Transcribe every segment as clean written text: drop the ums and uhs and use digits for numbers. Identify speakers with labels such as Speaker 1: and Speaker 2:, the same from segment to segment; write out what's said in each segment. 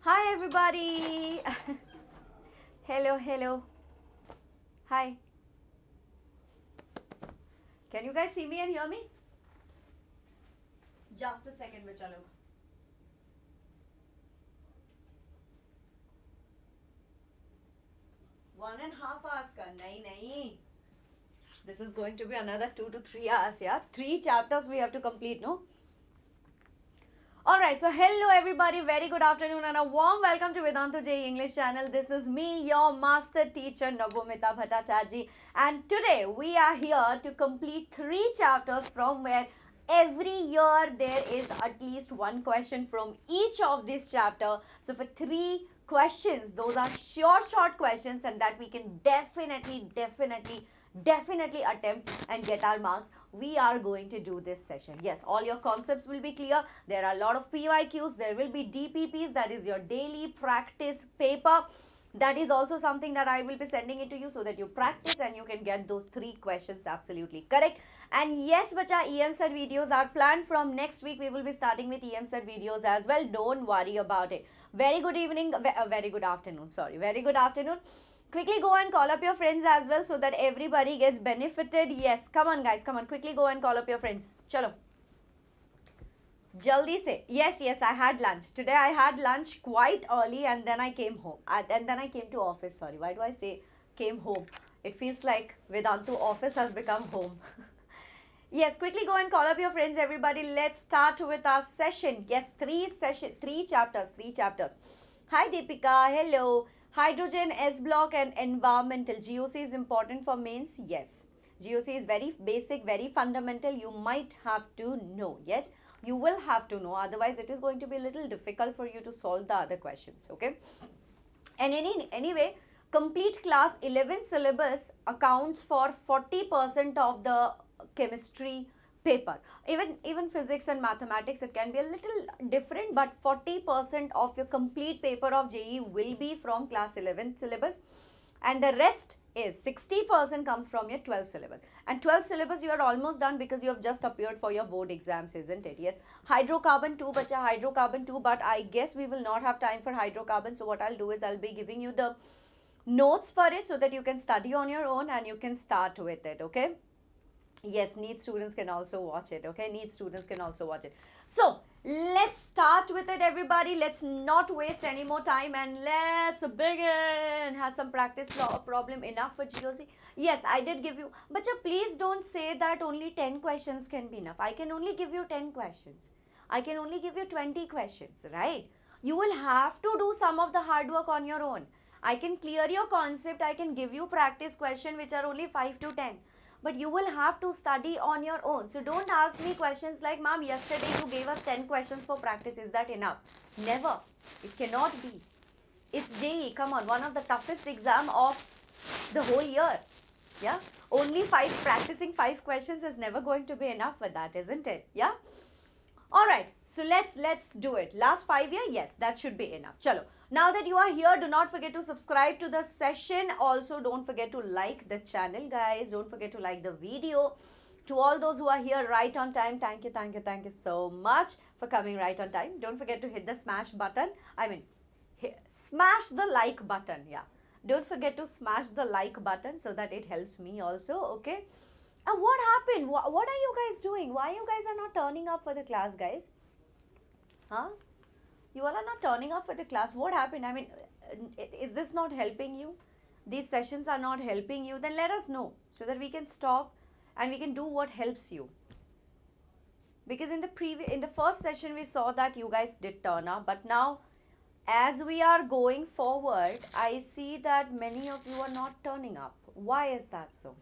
Speaker 1: Hi everybody. Hello. Hi. Can you guys see me and hear me? Just a second, बच्चा लोग. One and a half hours का नहीं. This is going to be another 2 to 3 hours. Yeah, 3 chapters we have to complete. No. Alright, so hello everybody, very good afternoon and a warm welcome to Vedantu JEE English channel. This is me, your master teacher Navomita Bhattacharjee, and today we are here to complete 3 chapters from where every year there is at least one question from each of this chapter. So for 3 questions, those are short questions and that we can definitely attempt and get our marks. We are going to do this session. Yes, all your concepts will be clear. There are a lot of PYQs. There will be DPPs, that is your daily practice paper. That is also something that I will be sending it to you so that you practice and you can get those 3 questions absolutely correct. And yes, bacha, EMSET videos are planned from next week. We will be starting with EMSET videos as well. Don't worry about it. Very good evening, very good afternoon. Very good afternoon. Quickly go and call up your friends as well so that everybody gets benefited. Yes, come on guys, come on. Quickly go and call up your friends. Chalo. Jaldi se. Yes, I had lunch. Today I had lunch quite early and then I came home. And then I came to office. Sorry, why do I say came home? It feels like Vedantu office has become home. Yes, quickly go and call up your friends, everybody. Let's start with our session. Yes, 3 chapters. Hi Deepika, hello. Hydrogen, S block and environmental. GOC is important for mains? Yes. GOC is very basic, very fundamental. You might have to know. Yes, you will have to know. Otherwise, it is going to be a little difficult for you to solve the other questions. Okay. And anyway, complete class 11 syllabus accounts for 40% of the chemistry paper. Even physics and mathematics, it can be a little different, but 40% of your complete paper of JEE will be from class 11 syllabus, and the rest is 60% comes from your 12 syllabus. And 12 syllabus you are almost done because you have just appeared for your board exams, isn't it? Yes. Hydrocarbon 2, bacha, hydrocarbon 2, but I guess we will not have time for hydrocarbon. So what I'll do is I'll be giving you the notes for it so that you can study on your own and you can start with it. Okay. Yes, NEET students can also watch it. Okay, NEET students can also watch it. So let's start with it, everybody. Let's not waste any more time and let's begin. Had some practice problem enough for GOC? Yes, I did give you, but please don't say that only 10 questions can be enough. I can only give you 10 questions. I can only give you 20 questions, right? You will have to do some of the hard work on your own. I can clear your concept. I can give you practice questions which are only 5 to 10. But you will have to study on your own. So don't ask me questions like, ma'am, yesterday you gave us 10 questions for practice. Is that enough? Never. It cannot be. It's JEE. Come on, one of the toughest exam of the whole year. Yeah. Only practicing 5 questions is never going to be enough for that, isn't it? Yeah. Alright, so let's do it. Last 5 years, yes, that should be enough. Chalo. Now that you are here, do not forget to subscribe to the session. Also, don't forget to like the channel, guys. Don't forget to like the video. To all those who are here right on time, thank you so much for coming right on time. Don't forget to hit the smash button. Smash the like button. Yeah. Don't forget to smash the like button so that it helps me also. Okay. And what happened? What are you guys doing? Why you guys are not turning up for the class, guys? Huh? You all are not turning up for the class. What happened? I mean, is this not helping you? These sessions are not helping you? Then let us know so that we can stop and we can do what helps you. Because in the first session we saw that you guys did turn up, but now as we are going forward, I see that many of you are not turning up. Why is that so?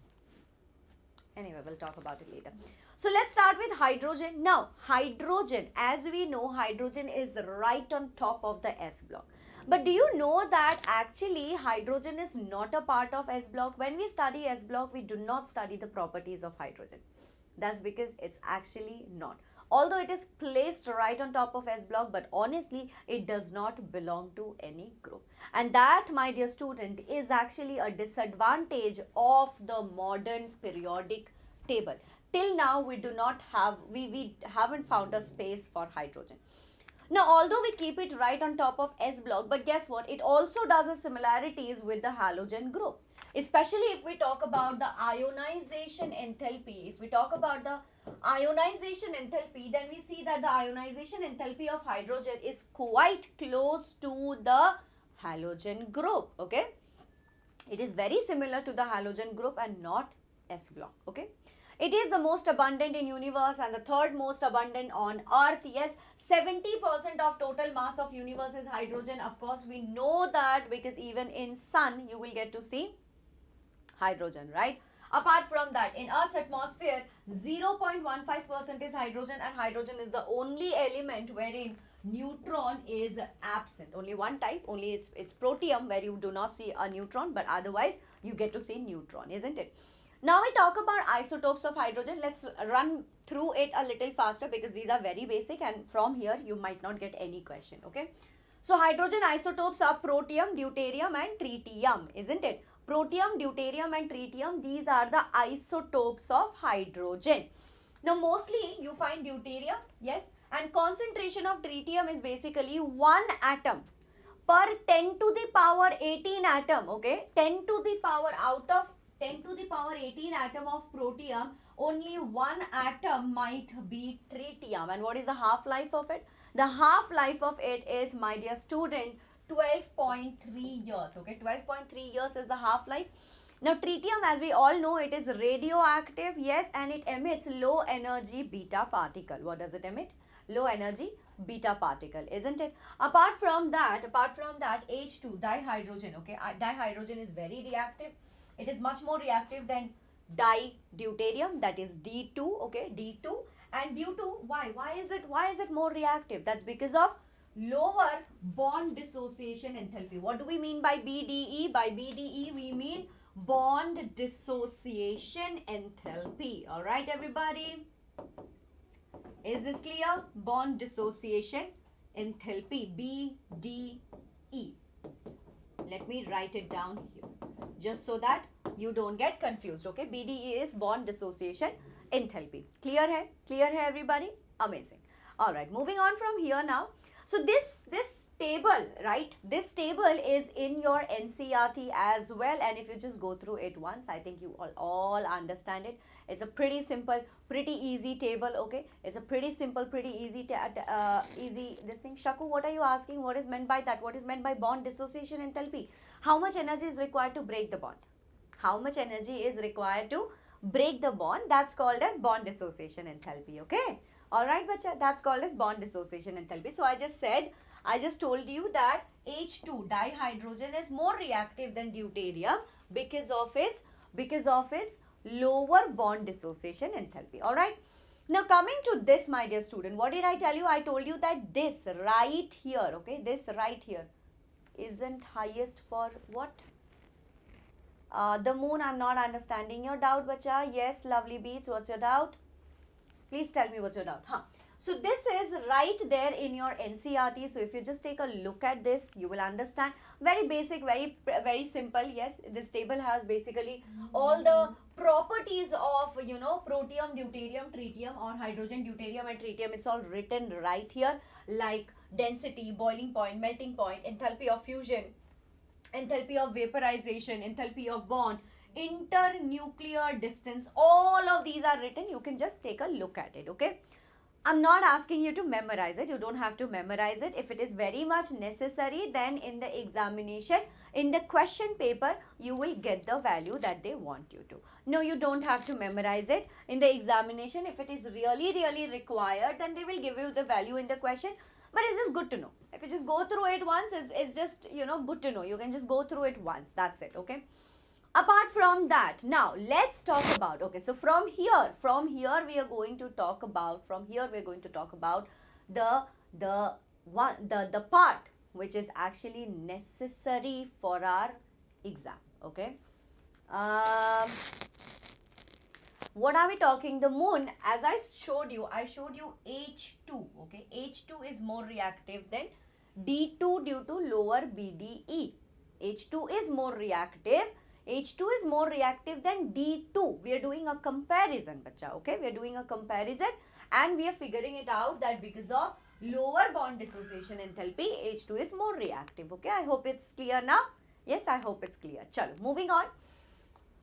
Speaker 1: Anyway, we'll talk about it later. So let's start with hydrogen. Now, hydrogen, as we know, hydrogen is right on top of the S block. But do you know that actually hydrogen is not a part of S block? When we study S block, we do not study the properties of hydrogen. That's because it's actually not. Although it is placed right on top of S block, but honestly, it does not belong to any group. And that, my dear student, is actually a disadvantage of the modern periodic table. Till now, we haven't found a space for hydrogen. Now, although we keep it right on top of S block, but guess what? It also does a similarities with the halogen group. Especially if we talk about the ionization enthalpy. If we talk about the ionization enthalpy, then we see that the ionization enthalpy of hydrogen is quite close to the halogen group. Okay. It is very similar to the halogen group and not S block. Okay. It is the most abundant in universe and the third most abundant on earth. Yes, 70% of total mass of universe is hydrogen. Of course, we know that because even in sun you will get to see hydrogen, right? Apart from that, in Earth's atmosphere, 0.15% is hydrogen, and hydrogen is the only element wherein neutron is absent. Only one type, only it's protium where you do not see a neutron, but otherwise you get to see neutron, isn't it? Now we talk about isotopes of hydrogen. Let's run through it a little faster because these are very basic, and from here you might not get any question, okay? So hydrogen isotopes are protium, deuterium and tritium, isn't it? Protium, deuterium and tritium, these are the isotopes of hydrogen. Now mostly you find deuterium, yes, and concentration of tritium is basically 1 atom per 10 to the power 18 atom, okay? 10 to the power out of 10 to the power 18 atom of protium, only 1 atom might be tritium. And what is the half-life of it? The half-life of it is, my dear student, 12.3 years. Okay, 12.3 years is the half-life. Now, tritium, as we all know, it is radioactive, yes, and it emits low energy beta particle. What does it emit? Low energy beta particle, isn't it? Apart from that, H2, dihydrogen, okay, dihydrogen is very reactive. It is much more reactive than di-deuterium, that is D2, okay, D2. And due to, why is it more reactive? That's because of lower bond dissociation enthalpy. What do we mean by BDE? By BDE we mean bond dissociation enthalpy. All right, everybody, is this clear? Bond dissociation enthalpy, BDE. Let me write it down here just so that you don't get confused. Okay, BDE is bond dissociation enthalpy. Clear hai everybody? Amazing. All right, moving on from here now. So this table, right, this table is in your NCERT as well, and if you just go through it once, I think you all understand it. It's a pretty simple, pretty easy table, okay? It's a pretty simple, pretty easy this thing. Shaku, what are you asking? What is meant by that? What is meant by bond dissociation enthalpy? How much energy is required to break the bond? How much energy is required to break the bond? That's called as bond dissociation enthalpy, okay? Alright, bacha, that's called as bond dissociation enthalpy. So I just told you that H2 dihydrogen is more reactive than deuterium because of its lower bond dissociation enthalpy. Alright. Now coming to this, my dear student, what did I tell you? I told you that this right here, okay, this right here isn't highest for what? The moon. I'm not understanding your doubt, bacha. Yes, lovely beats. What's your doubt? Please tell me what's your doubt. So this is right there in your NCERT. So if you just take a look at this, you will understand. Very basic, very simple. Yes, this table has basically all the properties of, you know, protium, deuterium, tritium, or hydrogen, deuterium and tritium. It's all written right here, like density, boiling point, melting point, enthalpy of fusion, enthalpy of vaporization, enthalpy of bond, internuclear distance. All of these are written. You can just take a look at it, okay? I'm not asking you to memorize it. You don't have to memorize it. If it is very much necessary, then in the examination, in the question paper, you will get the value that they want you to. No, you don't have to memorize it. In the examination, if it is really required, then they will give you the value in the question. But it's just good to know. If you just go through it once, it's just, you know, good to know. You can just go through it once. That's it, okay? Apart from that, now let's talk about, okay, so from here we are going to talk about, the part which is actually necessary for our exam, okay? What are we talking? The moon, as I showed you H2, okay? H2 is more reactive than D2 due to lower BDE. H2 is more reactive. H2 is more reactive than D2. We are doing a comparison, bacha, okay? We are doing a comparison and we are figuring it out that because of lower bond dissociation enthalpy, H2 is more reactive. Okay, I hope it's clear now. Yes, I hope it's clear. Chalo, moving on.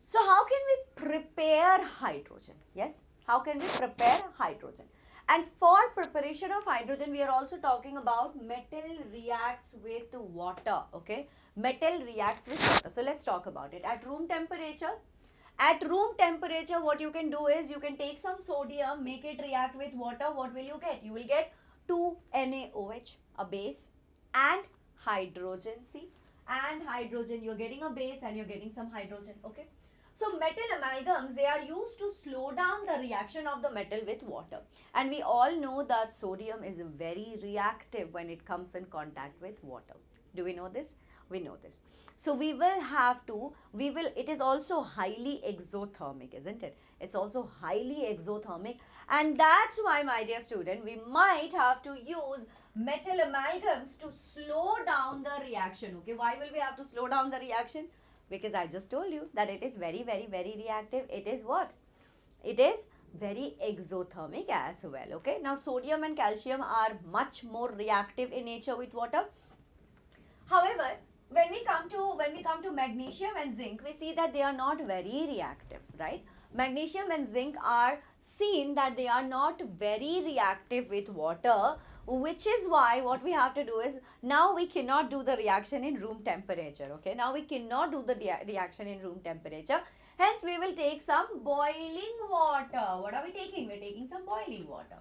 Speaker 1: So how can we prepare hydrogen? Yes, how can we prepare hydrogen? And for preparation of hydrogen, we are also talking about metal reacts with water. Okay, metal reacts with water. So let's talk about it. At room temperature, what you can do is you can take some sodium, make it react with water. What will you get? You will get 2NaOH, a base, and hydrogen. See, and hydrogen. You're getting a base and you're getting some hydrogen. Okay. So metal amalgams, they are used to slow down the reaction of the metal with water. And we all know that sodium is very reactive when it comes in contact with water. Do we know this? We know this. So it is also highly exothermic, isn't it? It's also highly exothermic. And that's why, my dear student, we might have to use metal amalgams to slow down the reaction. Okay, why will we have to slow down the reaction? Because I just told you that it is very, very, very reactive. It is what? It is very exothermic as well. Okay. Now, sodium and calcium are much more reactive in nature with water. However, when we come to magnesium and zinc, we see that they are not very reactive, right? Magnesium and zinc are seen that they are not very reactive with water, which is why what we have to do is, now we cannot do the reaction in room temperature. Okay, now we cannot do the reaction in room temperature. Hence, we will take some boiling water. What are we taking? We're taking some boiling water.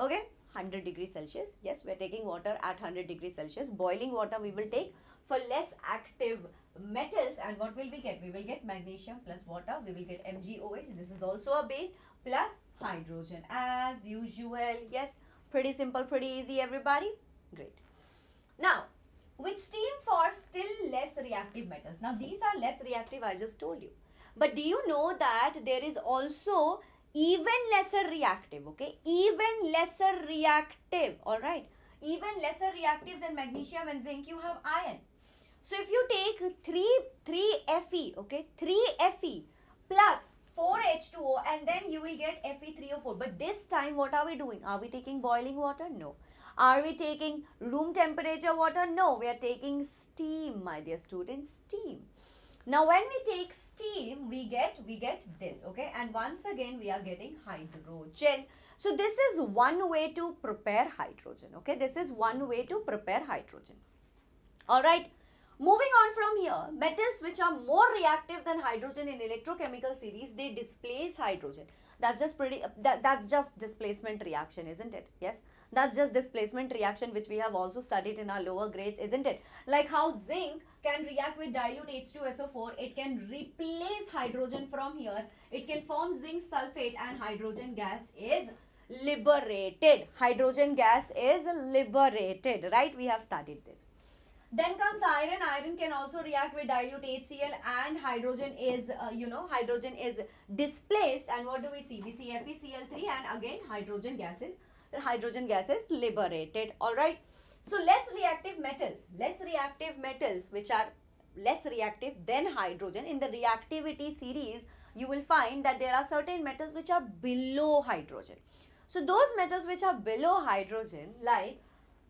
Speaker 1: Okay, 100 degrees Celsius. Yes, we're taking water at 100 degrees Celsius. Boiling water we will take for less active metals, and what will we get? We will get magnesium plus water. We will get MgOH. This is also a base, plus hydrogen as usual. Yes, pretty simple, pretty easy, everybody. Great. Now, with steam for still less reactive metals. Now, these are less reactive, I just told you. But do you know that there is also even lesser reactive, okay? Even lesser reactive, alright? Even lesser reactive than magnesium and zinc, you have iron. So, if you take 3Fe, okay? 3Fe plus 4H2O, and then you will get Fe3O4. But this time, what are we doing? Are we taking boiling water? No. Are we taking room temperature water? No. We are taking steam, my dear students, steam. Now, when we take steam, we get this, okay? And once again, we are getting hydrogen. So, this is one way to prepare hydrogen, okay? This is one way to prepare hydrogen. Alright. Moving on from here, metals which are more reactive than hydrogen in electrochemical series, they displace hydrogen. That's just displacement reaction, isn't it? Yes, that's just displacement reaction, which we have also studied in our lower grades, isn't it? Like how zinc can react with dilute H2SO4, it can replace hydrogen from here, it can form zinc sulfate, and hydrogen gas is liberated. Hydrogen gas is liberated, right? We have studied this. Then comes iron. Iron can also react with dilute HCl, and hydrogen is, hydrogen is displaced. And what do we see? We see FeCl3, and again hydrogen gas is liberated. All right. So less reactive metals which are less reactive than hydrogen. In the reactivity series, you will find that there are certain metals which are below hydrogen. So those metals which are below hydrogen, like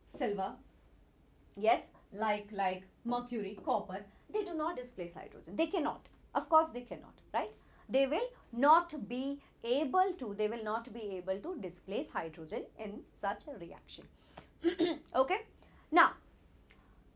Speaker 1: silver, yes, like mercury, copper, they do not displace hydrogen. They cannot. Of course, they cannot, right? They will not be able to displace hydrogen in such a reaction. Okay. Now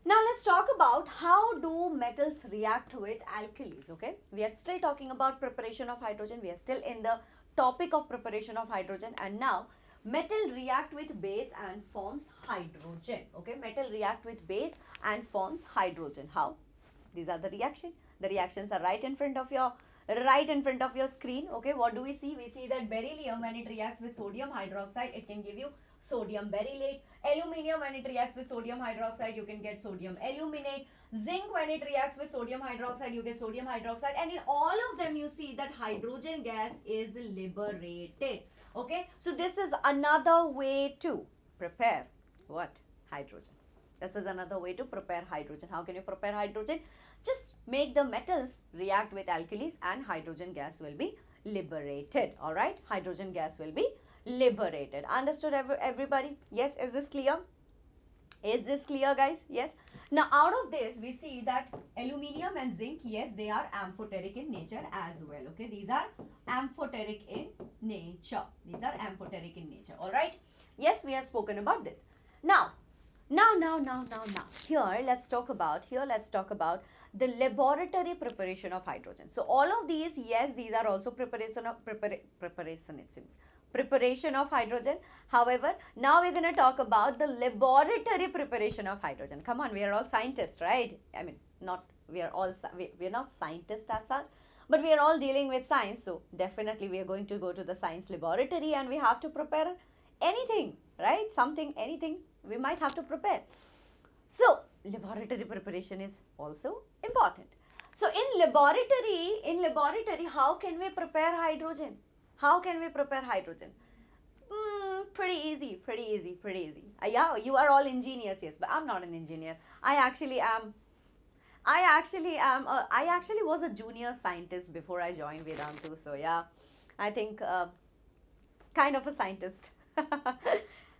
Speaker 1: let's talk about how do metals react with alkalis. Okay. We are still talking about preparation of hydrogen. We are still in the topic of preparation of hydrogen, and now metal react with base and forms hydrogen. Okay, metal react with base and forms hydrogen. How? These are the reaction. The reactions are right in front of your screen. Okay, what do we see? We see that beryllium, when it reacts with sodium hydroxide, it can give you sodium berylate. Aluminium, when it reacts with sodium hydroxide, you can get sodium aluminate. Zinc, when it reacts with sodium hydroxide, you get sodium hydroxide. And in all of them, you see that hydrogen gas is liberated. Okay, so this is another way to prepare what? Hydrogen. This is another way to prepare hydrogen. How can you prepare hydrogen? Just make the metals react with alkalis and hydrogen gas will be liberated. Alright, hydrogen gas will be liberated. Understood everybody? Yes, is this clear? Is this clear, guys? Yes. Now, out of this, we see that aluminium and zinc, yes, they are amphoteric in nature as well. Okay, these are amphoteric in nature. These are amphoteric in nature. All right. Yes, we have spoken about this. Now. Here, let's talk about the laboratory preparation of hydrogen. So, all of these, yes, these are also preparation it seems. Preparation of hydrogen. However, now we're going to talk about the laboratory preparation of hydrogen. Come on, we are all scientists, right? I mean, we're not scientists as such, but we are all dealing with science. So definitely we are going to go to the science laboratory and we have to prepare anything, right? Anything we might have to prepare. So laboratory preparation is also important. So in laboratory, how can we prepare hydrogen? How can we prepare hydrogen? Pretty easy. Yeah, you are all engineers, yes, but I'm not an engineer. I actually was a junior scientist before I joined Vedantu. So yeah, I think kind of a scientist.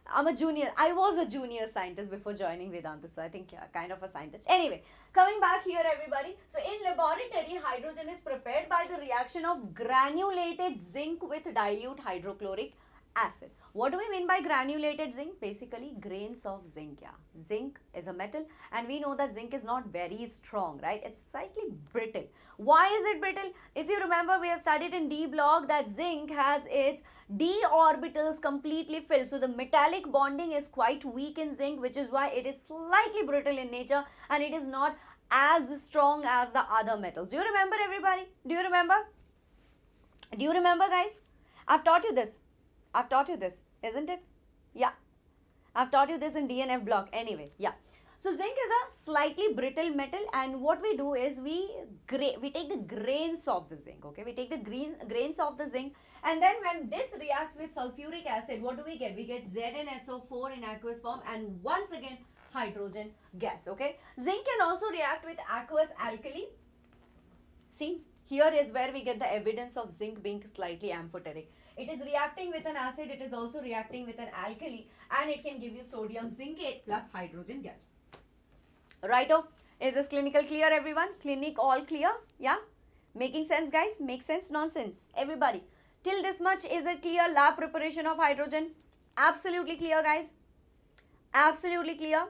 Speaker 1: I was a junior scientist before joining Vedanta, so I think kind of a scientist. Anyway, coming back here everybody. So in laboratory, hydrogen is prepared by the reaction of granulated zinc with dilute hydrochloric acid. What do we mean by granulated zinc? Basically grains of zinc. Yeah, zinc is a metal and we know that zinc is not very strong, right? It's slightly brittle. Why is it brittle? If you remember, we have studied in D block that zinc has its d orbitals completely filled. So the metallic bonding is quite weak in zinc, which is why it is slightly brittle in nature and it is not as strong as the other metals. Do you remember everybody? Do you remember? Do you remember, guys? I've taught you this, isn't it? Yeah. I've taught you this in DNF block anyway. Yeah. So zinc is a slightly brittle metal and what we do is we take the grains of the zinc, okay? We take the grains of the zinc and then when this reacts with sulfuric acid, what do we get? We get ZnSO4 in aqueous form and once again hydrogen gas, okay? Zinc can also react with aqueous alkali. See, here is where we get the evidence of zinc being slightly amphoteric. It is reacting with an acid, it is also reacting with an alkali and it can give you sodium zincate plus hydrogen gas. Righto, is this clinical clear everyone? Clinic all clear? Yeah? Making sense guys? Make sense? Nonsense? Everybody. Till this much, is it clear? Lab preparation of hydrogen? Absolutely clear guys? Absolutely clear?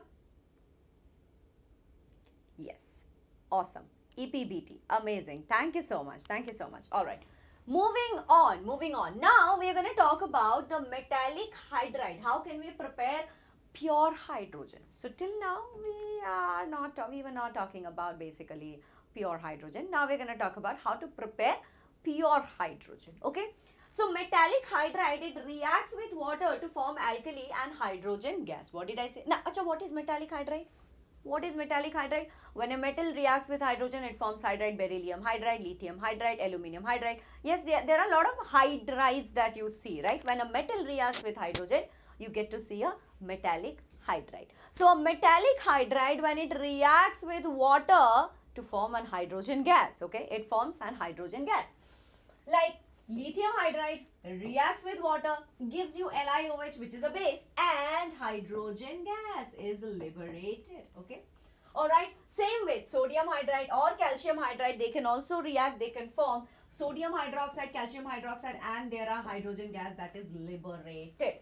Speaker 1: Yes. Awesome. EPBT. Amazing. Thank you so much. Thank you so much. Alright. Moving on. Now we are going to talk about the metallic hydride. How can we prepare pure hydrogen? So till now we were not talking about basically pure hydrogen. Now we're going to talk about how to prepare pure hydrogen. Okay. So metallic hydride, it reacts with water to form alkali and hydrogen gas. What did I say? Now, what is metallic hydride? What is metallic hydride? When a metal reacts with hydrogen, it forms hydride beryllium, hydride lithium, hydride aluminium, hydride. Yes, there are a lot of hydrides that you see, right? When a metal reacts with hydrogen, you get to see a metallic hydride. So a metallic hydride, when it reacts with water to form an hydrogen gas, okay? It forms an hydrogen gas. Like lithium hydride reacts with water, gives you LiOH, which is a base, and hydrogen gas is liberated, okay? Alright, same with sodium hydride or calcium hydride, they can also react, they can form sodium hydroxide, calcium hydroxide, and there are hydrogen gas that is liberated.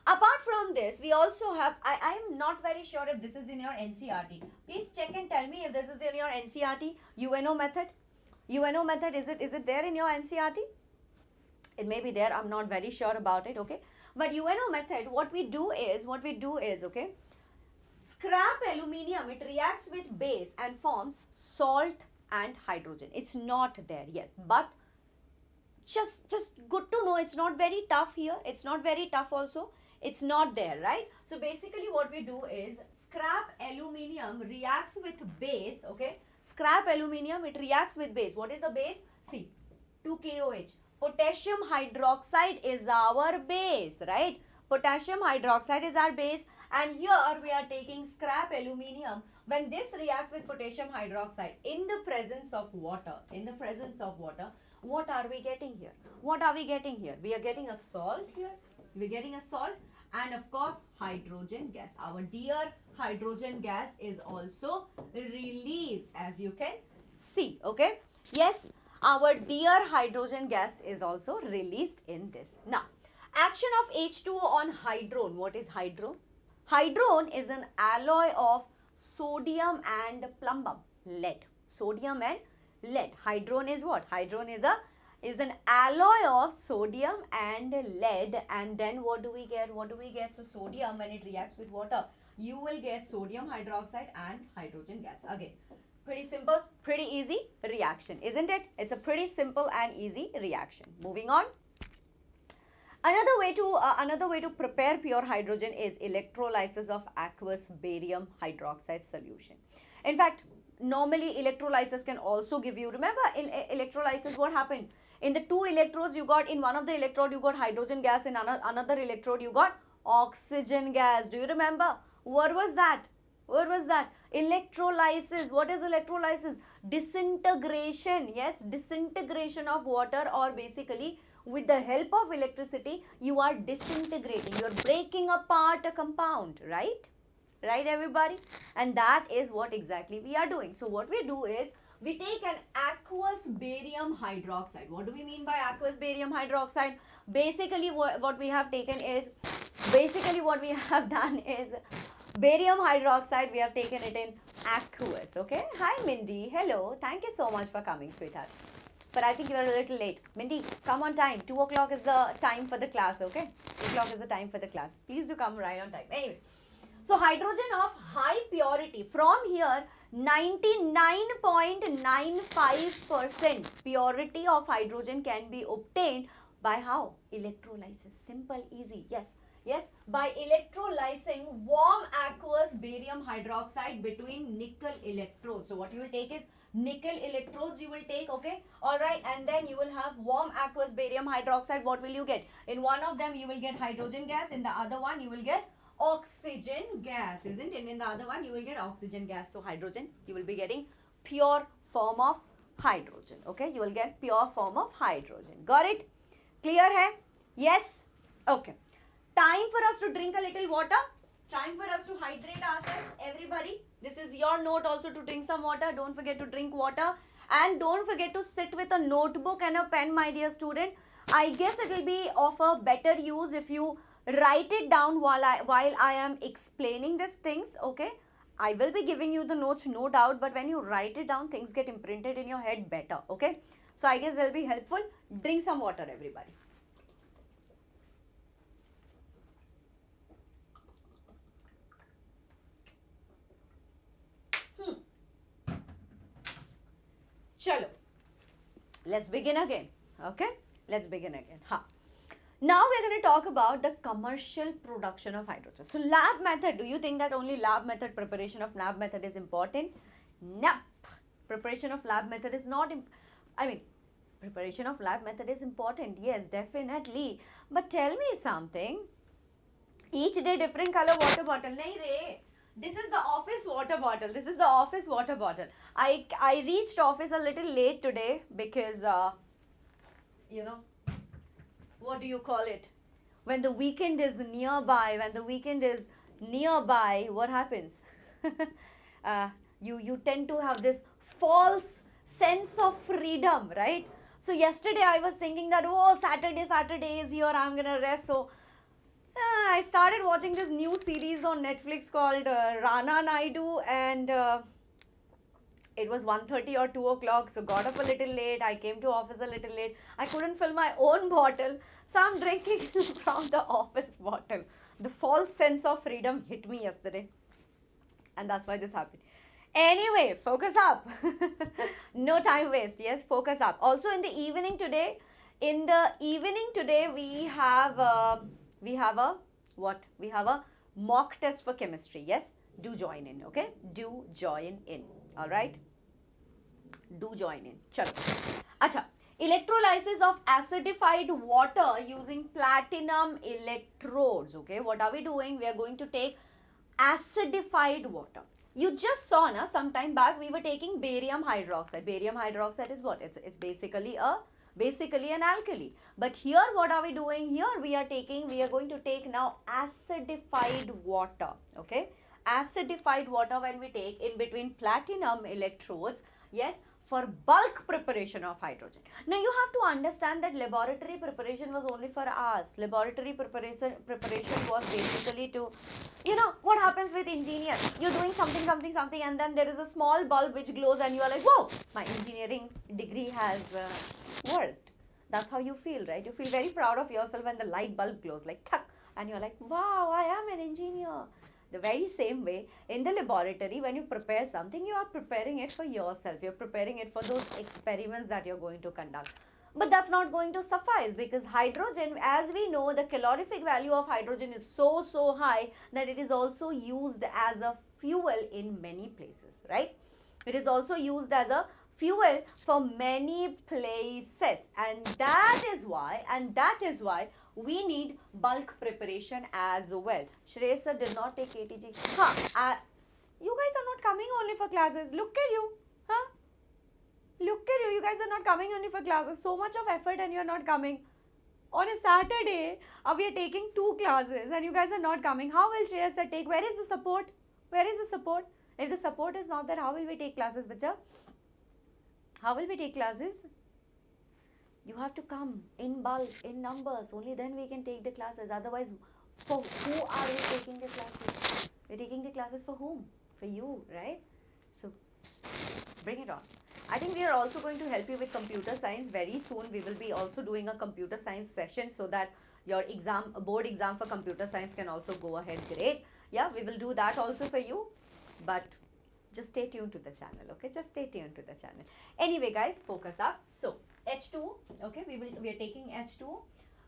Speaker 1: Apart from this, we also have, I'm not very sure if this is in your NCRT. Please check and tell me if this is in your NCRT. UNO method. UNO method, is it there in your NCRT? It may be there, I'm not very sure about it, okay? But UNO method, what we do is, okay, scrap aluminium, it reacts with base and forms salt and hydrogen. It's not there, yes, but just good to know, it's not very tough here, it's not very tough also, it's not there, right? So basically what we do is, scrap aluminium reacts with base, okay? Scrap aluminium, it reacts with base. What is the base? See, 2KOH. Potassium hydroxide is our base, right? Potassium hydroxide is our base and here we are taking scrap aluminium. When this reacts with potassium hydroxide in the presence of water, what are we getting here? We are getting a salt here. we're getting a salt, and of course hydrogen gas. Our dear hydrogen gas is also released, as you can see. Okay, yes, our dear hydrogen gas is also released in this. Now, action of H2O on hydrone. What is hydrone? Hydrone is an alloy of sodium and plumbum, lead. Sodium and lead. Hydrone is what? Hydrone is an alloy of sodium and lead, and then what do we get? What do we get? So sodium, when it reacts with water, you will get sodium hydroxide and hydrogen gas. Again, pretty simple, pretty easy reaction, isn't it? It's a pretty simple and easy reaction. Moving on. Another way to prepare pure hydrogen is electrolysis of aqueous barium hydroxide solution. In fact, normally electrolysis can also give you, remember in electrolysis what happened? In the two electrodes you got, in one of the electrode you got hydrogen gas, in another electrode you got oxygen gas. Do you remember? What was that? What was that? Electrolysis. What is electrolysis? Disintegration. Yes, disintegration of water, or basically with the help of electricity, you are disintegrating. You are breaking apart a compound, right? Right, everybody? And that is what exactly we are doing. So what we do is, we take an aqueous barium hydroxide. What do we mean by aqueous barium hydroxide? Basically, what we have taken is, what we have done is, barium hydroxide, we have taken it in aqueous, okay? Hi, Mindy. Hello. Thank you so much for coming, sweetheart. But I think you are a little late. Mindy, come on time. 2 o'clock is the time for the class, okay? 2 o'clock is the time for the class. Please do come right on time. Anyway, so hydrogen of high purity. From here, 99.95% purity of hydrogen can be obtained by how? Electrolysis. Simple, easy. Yes. Yes, by electrolysing warm aqueous barium hydroxide between nickel electrodes. So what you will take is nickel electrodes you will take, okay? Alright, and then you will have warm aqueous barium hydroxide. What will you get? In one of them you will get hydrogen gas, in the other one you will get oxygen gas, isn't it? In the other one you will get oxygen gas. So hydrogen, you will be getting pure form of hydrogen, okay? You will get pure form of hydrogen. Got it? Clear hai? Yes? Okay. Time for us to drink a little water. Time for us to hydrate ourselves. Everybody, this is your note also to drink some water. Don't forget to drink water. And don't forget to sit with a notebook and a pen, my dear student. I guess it will be of a better use if you write it down while I am explaining these things, okay? I will be giving you the notes, no doubt. But when you write it down, things get imprinted in your head better, okay? So I guess they'll be helpful. Drink some water, everybody. Chalo, let's begin again, okay? Let's begin again. Now we're going to talk about the commercial production of hydrogen. So lab method, do you think that only lab method, preparation of lab method is important? Nope. Preparation of lab method is not, preparation of lab method is important, yes, definitely. But tell me something, each day different color water bottle, nahi re. This is the office water bottle. This is the office water bottle. I reached office a little late today because, what do you call it? When the weekend is nearby, what happens? You tend to have this false sense of freedom, right? So yesterday I was thinking that, oh, Saturday is here, I'm going to rest. So I started watching this new series on Netflix called Rana Naidu, and it was 1:30 or 2 o'clock, so got up a little late. I came to office a little late. I couldn't fill my own bottle, so I'm drinking from the office bottle. The false sense of freedom hit me yesterday, and that's why this happened. Anyway, focus up. No time waste. Yes, focus up. Also in the evening today, we have a mock test for chemistry. Yes, do join in, okay? Do join in, all right? Do join in. Chalo. Acha, electrolysis of acidified water using platinum electrodes, okay? What are we doing? We are going to take acidified water. You just saw, na, some time back, we were taking barium hydroxide. Barium hydroxide is what? It's basically a basically an alkali. But here what are we doing? Here we are going to take now acidified water, okay? Acidified water when we take in between platinum electrodes, yes, for bulk preparation of hydrogen. Now you have to understand that laboratory preparation was only for hours. Laboratory preparation was basically to, you know, what happens with engineers? You're doing something and then there is a small bulb which glows and you are like, whoa, my engineering degree has worked. That's how you feel, right? You feel very proud of yourself when the light bulb glows like tuck and you're like, wow, I am an engineer. The very same way, in the laboratory, when you prepare something, you are preparing it for yourself. You're preparing it for those experiments that you're going to conduct. But that's not going to suffice, because hydrogen, as we know, the calorific value of hydrogen is so high that it is also used as a fuel in many places, right? It is also used as a fuel for many places, and that is why we need bulk preparation as well. Shreya sir did not take ATG. You guys are not coming only for classes. Look at you. Look at you. You guys are not coming only for classes. So much of effort and you are not coming. On a Saturday, we are taking 2 classes and you guys are not coming. How will Shreya sir take? Where is the support? Where is the support? If the support is not there, how will we take classes, bacha? How will we take classes? You have to come in bulk, in numbers. Only then we can take the classes. Otherwise, for who are we taking the classes? We're taking the classes for whom? For you, right? So, bring it on. I think we are also going to help you with computer science. Very soon, we will be also doing a computer science session so that your board exam for computer science can also go ahead great. Yeah, we will do that also for you. But just stay tuned to the channel, okay? Just stay tuned to the channel. Anyway, guys, focus up. So, H2, okay, we are taking H2,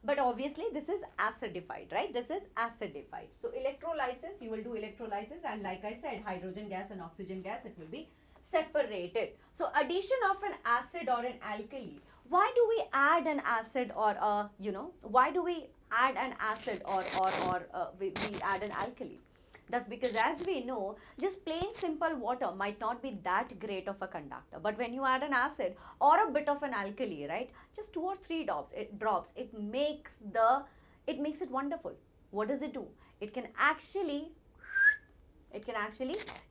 Speaker 1: but obviously this is acidified, right? This is acidified. So, electrolysis, you will do electrolysis, and like I said, hydrogen gas and oxygen gas, it will be separated. So, addition of an acid or an alkali. Why do we add an acid or a, why do we add an acid or we add an alkali? That's because, as we know, just plain simple water might not be that great of a conductor. But when you add an acid or a bit of an alkali, right, just 2 or 3 drops, it makes it wonderful. What does it do? It can actually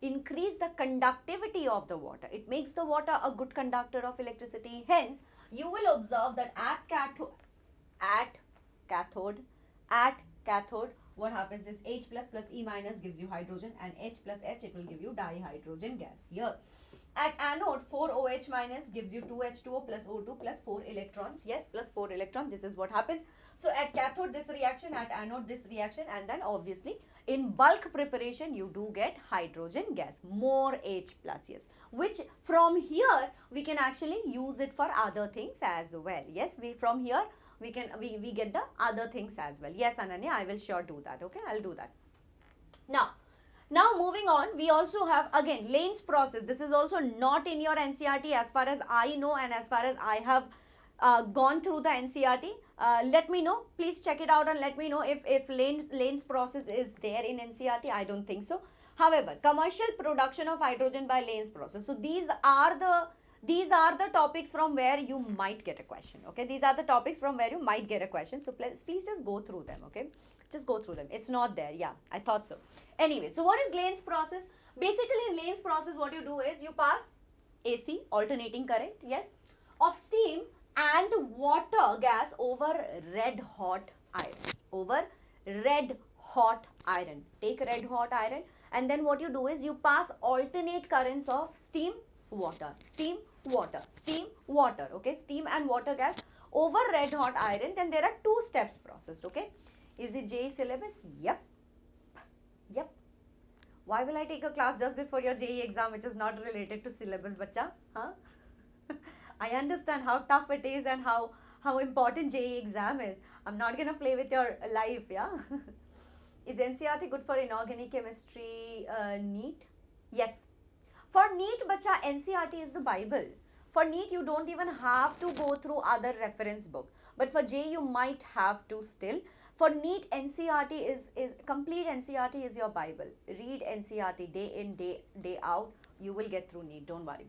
Speaker 1: increase the conductivity of the water. It makes the water a good conductor of electricity. Hence, you will observe that at cathode, what happens is H plus E minus gives you hydrogen, and H plus H, it will give you dihydrogen gas here. At anode, 4OH minus gives you 2H2O plus O2 plus 4 electrons. Yes, plus 4 electrons. This is what happens. So at cathode this reaction, at anode this reaction, and then obviously in bulk preparation you do get hydrogen gas, more H plus, yes, which from here we can actually use it for other things as well. Yes, from here we get the other things as well. Yes, Ananya, I will sure do that. Okay, I'll do that. Now moving on, we also have again Lane's process. This is also not in your NCERT as far as I know, and as far as I have gone through the NCERT. Let me know, please check it out and let me know if Lane's process is there in NCERT. I don't think so. However, commercial production of hydrogen by Lane's process. So these are the topics from where you might get a question. Okay, these are the topics from where you might get a question. So please just go through them. Okay, just go through them. It's not there. Yeah, I thought so. Anyway, so what is Lane's process? Basically, in Lane's process, what you do is you pass AC, alternating current, yes, of steam and water gas over red hot iron. Take red hot iron, and then what you do is you pass alternate currents of steam, water, steam, water, steam, water. Okay, steam and water gas over red hot iron. Then there are 2 steps processed. Okay, is it JEE syllabus? Yep. Why will I take a class just before your JEE exam which is not related to syllabus, bacha? Huh? I understand how tough it is and how important JEE exam is. I'm not gonna play with your life, yeah. Is NCERT good for inorganic chemistry NEET? Yes. For NEET, bacha, NCERT is the Bible. For NEET, you don't even have to go through other reference book. But for JEE, you might have to still. For NEET, NCERT is complete NCERT is your Bible. Read NCERT day in, day out. You will get through NEET. Don't worry.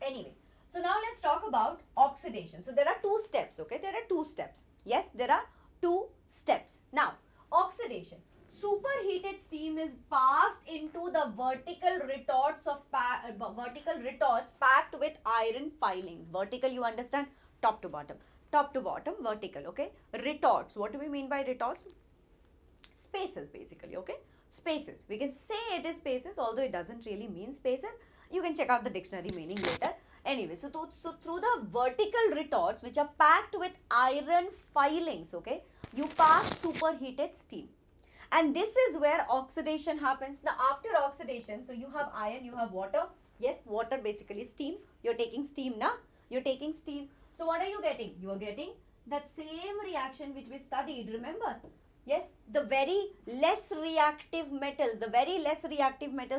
Speaker 1: Anyway, So now let's talk about oxidation. So there are two steps, okay? There are two steps. Yes, there are two steps. Now, oxidation. Superheated steam is passed into the vertical retorts packed with iron filings. Vertical, you understand? Top to bottom. Top to bottom, vertical, okay? Retorts. What do we mean by retorts? Spaces, basically, okay? Spaces. We can say it is spaces, although it doesn't really mean spaces. You can check out the dictionary meaning later. Anyway, so through the vertical retorts, which are packed with iron filings, okay, you pass superheated steam. And this is where oxidation happens. Now, after oxidation, so you have iron, you have water. Yes, water basically steam. You're taking steam now. You're taking steam. So, what are you getting? You are getting that same reaction which we studied, remember? Yes, the very less reactive metals,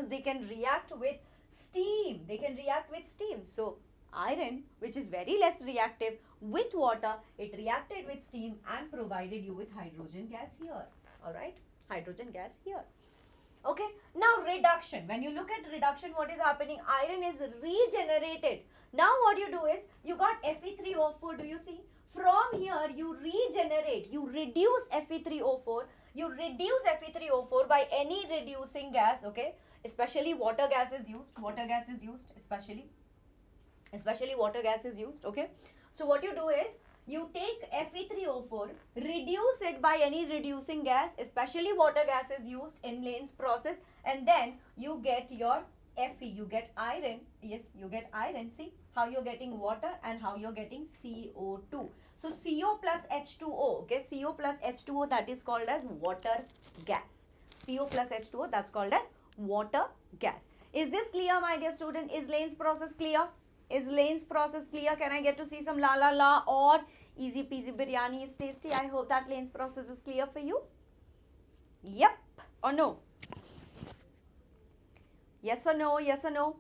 Speaker 1: they can react with steam. They can react with steam. So, iron, which is very less reactive with water, it reacted with steam and provided you with hydrogen gas here. Alright, hydrogen gas here. Okay, now reduction. When you look at reduction, what is happening? Iron is regenerated. Now what you do is, you got Fe3O4, do you see? From here, you regenerate, you reduce Fe3O4, you reduce Fe3O4 by any reducing gas, okay? Especially water gas is used, especially water gas is used, okay? So what you do is, you take Fe3O4, reduce it by any reducing gas, especially water gas is used in Lane's process, and then you get your Fe, you get iron. Yes, you get iron. See how you're getting water and how you're getting CO2. So CO plus H2O, okay, CO plus H2O, that is called as water gas. CO plus H2O, that's called as water gas. Is this clear, my dear student? Is Lane's process clear? Is Lane's process clear? Can I get to see some la la la, or easy peasy biryani is tasty? I hope that Lane's process is clear for you. Yep or no? Yes or no? Yes or no?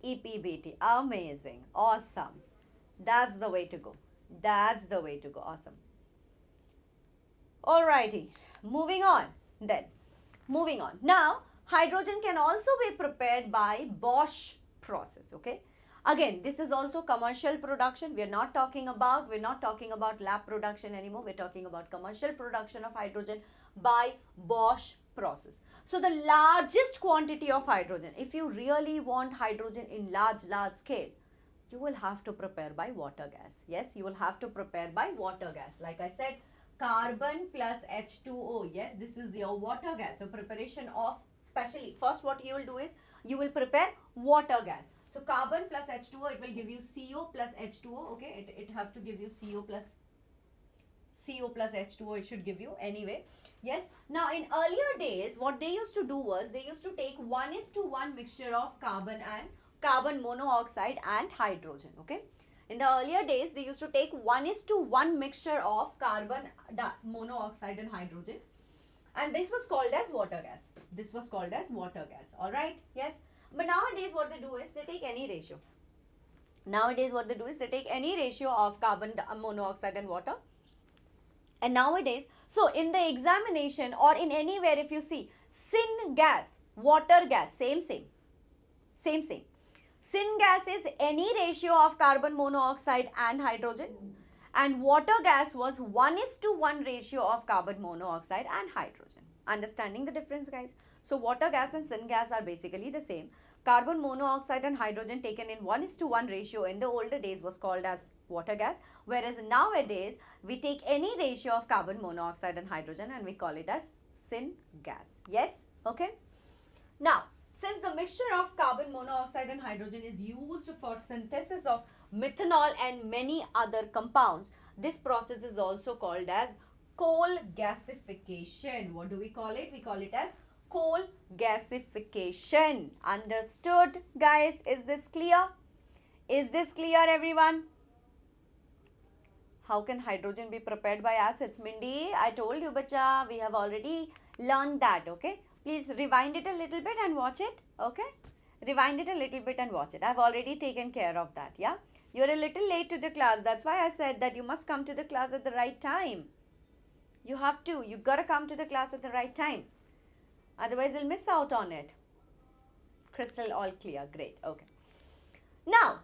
Speaker 1: EPBT. Amazing. Awesome. That's the way to go. That's the way to go. Awesome. Alrighty. Moving on then. Moving on. Now, hydrogen can also be prepared by Bosch process. Okay. Again, this is also commercial production. We're not talking about lab production anymore. We're talking about commercial production of hydrogen by Bosch process. So the largest quantity of hydrogen, if you really want hydrogen in large scale, you will have to prepare by water gas. Yes, you will have to prepare by water gas. Like I said, carbon plus H2O. Yes, this is your water gas. So preparation of, especially, first what you will do is, you will prepare water gas. So carbon plus H2O, it will give you CO plus H2O. Okay, it has to give you CO plus H2O, it should give you anyway. Yes, now in earlier days, what they used to do was, they used to take 1:1 mixture of carbon monoxide and hydrogen. Okay, in the earlier days, they used to take 1:1 mixture of carbon monoxide and hydrogen, and this was called as water gas. This was called as water gas. All right, yes. But nowadays, what they do is, they take any ratio. Nowadays, what they do is, they take any ratio of carbon monoxide and water. And nowadays, so in the examination or in anywhere, if you see syn gas, water gas, same. Syn gas is any ratio of carbon monoxide and hydrogen, and water gas was 1:1 ratio of carbon monoxide and hydrogen. Understanding the difference, guys? So water gas and syn gas are basically the same. Carbon monoxide and hydrogen taken in 1:1 ratio in the older days was called as water gas, whereas nowadays we take any ratio of carbon monoxide and hydrogen and we call it as syn gas. Yes? Okay? Now, since the mixture of carbon monoxide and hydrogen is used for synthesis of methanol and many other compounds, this process is also called as coal gasification. What do we call it? We call it as coal gasification. Understood, guys? Is this clear? Is this clear, everyone? How can hydrogen be prepared by acids? Mindy, I told you, bacha, we have already learned that, okay? Please rewind it a little bit and watch it, okay? Rewind it a little bit and watch it. I've already taken care of that, yeah? You're a little late to the class. That's why I said that you must come to the class at the right time. You have to. You gotta come to the class at the right time. Otherwise, you'll miss out on it. Crystal all clear. Great. Okay. Now,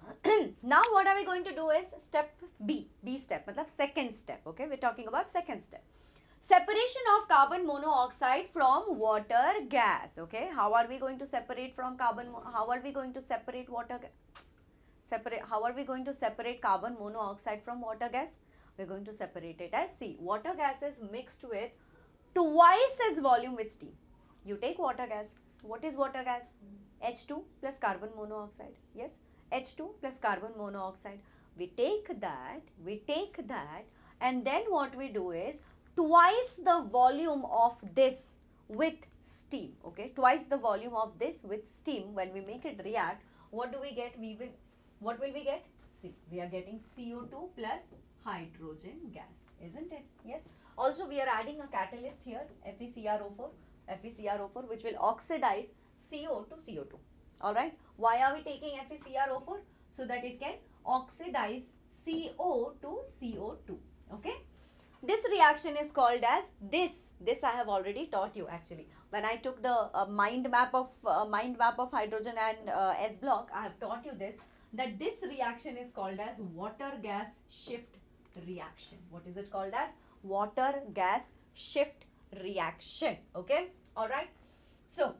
Speaker 1: now what are we going to do is step B. B step, matlab second step. Okay, we're talking about second step. Separation of carbon monoxide from water gas. Okay, how are we going to separate from how are we going to separate how are we going to separate carbon monoxide from water gas? We're going to separate it as C. Water gas is mixed with twice its volume with steam. You take water gas. What is water gas? H2 plus carbon monoxide. Yes, H2 plus carbon monoxide. We take that, and then what we do is twice the volume of this with steam. Okay, twice the volume of this with steam. When we make it react, what do we get? What will we get? See, we are getting CO2 plus hydrogen gas, isn't it? Yes. Also, we are adding a catalyst here, FeCrO4, which will oxidize CO to CO2. Alright. Why are we taking FeCrO4? So that it can oxidize CO to CO2. Okay. This reaction is called as this. This I have already taught you actually. When I took the mind map of hydrogen and S block, I have taught you this. That this reaction is called as water gas shift reaction. What is it called as? Water gas shift reaction. Okay. Alright. So,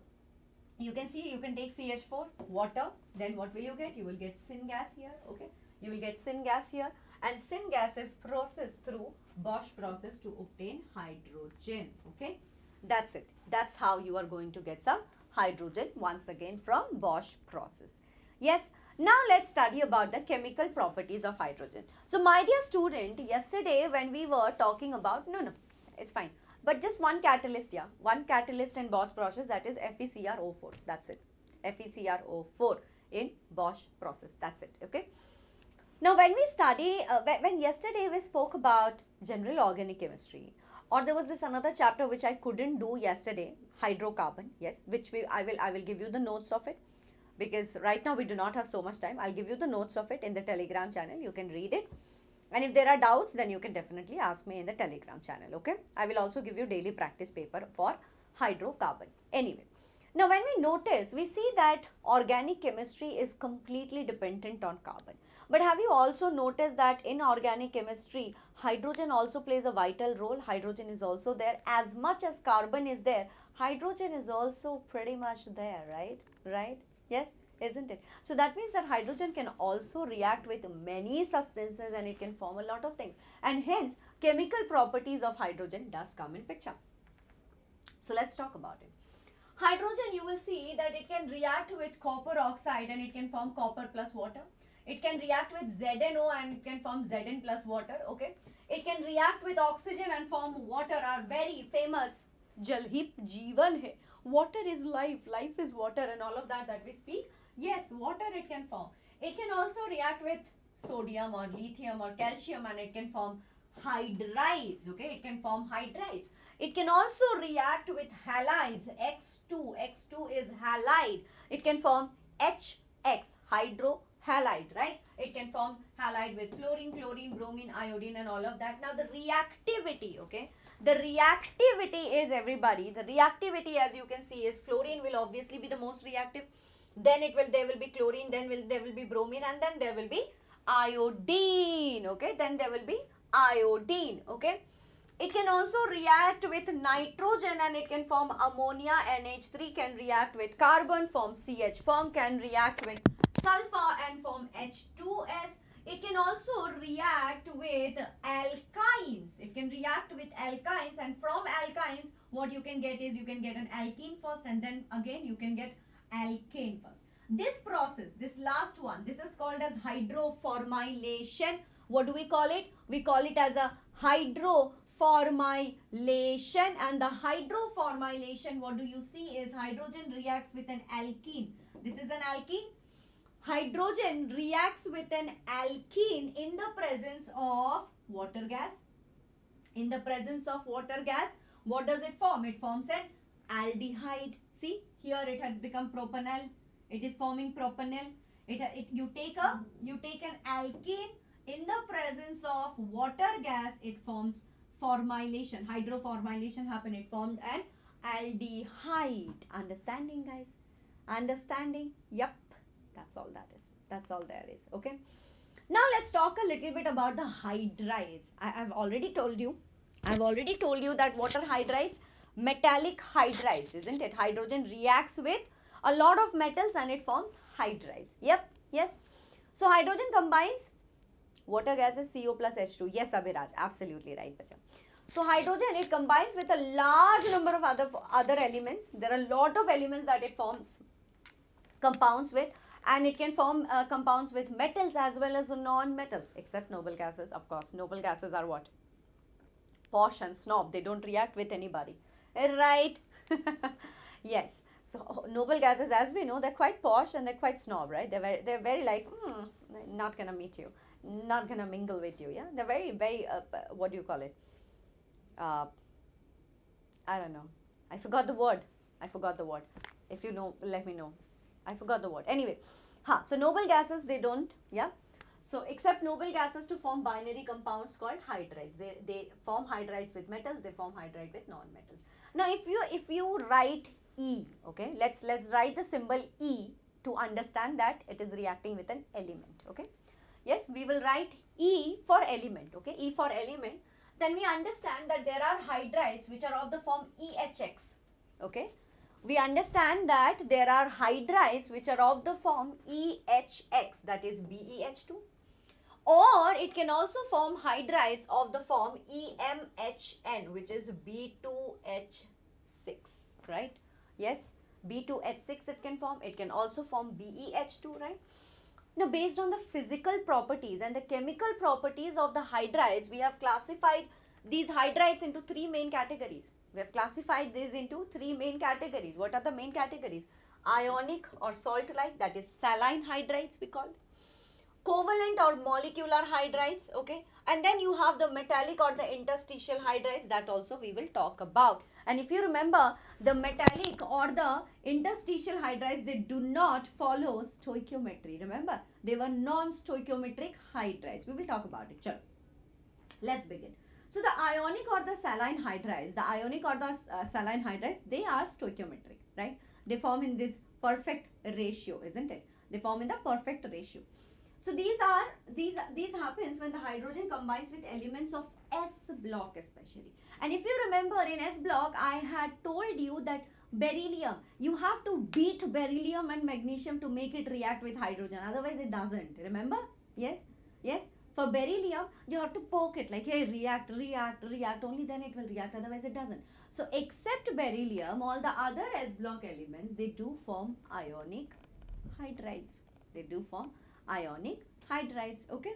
Speaker 1: you can see, you can take CH4, water, then what will you get? You will get syngas here, okay? You will get syngas here, and syngas is processed through Bosch process to obtain hydrogen, okay? That's it. That's how you are going to get some hydrogen once again from Bosch process. Yes, now let's study about the chemical properties of hydrogen. So my dear student, yesterday when we were talking about, no, it's fine. But just one catalyst, yeah. One catalyst in Bosch process, that is FeCrO4. That's it. FeCrO4 in Bosch process. That's it. Okay. Now, when we study, when yesterday we spoke about general organic chemistry, or there was this another chapter which I couldn't do yesterday, hydrocarbon. Yes, which I will give you the notes of it, because right now we do not have so much time. I'll give you the notes of it in the Telegram channel. You can read it. And if there are doubts, then you can definitely ask me in the Telegram channel, okay? I will also give you daily practice paper for hydrocarbon. Anyway, now when we notice, we see that organic chemistry is completely dependent on carbon. But have you also noticed that in organic chemistry, hydrogen also plays a vital role? Hydrogen is also there. As much as carbon is there, hydrogen is also pretty much there, right? Right? Yes? Isn't it? So that means that hydrogen can also react with many substances and it can form a lot of things. And hence, chemical properties of hydrogen does come in picture. So let's talk about it. Hydrogen, you will see that it can react with copper oxide and it can form copper plus water. It can react with ZNO and it can form Zn plus water. Okay. It can react with oxygen and form water. Our very famous Jal hi Jeevan hai. Water is life. Life is water and all of that we speak. Yes, water it can form. It can also react with sodium or lithium or calcium and it can form hydrides. Okay, it can form hydrides. It can also react with halides. X2 is halide. It can form HX, hydrohalide, right? It can form halide with fluorine, chlorine, bromine, iodine and all of that. Now the reactivity, okay? The reactivity is, everybody, the reactivity as you can see is fluorine will obviously be the most reactive. Then there will be chlorine, then there will be bromine, and then there will be iodine, okay? Then there will be iodine, okay? It can also react with nitrogen and it can form ammonia, NH3 can react with carbon, form CH, can react with sulfur and form H2S. It can also react with alkynes. It can react with alkynes, and from alkynes, what you can get is you can get an alkene first and then again you can get alkane first. This process, this last one, this is called as hydroformylation. What do we call it? We call it as a hydroformylation. And the hydroformylation, what do you see is hydrogen reacts with an alkene. This is an alkene. Hydrogen reacts with an alkene in the presence of water gas. In the presence of water gas, what does it form? It forms an aldehyde. See, here it has become propanol. It is forming propanol. You take an alkene in the presence of water gas. It forms formylation. Hydroformylation happened. It formed an aldehyde. Understanding, guys? Understanding? Yep. That's all that is. That's all there is. Okay. Now let's talk a little bit about the hydrides. I've already told you. That what are hydrides? Metallic hydrides, isn't it? Hydrogen reacts with a lot of metals and it forms hydrides. Yep. Yes. So hydrogen combines water gases CO plus H2. Yes, Abhiraj. Absolutely right, bacha. So hydrogen, it combines with a large number of other elements. There are a lot of elements that it forms compounds with, and it can form compounds with metals as well as non-metals, except noble gases. Of course, noble gases are what? Posh and snob. They don't react with anybody, right? Yes. So noble gases, as we know, they're quite posh and they're quite snob, right? They're very like, not gonna meet you, not gonna mingle with you. Yeah, they're very what do you call it? I don't know. I forgot the word. If you know, let me know. I forgot the word. Anyway, so noble gases, they don't, yeah. So except noble gases to form binary compounds called hydrides. They form hydrides with metals. They form hydride with non-metals. Now, if you write E, okay, let's write the symbol E to understand that it is reacting with an element. Okay. Yes, we will write E for element. Okay, E for element. Then we understand that there are hydrides which are of the form EHX. Okay. We understand that there are hydrides which are of the form EHX, that is BeH2, or it can also form hydrides of the form EMHN, which is B2H6, right? Yes, B2H6 it can form. It can also form BeH2, right? Now, based on the physical properties and the chemical properties of the hydrides, we have classified these hydrides into three main categories. We have classified these into three main categories. What are the main categories? Ionic or salt-like, that is saline hydrides we call. Covalent or molecular hydrides, okay. And then you have the metallic or the interstitial hydrides, that also we will talk about. And if you remember, the metallic or the interstitial hydrides, they do not follow stoichiometry. Remember, they were non-stoichiometric hydrides. We will talk about it. Chalo. Let's begin. So the ionic or the saline hydrides, they are stoichiometric, right? They form in this perfect ratio, isn't it? They form in the perfect ratio. So these happens when the hydrogen combines with elements of S block especially. And if you remember, in S block, I had told you that beryllium, you have to beat beryllium and magnesium to make it react with hydrogen. Otherwise, it doesn't. Remember? Yes? Yes? For beryllium, you have to poke it like, hey, react. Only then it will react. Otherwise, it doesn't. So, except beryllium, all the other S block elements, they do form ionic hydrides. Okay?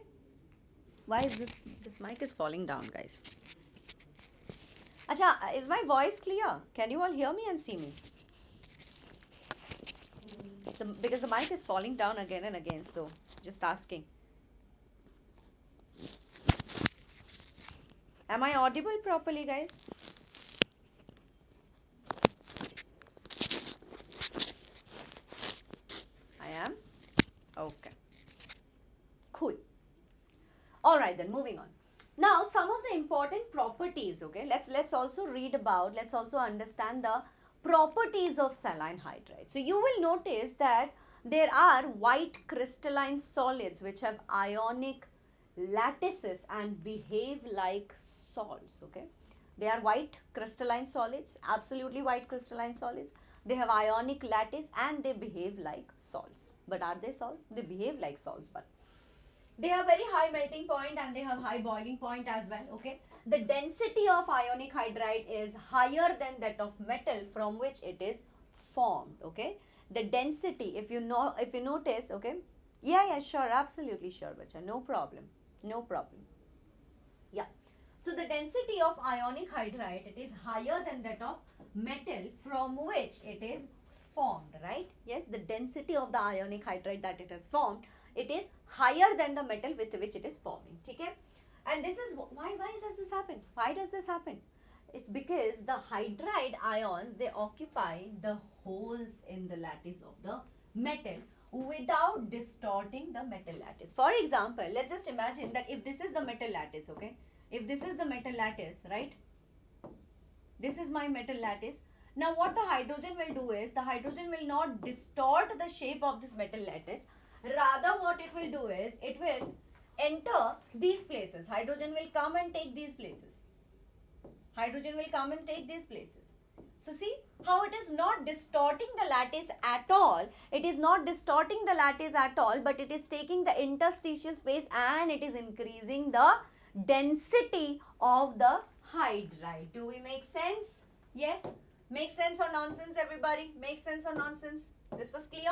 Speaker 1: Why is this mic is falling down, guys? Acha, is my voice clear? Can you all hear me and see me? Because the mic is falling down again and again, so just asking. Am I audible properly, guys? I am? Okay. Cool. Alright then, moving on. Now, some of the important properties, okay, let's also understand the properties of saline hydride. So, you will notice that there are white crystalline solids which have ionic lattices and behave like salts, okay. They are white crystalline solids, absolutely white crystalline solids. They have ionic lattice and they behave like salts. But are they salts? They behave like salts, but they have very high melting point and they have high boiling point as well, okay. The density of ionic hydride is higher than that of metal from which it is formed, okay. The density, if you notice, okay. Yeah, sure, absolutely sure, bacha, no problem. Yeah. So the density of ionic hydride, it is higher than that of metal from which it is formed, right? Yes, the density of the ionic hydride that it has formed, it is higher than the metal with which it is forming. Okay? And this is why does this happen? Why does this happen? It's because the hydride ions, they occupy the holes in the lattice of the metal without distorting the metal lattice. For example, let's just imagine that if this is the metal lattice, okay? If this is the metal lattice, right? This is my metal lattice, Now what the hydrogen will do is, the hydrogen will not distort the shape of this metal lattice. Rather what it will do is, it will enter these places. Hydrogen will come and take these places. Hydrogen will come and take these places. So see how it is not distorting the lattice at all. It is not distorting the lattice at all, but it is taking the interstitial space and it is increasing the density of the hydride. Do we make sense? Yes? Make sense or nonsense, everybody? Make sense or nonsense? This was clear?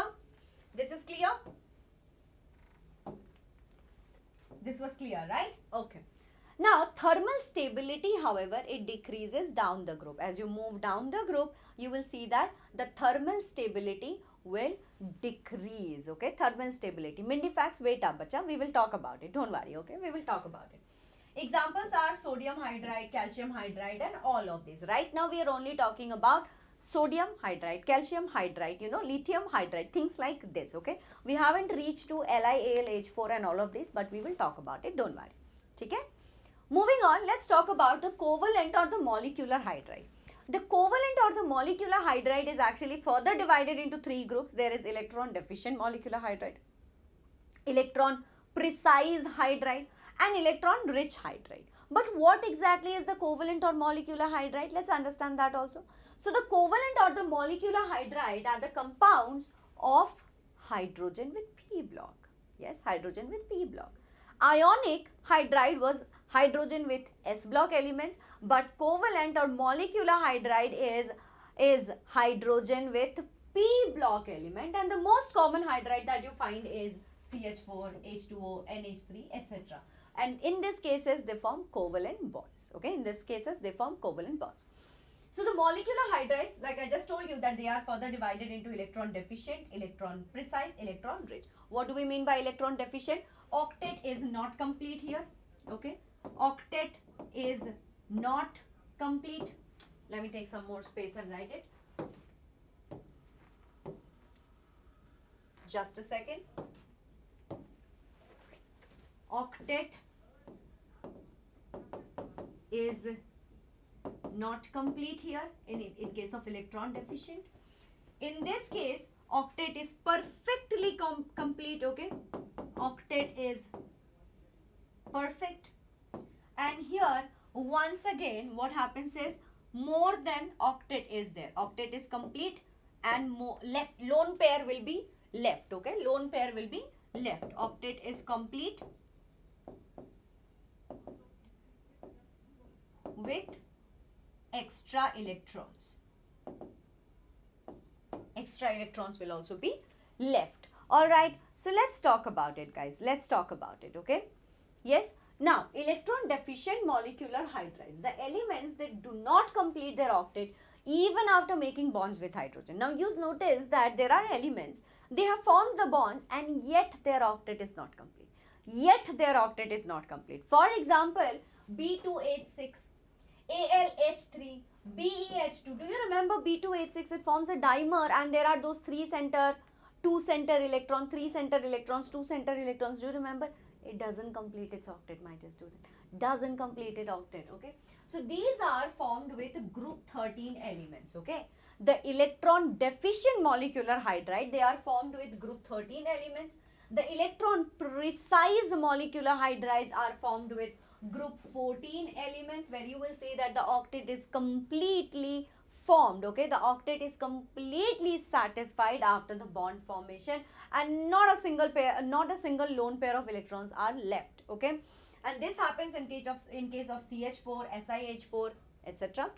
Speaker 1: This is clear? This was clear, right? Okay. Now, thermal stability, however, it decreases down the group. As you move down the group, you will see that the thermal stability will decrease, okay? Thermal stability. Mindy facts, wait up, bacha. We will talk about it. Don't worry, okay? We will talk about it. Examples are sodium hydride, calcium hydride and all of these. Right now, we are only talking about sodium hydride, calcium hydride, you know, lithium hydride, things like this, okay? We haven't reached to LiAlH4 and all of this, but we will talk about it. Don't worry, okay? Moving on, let's talk about the covalent or the molecular hydride. The covalent or the molecular hydride is actually further divided into three groups. There is electron deficient molecular hydride, electron precise hydride and electron rich hydride. But what exactly is the covalent or molecular hydride? Let's understand that also. So the covalent or the molecular hydride are the compounds of hydrogen with p block. Yes, hydrogen with p block. Ionic hydride was hydrogen with s block elements, but covalent or molecular hydride is hydrogen with p block element, and the most common hydride that you find is CH4, H2O, NH3, etc. And in these cases they form covalent bonds. Okay, in these cases they form covalent bonds. So the molecular hydrides, like I just told you, that they are further divided into electron deficient, electron precise, electron rich. What do we mean by electron deficient? Octet is not complete here. Okay, octet is not complete. Let me take some more space and write it. Just a second. Octet is not complete here in case of electron deficient. In this case, octet is perfectly complete, okay? Octet is perfect. And here, once again, what happens is more than octet is there. Octet is complete and more left, lone pair will be left, okay? Lone pair will be left. Octet is complete with extra electrons. Extra electrons will also be left. Alright, so let's talk about it, guys. Let's talk about it, okay? Yes. Now, electron deficient molecular hydrides, the elements that do not complete their octet even after making bonds with hydrogen. Now, you notice that there are elements, they have formed the bonds and yet their octet is not complete. Yet their octet is not complete. For example, B2H6, ALH3, BEH2. Do you remember B2H6? It forms a dimer and there are those 3 center, 2 center electron, 3 center electrons, 2 center electrons. Do you remember? It doesn't complete its octet, my dear student. Doesn't complete its octet, okay? So these are formed with group 13 elements, okay? The electron deficient molecular hydride, they are formed with group 13 elements. The electron precise molecular hydrides are formed with group 14 elements, where you will see that the octet is completely formed, okay? The octet is completely satisfied after the bond formation and not a single pair, not a single lone pair of electrons are left, okay? And this happens in case of CH4, SiH4, etc.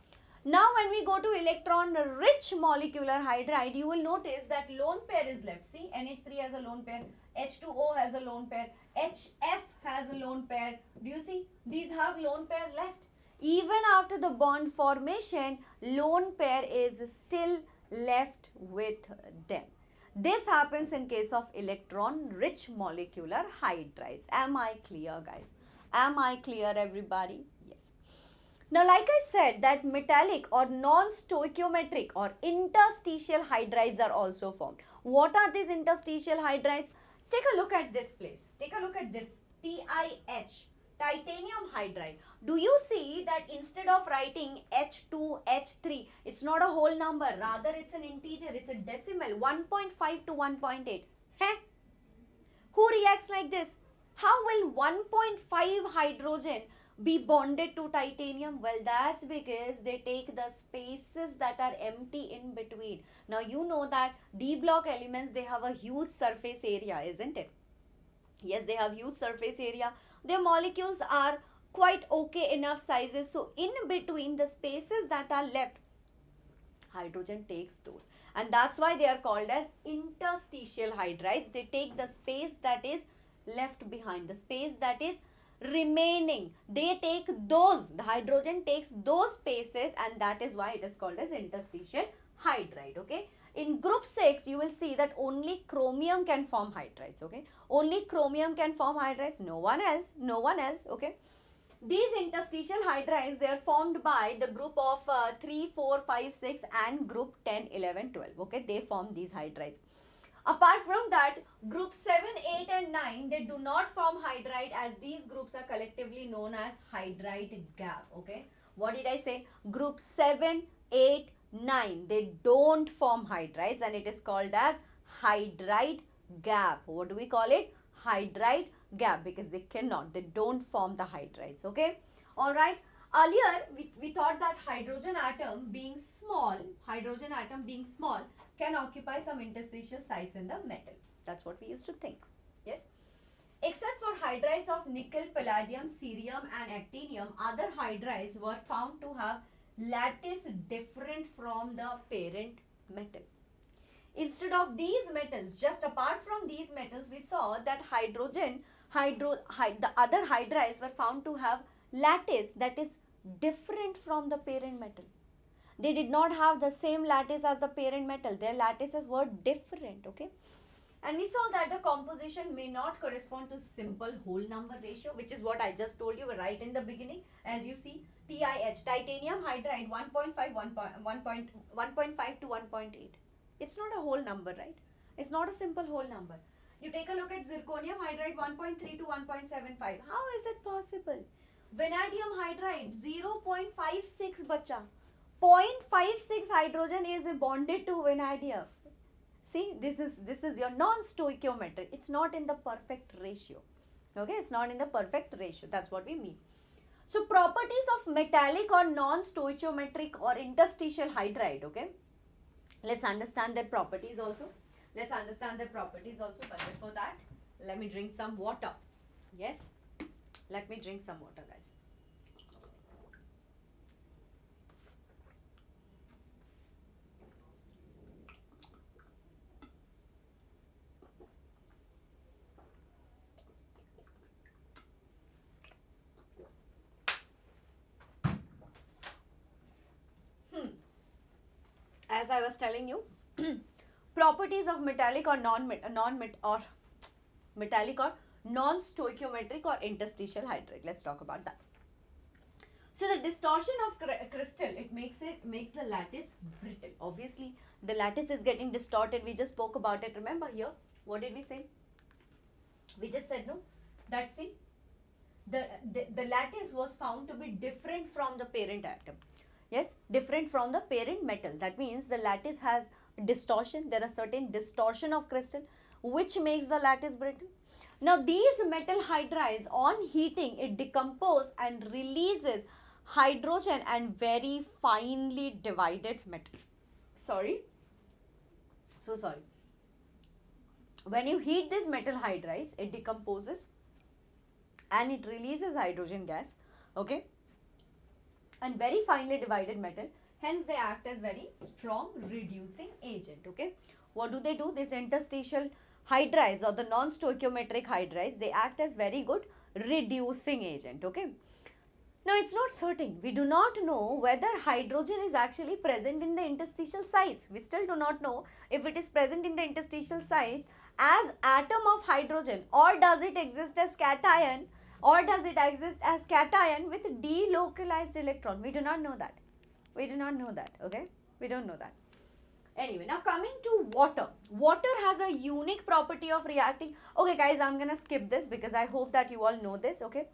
Speaker 1: Now when we go to electron rich molecular hydride, you will notice that lone pair is left. See, NH3 has a lone pair, H2O has a lone pair, HF has a lone pair. Do you see? These have lone pair left. Even after the bond formation, lone pair is still left with them. This happens in case of electron rich molecular hydrides. Am I clear, guys? Am I clear, everybody? Yes. Now, like I said, that metallic or non-stoichiometric or interstitial hydrides are also formed. What are these interstitial hydrides? Take a look at this place. Take a look at this. TiH. titanium hydride. Do you see that instead of writing H2, H3, it's not a whole number, rather it's an integer, it's a decimal, 1.5 to 1.8. Heh? Who reacts like this? How will 1.5 hydrogen be bonded to titanium? Well, that's because they take the spaces that are empty in between. Now, you know that D block elements, they have a huge surface area, isn't it? Yes, they have huge surface area. Their molecules are quite okay enough sizes. So, in between the spaces that are left, hydrogen takes those. And that's why they are called as interstitial hydrides. They take the space that is left behind, the space that is remaining. They take those, the hydrogen takes those spaces, and that is why it is called as interstitial hydride, okay. In group 6, you will see that only chromium can form hydrides, okay. Only chromium can form hydrides, no one else, okay. These interstitial hydrides, they are formed by the group of 3, 4, 5, 6 and group 10, 11, 12, okay. They form these hydrides. Apart from that, group 7, 8 and 9, they do not form hydride, as these groups are collectively known as hydride gap, okay. What did I say? Group 7, 8, 9, they don't form hydrides, and it is called as hydride gap. What do we call it? Hydride gap, because they don't form the hydrides, okay. Alright. Earlier, we thought that hydrogen atom being small, can occupy some interstitial sites in the metal. That's what we used to think. Yes. Except for hydrides of nickel, palladium, cerium and actinium, other hydrides were found to have lattice different from the parent metal. Instead of these metals, just apart from these metals, we saw that the other hydrides were found to have lattice that is different from the parent metal. They did not have the same lattice as the parent metal. Their lattices were different, okay. And we saw that the composition may not correspond to simple whole number ratio, which is what I just told you right in the beginning. As you see, TiH, titanium hydride, 1.5 to 1.8. It's not a whole number, right? It's not a simple whole number. You take a look at zirconium hydride, 1.3 to 1.75. How is it possible? Vanadium hydride, 0.56 bacha. 0.56 hydrogen is bonded to vanadium. See, this is your non-stoichiometric. It's not in the perfect ratio. Okay, it's not in the perfect ratio. That's what we mean. So, properties of metallic or non-stoichiometric or interstitial hydride, okay. Let's understand their properties also. But before that, let me drink some water. Yes, let me drink some water, guys. As I was telling you, properties of metallic or non-stoichiometric or interstitial hydride. Let's talk about that. So the distortion of crystal, it makes the lattice brittle. Obviously, the lattice is getting distorted. We just spoke about it. Remember here, what did we say? We just said no. That see, the lattice was found to be different from the parent atom. Yes, different from the parent metal. That means the lattice has distortion. There are certain distortion of crystal which makes the lattice brittle. Now these metal hydrides, on heating, it decomposes and releases hydrogen and very finely divided metal. Sorry. When you heat these metal hydrides, it decomposes and it releases hydrogen gas. Okay. And very finely divided metal, hence they act as very strong reducing agent, okay. What do? This interstitial hydrides or the non-stoichiometric hydrides, they act as very good reducing agent, okay. Now it's not certain, we do not know whether hydrogen is actually present in the interstitial sites. We still do not know if it is present in the interstitial site as atom of hydrogen, or does it exist as cation, or does it exist as cation with delocalized electron? We do not know that. Okay. We don't know that. Anyway, now coming to water. Water has a unique property of reacting. Okay guys, I'm gonna skip this because I hope that you all know this, okay.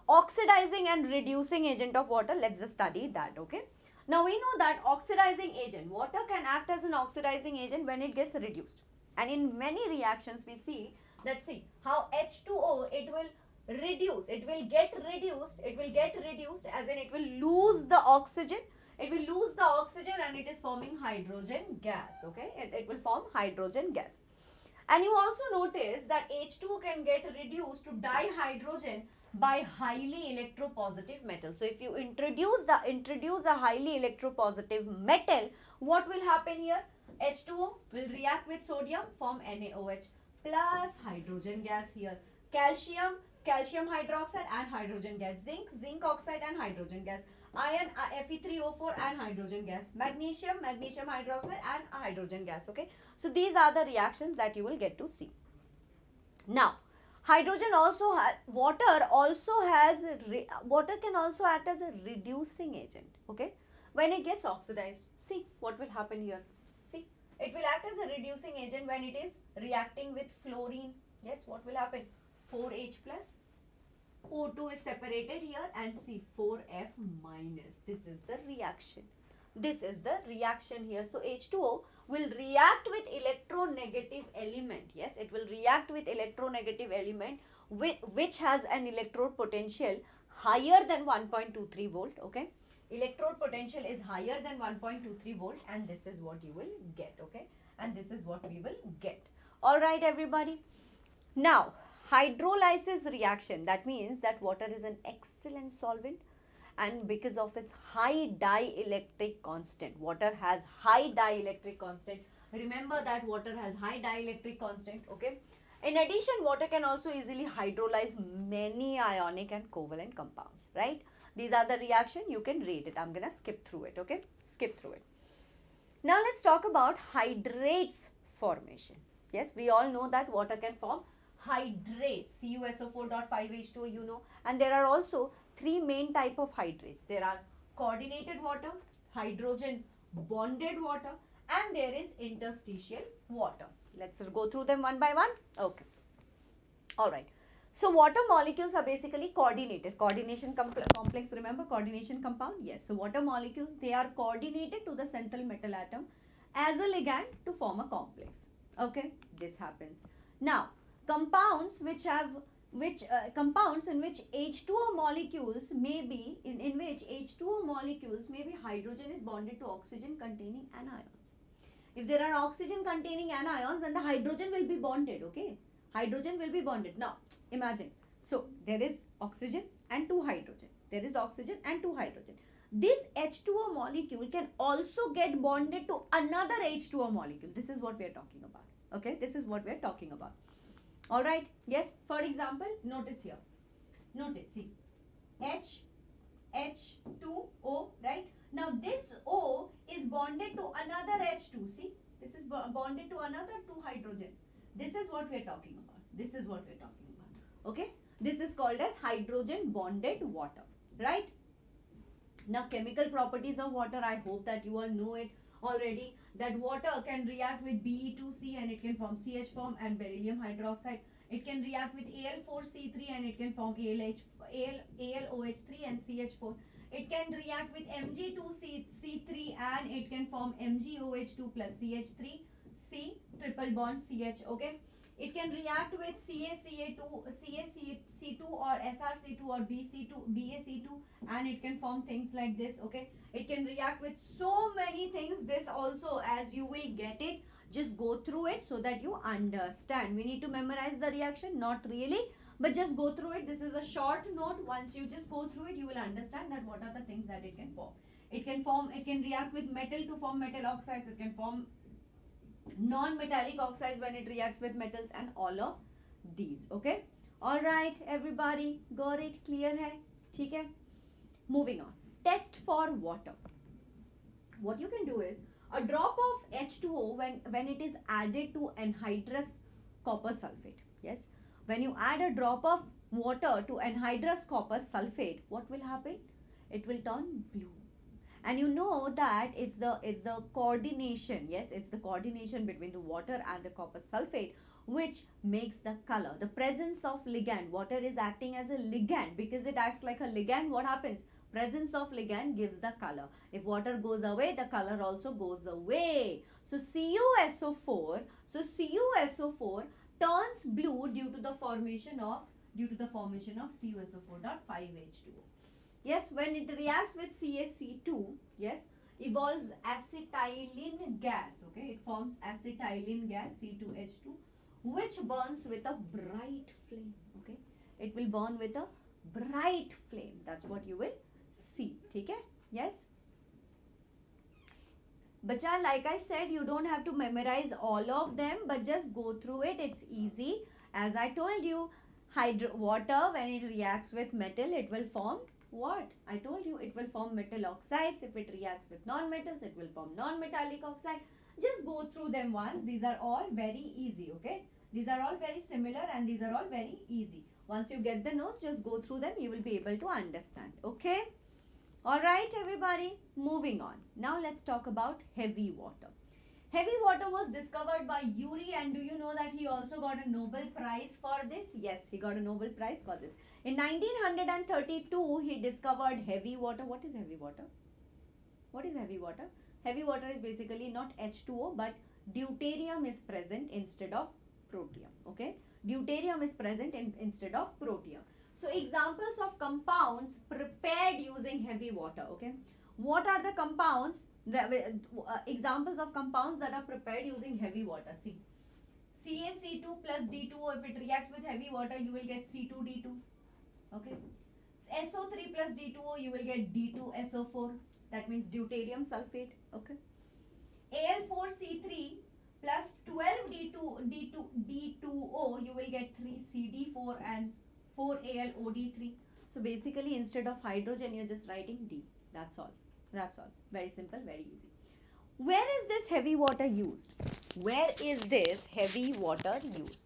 Speaker 1: Oxidizing and reducing agent of water, let's just study that, okay? Now we know that oxidizing agent, water can act as an oxidizing agent when it gets reduced. And in many reactions we see that, see how H2O, it will reduce, it will get reduced as in it will lose the oxygen, and it is forming hydrogen gas, okay? It will form hydrogen gas. And you also notice that H2O can get reduced to dihydrogen by highly electropositive metal. So if you introduce a highly electropositive metal, what will happen here? H2O will react with sodium, form NaOH plus hydrogen gas here. Calcium hydroxide and hydrogen gas. Zinc oxide and hydrogen gas. Iron, Fe3O4 and hydrogen gas. Magnesium hydroxide and hydrogen gas, okay? So these are the reactions that you will get to see. Now, hydrogen also water can also act as a reducing agent, okay? When it gets oxidized, see what will happen here. See, it will act as a reducing agent when it is reacting with fluorine. Yes, what will happen? 4H plus, O2 is separated here, and C4F minus. This is the reaction. Here. So H2O will react with electronegative element. Yes, it will react with electronegative element which has an electrode potential higher than 1.23 volt. Okay, electrode potential is higher than 1.23 volt, and this is what you will get. Okay, and this is what we will get. All right, everybody. Now, hydrolysis reaction, that means that water is an excellent solvent, and because of its high dielectric constant, water has high dielectric constant. Remember that water has high dielectric constant, okay? In addition, water can also easily hydrolyze many ionic and covalent compounds, right? These are the reaction, you can read it. I'm gonna skip through it, okay? Skip through it. Now let's talk about hydrates formation. Yes, we all know that water can form hydrates, CuSO4.5H2O, you know, and there are also three main type of hydrates. There are coordinated water, hydrogen bonded water, and there is interstitial water. Let's go through them one by one. Okay. All right. So water molecules are basically coordinated. Coordination complex, remember coordination compound? Yes. So water molecules, they are coordinated to the central metal atom as a ligand to form a complex. Okay. This happens. Now, compounds in which H2O molecules may be hydrogen is bonded to oxygen containing anions. If there are oxygen containing anions, then the hydrogen will be bonded, okay? Hydrogen will be bonded. Now, imagine. So, there is oxygen and two hydrogen. This H2O molecule can also get bonded to another H2O molecule. This is what we are talking about. Okay, this is what we are talking about. All right. Yes. For example, notice here. Notice, see, H2O, right? Now this O is bonded to another H2. See, this is bonded to another two hydrogen. This is what we are talking about. Okay. This is called as hydrogen bonded water, right? Now, chemical properties of water, I hope that you all know it already, that water can react with Be2C and it can form CH form and beryllium hydroxide. It can react with Al4C3 and it can form AlOH3 and CH4. It can react with Mg2C3 and it can form MgOH2 plus CH3, C triple bond CH, okay? It can react with CaCa2 or SrC2 or BaC2 and it can form things like this, okay? It can react with so many things. This also, as you will get it, just go through it so that you understand. We need to memorize the reaction, not really, but just go through it. This is a short note. Once you just go through it, you will understand that what are the things that it can form. It can react with metal to form metal oxides. It can form non-metallic oxides when it reacts with metals, and all of these, okay? All right, everybody, got it? Clear hai? ठीक है? Moving on. Test for water. What you can do is, a drop of H2O when it is added to anhydrous copper sulfate. Yes, when you add a drop of water to anhydrous copper sulfate, what will happen? It will turn blue. And you know that it's the coordination, yes, it's the coordination between the water and the copper sulfate which makes the color. The presence of ligand, water is acting as a ligand. Because it acts like a ligand, what happens? Presence of ligand gives the color. If water goes away, the color also goes away. So CuSO4 turns blue due to the formation of CuSO4.5H2O. Yes, when it reacts with CaC2, yes, evolves acetylene gas. Okay, it forms acetylene gas C2H2, which burns with a bright flame. Okay, it will burn with a bright flame. That's what you will see. Okay, yes. Bacha, like I said, you don't have to memorize all of them, but just go through it. It's easy. As I told you, water, when it reacts with metal, it will form what? I told you, it will form metal oxides. If it reacts with non-metals, it will form non-metallic oxide. Just go through them once. These are all very easy, okay? These are all very similar and these are all very easy. Once you get the notes, just go through them. You will be able to understand, okay? Alright, everybody, moving on. Now let's talk about heavy water. Heavy water was discovered by Urey, and do you know that he also got a Nobel Prize for this? Yes, he got a Nobel Prize for this. In 1932, he discovered heavy water. What is heavy water? What is heavy water? Heavy water is basically not H2O, but deuterium is present instead of protium. Okay? Deuterium is present instead of protium. So, examples of compounds prepared using heavy water. Okay? What are the compounds? Examples of compounds that are prepared using heavy water. See, CaC2 plus D2O, if it reacts with heavy water, you will get C2D2. Okay. SO3 plus D2O, you will get D2SO4. That means deuterium sulfate. Okay. Al4C3 plus 12D2O, you will get 3CD4 and 4AlOD3. So basically, instead of hydrogen, you're just writing D. That's all. That's all. Very simple, very easy. Where is this heavy water used? Where is this heavy water used?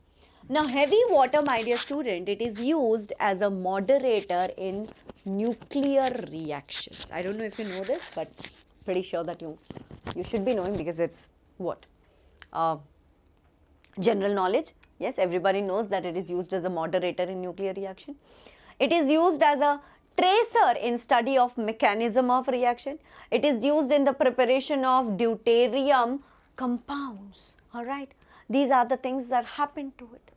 Speaker 1: Now, heavy water, my dear student, it is used as a moderator in nuclear reactions. I don't know if you know this, but pretty sure that you should be knowing, because it's what? General knowledge. Yes, everybody knows that it is used as a moderator in nuclear reaction. It is used as a tracer in study of mechanism of reaction. It is used in the preparation of deuterium compounds. Alright, these are the things that happen to it.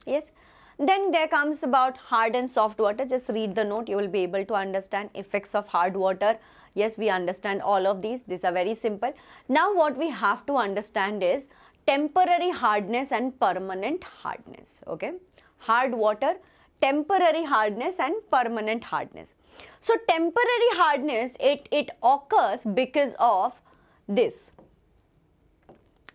Speaker 1: Yes, then there comes about hard and soft water. Just read the note, you will be able to understand effects of hard water. Yes, we understand all of these. These are very simple. Now what we have to understand is temporary hardness and permanent hardness. Okay, hard water, temporary hardness and permanent hardness. So temporary hardness, it occurs because of this: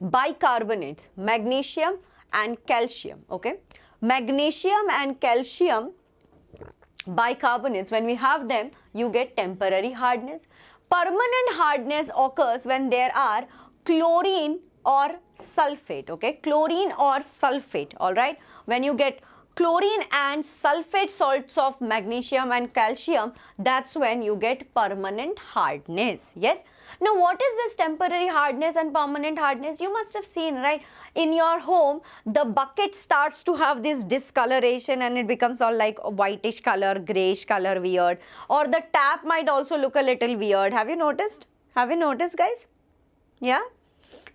Speaker 1: bicarbonates, magnesium and calcium. Okay, magnesium and calcium bicarbonates, when we have them, you get temporary hardness. Permanent hardness occurs when there are chlorine or sulfate. Okay, chlorine or sulfate. All right, when you get chlorine and sulfate salts of magnesium and calcium, that's when you get permanent hardness. Yes. Now, what is this temporary hardness and permanent hardness? You must have seen, right? In your home, the bucket starts to have this discoloration and it becomes all like a whitish color, grayish color, weird. Or the tap might also look a little weird. Have you noticed? Have you noticed, guys? Yeah?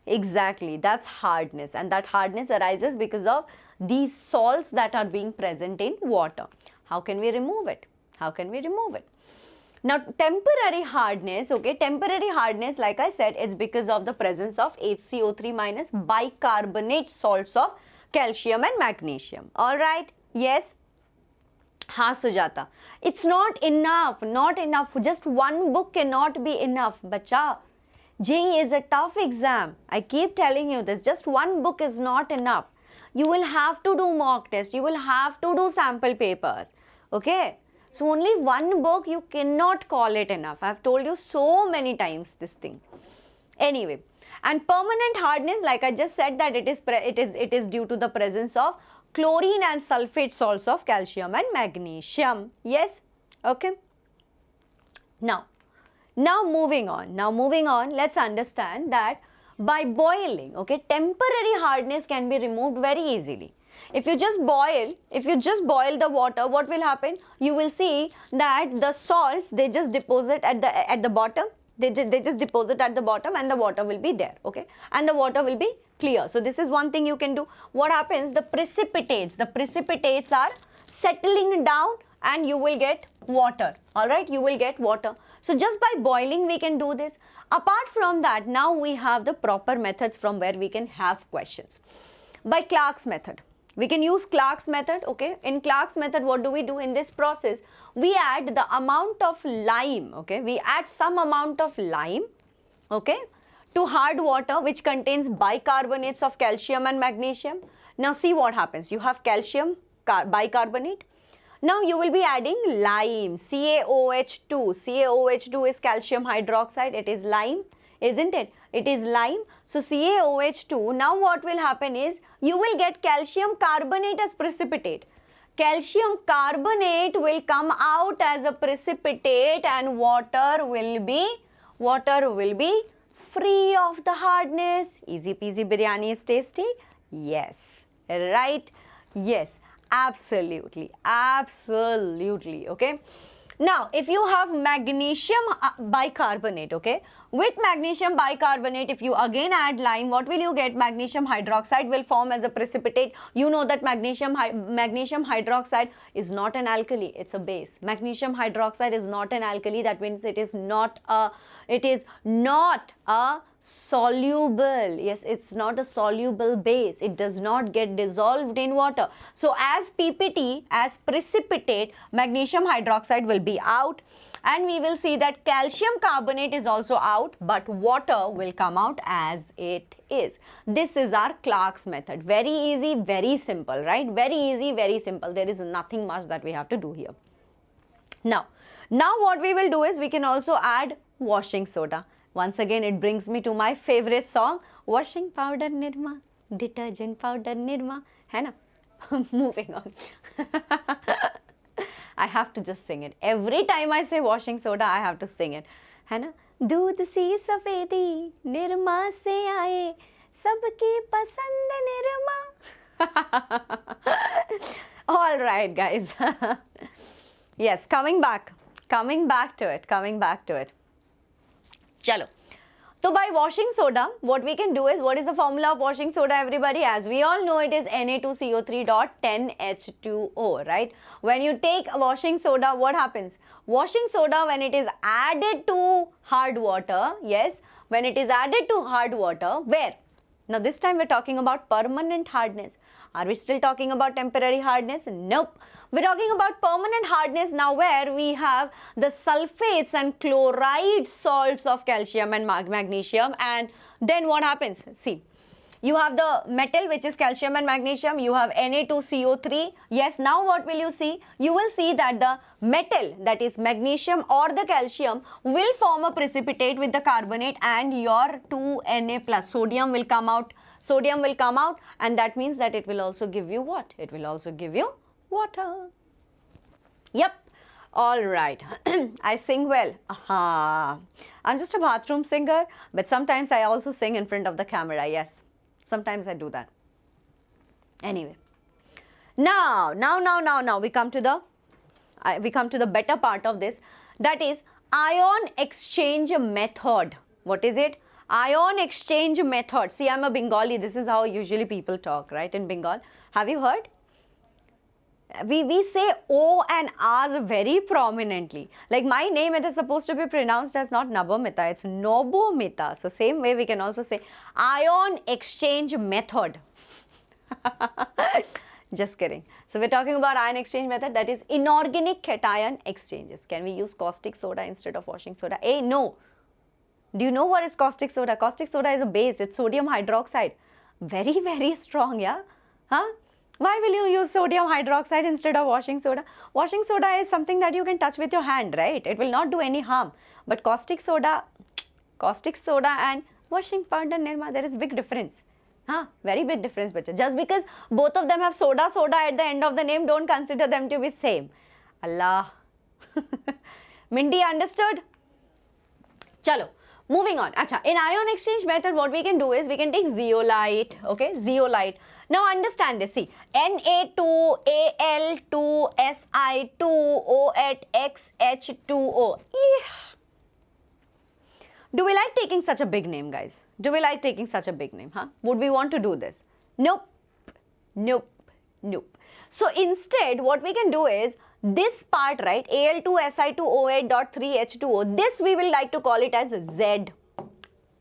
Speaker 1: Exactly. That's hardness. And that hardness arises because of these salts that are being present in water. How can we remove it? How can we remove it? Now, temporary hardness, okay, temporary hardness, like I said, it's because of the presence of HCO3 minus bicarbonate salts of calcium and magnesium. All right, yes. Ha, Sujata. It's not enough, not enough. Just one book cannot be enough, bacha. JEE is a tough exam. I keep telling you this. Just one book is not enough. You will have to do mock test. You will have to do sample papers. Okay. So only one book, you cannot call it enough. I have told you so many times this thing. Anyway, and permanent hardness, like I just said, that it is due to the presence of chlorine and sulfate salts of calcium and magnesium. Yes. Okay. Now, Now moving on, let's understand that by boiling, okay, temporary hardness can be removed very easily. If you just boil the water, what will happen? You will see that the salts, they just deposit at the bottom. They just deposit at the bottom and the water will be there, okay, and the water will be clear. So this is one thing you can do. What happens? The precipitates are settling down and you will get water. All right, you will get water. So just by boiling we can do this. Apart from that, now we have the proper methods from where we can have questions. By Clark's method, we can use Clark's method, okay. In Clark's method, what do we do in this process? We add the amount of lime, okay. We add some amount of lime, okay, to hard water which contains bicarbonates of calcium and magnesium. Now see what happens. You have calcium bicarbonate. Now you will be adding lime, CaOH2. CaOH2 is calcium hydroxide. It is lime, isn't it? It is lime. So CaOH2. Now what will happen is you will get calcium carbonate as precipitate. Calcium carbonate will come out as a precipitate and water will be free of the hardness. Easy peasy biryani is tasty. Yes, right? Yes. Absolutely, okay. Now, if you have magnesium bicarbonate, okay, with magnesium bicarbonate, if you again add lime, what will you get? Magnesium hydroxide will form as a precipitate. You know that magnesium hydroxide is not an alkali, it's a base. Magnesium hydroxide is not an alkali, that means it is not a soluble. Yes, it's not a soluble base. It does not get dissolved in water. So as PPT, as precipitate, magnesium hydroxide will be out, and we will see that calcium carbonate is also out, but water will come out as it is. This is our Clark's method. Very easy, very simple, right? Very easy, very simple. There is nothing much that we have to do here. Now what we will do is we can also add washing soda. Once again, it brings me to my favorite song, washing powder Nirma, detergent powder Nirma, hai na? Moving on. I have to just sing it. Every time I say washing soda, I have to sing it. है ना? दूध सी सफेदी निरमा से आए सबकी पसंद Nirma. All right, guys. Yes, coming back to it. Chalo. So by washing soda, what we can do is, what is the formula of washing soda, everybody? As we all know, it is Na2CO3.10H2O, right? When you take washing soda, what happens? Washing soda, when it is added to hard water, yes, when it is added to hard water, where? Now this time we're talking about permanent hardness. Are we still talking about temporary hardness? Nope. We're talking about permanent hardness now, where we have the sulfates and chloride salts of calcium and magnesium. And then what happens? See, you have the metal, which is calcium and magnesium. You have Na2CO3. Yes, now what will you see? You will see that the metal, that is magnesium or the calcium, will form a precipitate with the carbonate, and your 2Na plus sodium will come out. And that means that it will also give you what? It will also give you water. Yep. All right. I sing well. Aha. I'm just a bathroom singer, but sometimes I also sing in front of the camera. Yes. Sometimes I do that. Anyway. Now we come to the better part of this. That is ion exchange method. What is it? Ion exchange method. See, I'm a Bengali. This is how usually people talk, right? In Bengal. Have you heard? We say O and R's very prominently. Like my name, it is supposed to be pronounced as not Nabomita, it's Nobomita. So same way we can also say ion exchange method. Just kidding. So we're talking about ion exchange method, that is inorganic cation exchanges. Can we use caustic soda instead of washing soda? No. Do you know what is caustic soda? Caustic soda is a base. It's sodium hydroxide. Very, very strong, yeah? Huh? Why will you use sodium hydroxide instead of washing soda? Washing soda is something that you can touch with your hand, right? It will not do any harm. But caustic soda and washing powder Nirma, there is big difference. Very big difference, bacha. Just because both of them have soda at the end of the name, don't consider them to be same. Allah. Mindy, understood? Chalo, moving on. Acha, in ion exchange method, what we can do is we can take zeolite, okay, zeolite. Now understand this, see, Na2Al2Si2O8XH2O. Do we like taking such a big name, guys? Do we like taking such a big name, huh? Would we want to do this? Nope, nope, nope. So instead, what we can do is, this part, right, Al2Si2O8.3H2O, this we will like to call it as Z. Well,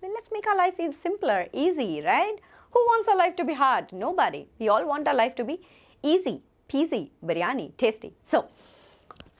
Speaker 1: let's make our life simpler, easy, right? Who wants our life to be hard? Nobody. We all want our life to be easy, peasy, biryani, tasty. So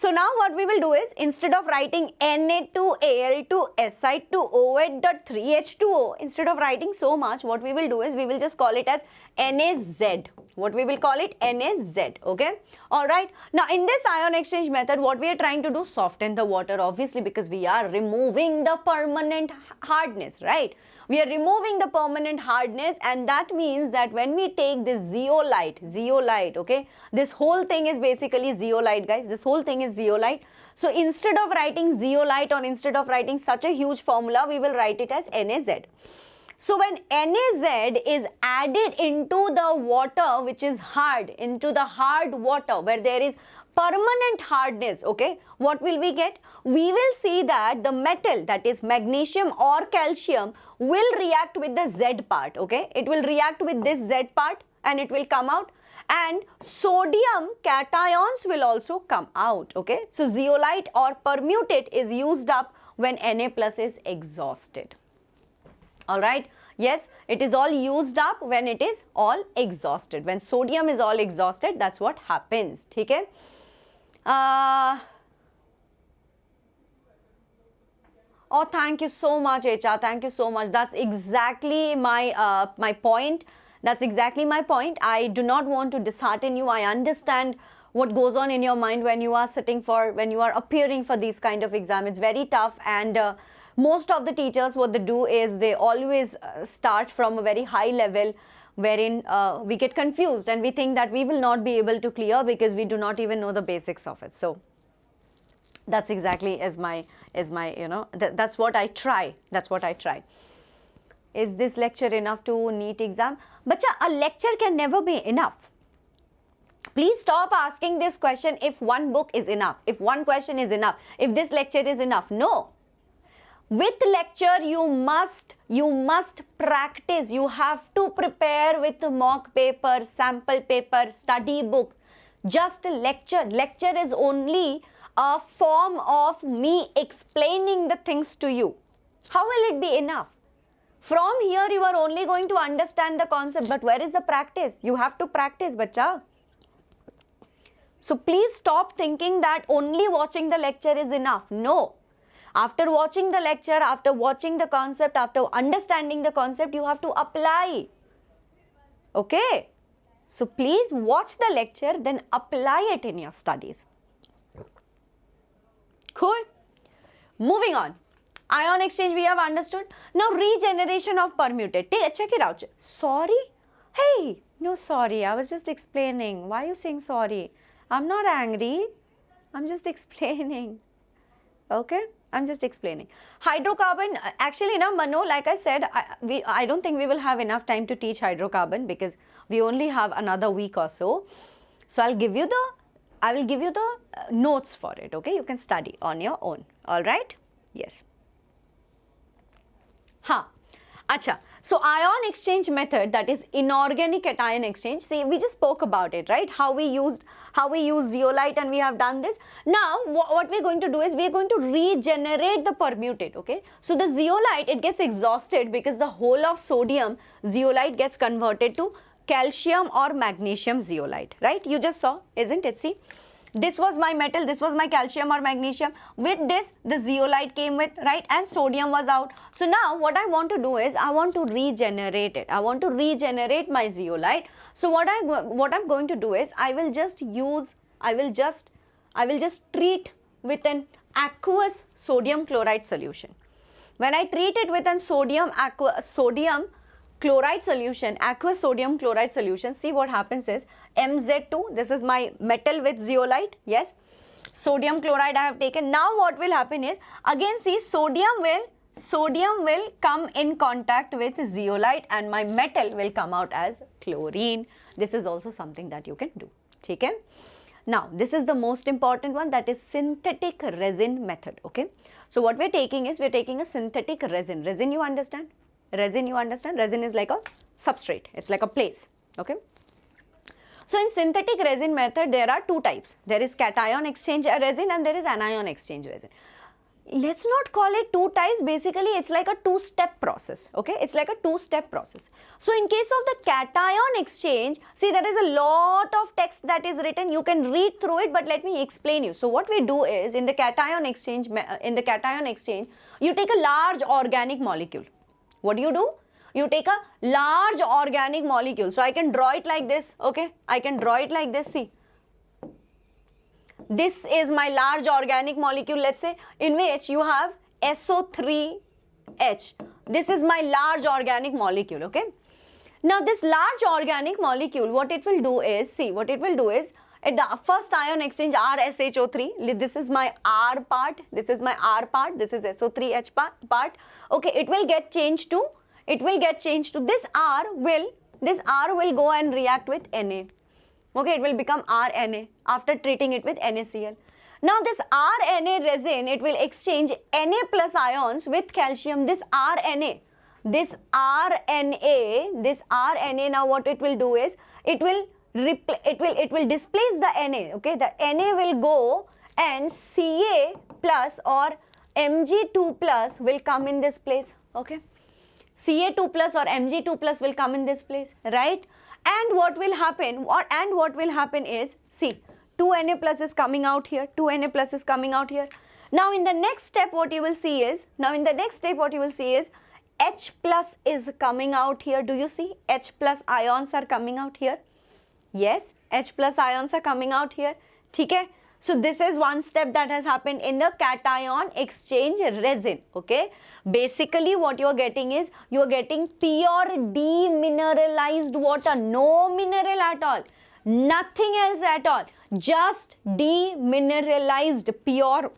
Speaker 1: now what we will do is, instead of writing Na2Al2Si2O8.3H2O, instead of writing so much, what we will do is, we will just call it as NaZ. What we will call it? NaZ, okay? Alright. Now in this ion exchange method, what we are trying to do? Soften the water, obviously, because we are removing the permanent hardness, right? We are removing the permanent hardness, and that means that when we take this zeolite, okay? This whole thing is basically zeolite, guys. This whole thing is zeolite. So instead of writing zeolite, or instead of writing such a huge formula, we will write it as NaZ. So when NaZ is added into the water which is hard, into the hard water where there is permanent hardness, okay, what will we get? We will see that the metal, that is magnesium or calcium, will react with the Z part, okay? It will react with this Z part and it will come out, and sodium cations will also come out, okay? So zeolite or permutate is used up when Na plus is exhausted. Alright, yes, it is all used up when it is all exhausted. When sodium is all exhausted, that's what happens. Okay? Oh, thank you so much, Echa. Thank you so much. That's exactly my my point. That's exactly my point. I do not want to dishearten you. I understand what goes on in your mind when you are when you are appearing for these kind of exams. It's very tough, and most of the teachers, what they do is they always start from a very high level, wherein we get confused and we think that we will not be able to clear because we do not even know the basics of it. So that's exactly as my you know, that's what I try. That's what I try. Is this lecture enough to NEET exam? Bacha, a lecture can never be enough. Please stop asking this question if one book is enough, if one question is enough, if this lecture is enough. No. With lecture, you must practice. You have to prepare with mock paper, sample paper, study books. Just lecture. Lecture is only a form of me explaining the things to you. How will it be enough? From here, you are only going to understand the concept, but where is the practice? You have to practice, bacha. So please stop thinking that only watching the lecture is enough. No. After watching the lecture, after watching the concept, after understanding the concept, you have to apply. Okay? So please watch the lecture, then apply it in your studies. Cool? Moving on. Ion exchange we have understood. Now regeneration of permutate. Check it out. Sorry? Hey, no sorry. I was just explaining. Why are you saying sorry? I'm not angry. I'm just explaining. Okay? I'm just explaining. Hydrocarbon, actually, na Mano, like I said, I don't think we will have enough time to teach hydrocarbon because we only have another week or so. So I will give you the notes for it. Okay, you can study on your own. All right? Yes. Acha. So ion exchange method, that is inorganic cation exchange. See, we just spoke about it, right? How we use zeolite, and we have done this. Now, what we're going to do is we're going to regenerate the permutate, okay? So the zeolite, it gets exhausted because the whole of sodium zeolite gets converted to calcium or magnesium zeolite, right? You just saw, isn't it? See, this was my metal, this was my calcium or magnesium. With this, the zeolite came with, right? And sodium was out. So now what I want to do is I want to regenerate it. I want to regenerate my zeolite. So what I'm going to do is I will just treat with an aqueous sodium chloride solution. When I treat it with an sodium chloride solution, aqueous sodium chloride solution, see what happens is MZ2, this is my metal with zeolite, yes, sodium chloride I have taken. Now what will happen is, again see, sodium will sodium will come in contact with zeolite and my metal will come out as chlorine. This is also something that you can do. Okay? Now, this is the most important one, that is synthetic resin method. Okay? So, what we are taking is, we are taking a synthetic resin. Resin, you understand? Resin, you understand? Resin is like a substrate. It's like a place. Okay? So, in synthetic resin method, there are two types. There is cation exchange resin and there is anion exchange resin. Let's not call it two types. Basically, it's like a two-step process. Okay, it's like a two-step process. So, in case of the cation exchange, see, there is a lot of text that is written. You can read through it, but let me explain you. So, what we do is, in the cation exchange, you take a large organic molecule. What do? You take a large organic molecule. So, I can draw it like this. Okay, I can draw it like this. See. This is my large organic molecule, let's say, in which you have SO3H. This is my large organic molecule, okay? Now, this large organic molecule, what it will do is, see, what it will do is, at the first ion exchange RSHO3, this is my R part, this is my R part, this is SO3H part, okay, it will get changed to this R will go and react with Na. Okay, it will become RNA after treating it with NaCl. Now, this RNA resin, it will exchange Na plus ions with calcium. This RNA, now what it will do is, it will displace the Na. Okay, the Na will go and Ca plus or Mg2 plus will come in this place. Okay, Ca2 plus or Mg2 plus will come in this place, right? And what will happen is, see, 2Na plus is coming out here, 2Na plus is coming out here. Now, in the next step, what you will see is, H plus is coming out here. Do you see? H plus ions are coming out here. Yes, H plus ions are coming out here. Okay? So, this is one step that has happened in the cation exchange resin. Okay? Basically, what you are getting is, you are getting pure demineralized water. No mineral at all. Nothing else at all. Just demineralized pure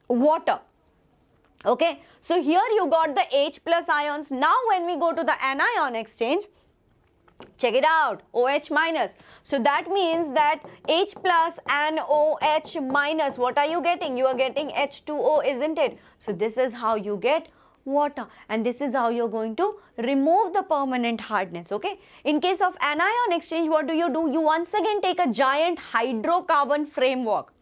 Speaker 1: water. Okay? So, here you got the H plus ions. Now, when we go to the anion exchange, check it out, OH minus. So, that means that H plus and OH minus, what are you getting? You are getting H2O, isn't it? So, this is how you get water, and this is how you are going to remove the permanent hardness. Okay? In case of anion exchange, what do? You once again take a giant hydrocarbon framework.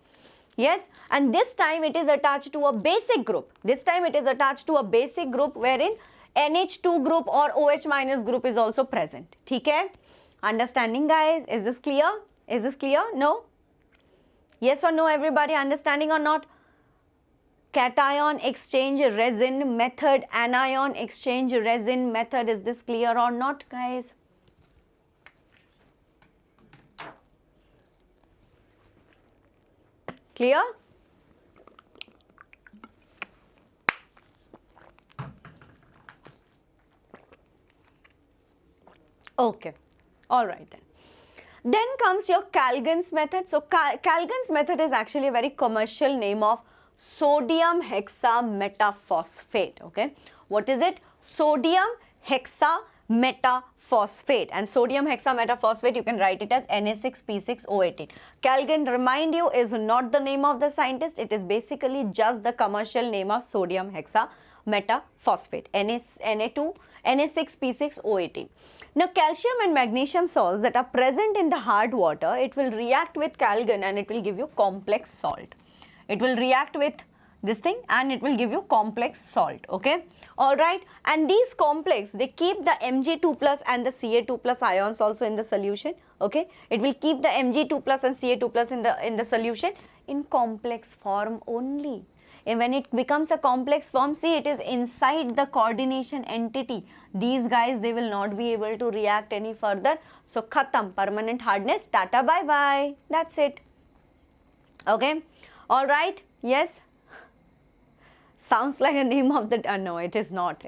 Speaker 1: Yes, and this time it is attached to a basic group. Wherein NH2 group or OH minus group is also present. Okay? Understanding, guys? Is this clear? No? Yes or no, everybody? Understanding or not? Cation exchange resin method, anion exchange resin method. Is this clear or not, guys? Clear? Okay, all right then. Then comes your Calgon's method. So, Calgon's method is actually a very commercial name of sodium hexametaphosphate. Okay, what is it? Sodium hexametaphosphate, and sodium hexametaphosphate you can write it as Na6P6O18. Calgon, remind you, is not the name of the scientist. It is basically just the commercial name of sodium hexametaphosphate, Na6P6O18. Now, calcium and magnesium salts that are present in the hard water, it will react with Calgon and it will give you complex salt. It will react with this thing and it will give you complex salt. Okay, all right, and these complex, they keep the Mg2 plus and the Ca2 plus ions also in the solution. Okay, it will keep the Mg2 plus and Ca2 plus in the solution in complex form only. And when it becomes a complex form, see, it is inside the coordination entity. These guys, they will not be able to react any further. So, khatam, permanent hardness, tata, bye bye. That's it. Okay, all right, yes. Sounds like a name of the, no, it is not,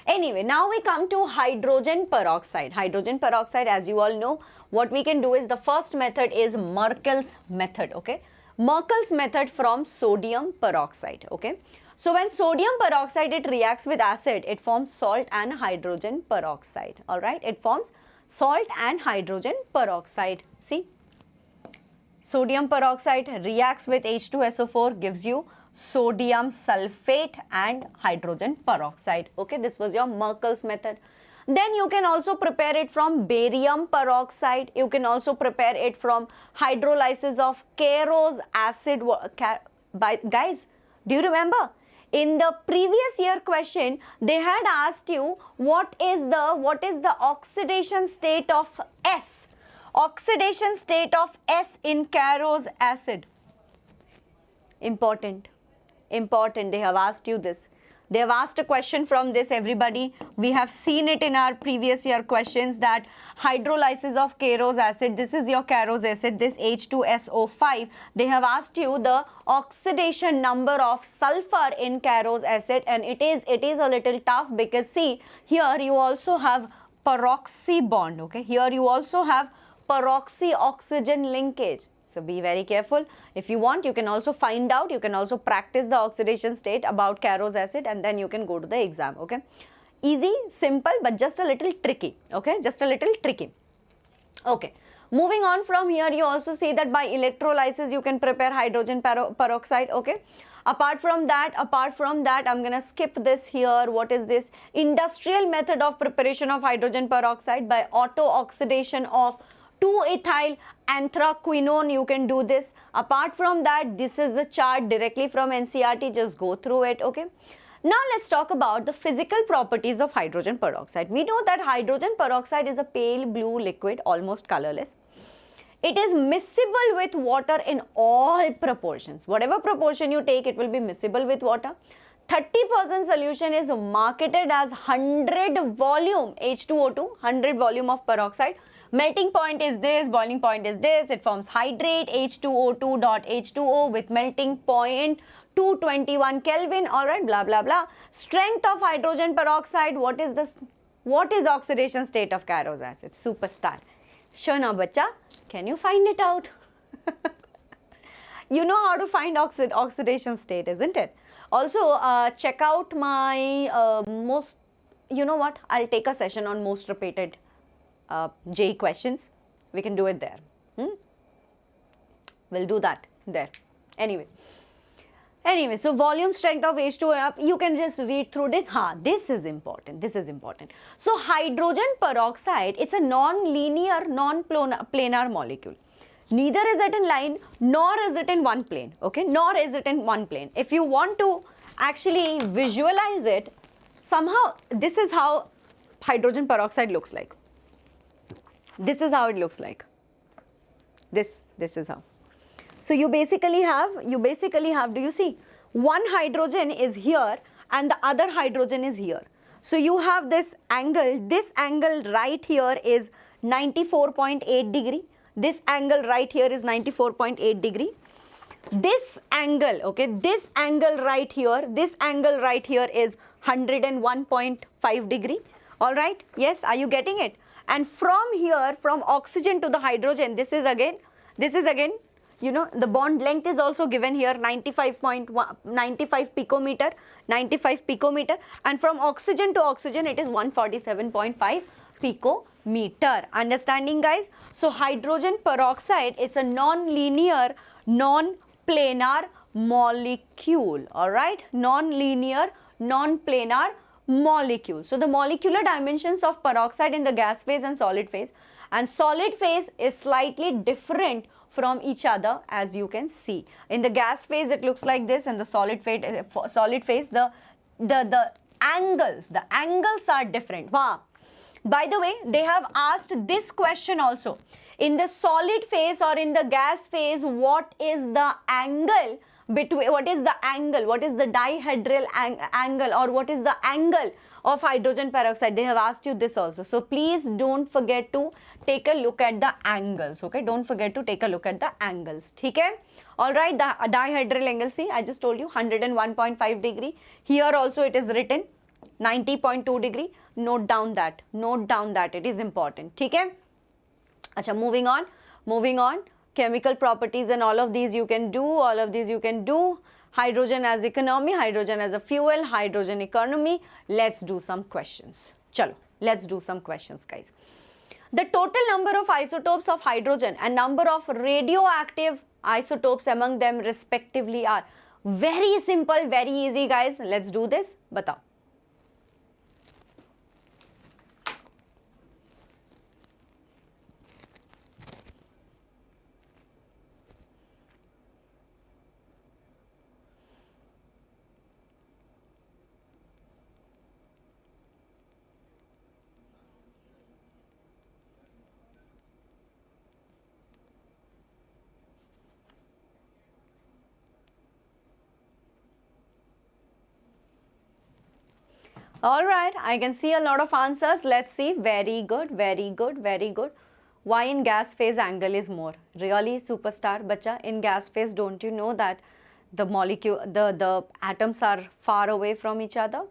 Speaker 1: Anyway, now we come to hydrogen peroxide. Hydrogen peroxide, as you all know, what we can do is, the first method is Merkel's method, okay. Merkel's method from sodium peroxide, okay. So when sodium peroxide, it reacts with acid, it forms salt and hydrogen peroxide. All right, it forms salt and hydrogen peroxide. See, sodium peroxide reacts with H2SO4, gives you sodium sulfate and hydrogen peroxide. Okay, this was your Merkel's method. Then you can also prepare it from barium peroxide. You can also prepare it from hydrolysis of Caro's acid. Guys, do you remember? In the previous year question, they had asked you what is the oxidation state of S? Oxidation state of S in Caro's acid. Important. They have asked you this. They have asked a question from this, everybody. We have seen it in our previous year questions that hydrolysis of Caro's acid, this is your Caro's acid, this H2SO5. They have asked you the oxidation number of sulfur in Caro's acid, and it is a little tough because see, here you also have peroxy bond, okay? Here you also have peroxy oxygen linkage. So be very careful. If you want, you can also find out, you can also practice the oxidation state about Caro's acid, and then you can go to the exam, okay? Easy, simple, but just a little tricky, okay? Just a little tricky. Okay. Moving on from here, you also see that by electrolysis, you can prepare hydrogen peroxide, okay? Apart from that, I'm going to skip this here. What is this? Industrial method of preparation of hydrogen peroxide by auto-oxidation of 2-ethyl anthraquinone, you can do this. Apart from that, this is the chart directly from NCERT, just go through it, okay? Now let's talk about the physical properties of hydrogen peroxide. We know that hydrogen peroxide is a pale blue liquid, almost colorless. It is miscible with water in all proportions. Whatever proportion you take, it will be miscible with water. 30% solution is marketed as 100 volume H2O2, 100 volume of peroxide. Melting point is this, boiling point is this. It forms hydrate H2O2.H2O with melting point 221 Kelvin. All right, blah, blah, blah. Strength of hydrogen peroxide. What is this? What is oxidation state of Caro's acid? Superstar. Sure now, bacha. Can you find it out? You know how to find oxidation state, isn't it? Also, check out my you know what? I'll take a session on most repeated JEE questions. We can do it there. We'll do that there. Anyway, so volume strength of H2O, you can just read through this. This is important. So hydrogen peroxide, it's a non-linear, non-planar molecule. Neither is it in line, nor is it in one plane, okay? Nor is it in one plane. If you want to actually visualize it, somehow this is how hydrogen peroxide looks like. This is how it looks like. This is how. So you basically have, do you see? One hydrogen is here and the other hydrogen is here. So you have this angle right here is 94.8 degree. This angle right here is 94.8 degree. This angle, okay, this angle right here is 101.5 degree. All right, yes, are you getting it? And from here, from oxygen to the hydrogen, this is again, you know, the bond length is also given here, 95 picometer, and from oxygen to oxygen, it is 147.5 picometer. Understanding, guys? So hydrogen peroxide, it's a non-linear, non-planar molecule. All right, non-linear, non-planar molecule. So the molecular dimensions of peroxide in the gas phase and solid phase is slightly different from each other, as you can see. In the gas phase, it looks like this, and the solid phase, the angles are different. Wow. By the way, they have asked this question also. In the solid phase or in the gas phase, what is the angle between, what is the dihedral angle, or what is the angle of hydrogen peroxide? They have asked you this also. So please don't forget to take a look at the angles, okay? Don't forget to take a look at the angles, okay? All right, the dihedral angle, see, I just told you 101.5 degree. Here also it is written 90.2 degree. Note down that, it is important, okay? Acha, moving on. Chemical properties and all of these you can do, hydrogen as economy, hydrogen as a fuel, hydrogen economy. Let's do some questions. Chalo, let's do some questions, guys. The total number of isotopes of hydrogen and number of radioactive isotopes among them respectively are. Very simple, very easy, guys. Let's do this. Batao. All right, I can see a lot of answers. Let's see. Very good, very good, very good. Why in gas phase angle is more? Really, superstar bacha, in gas phase, don't you know that the molecule, the atoms are far away from each other?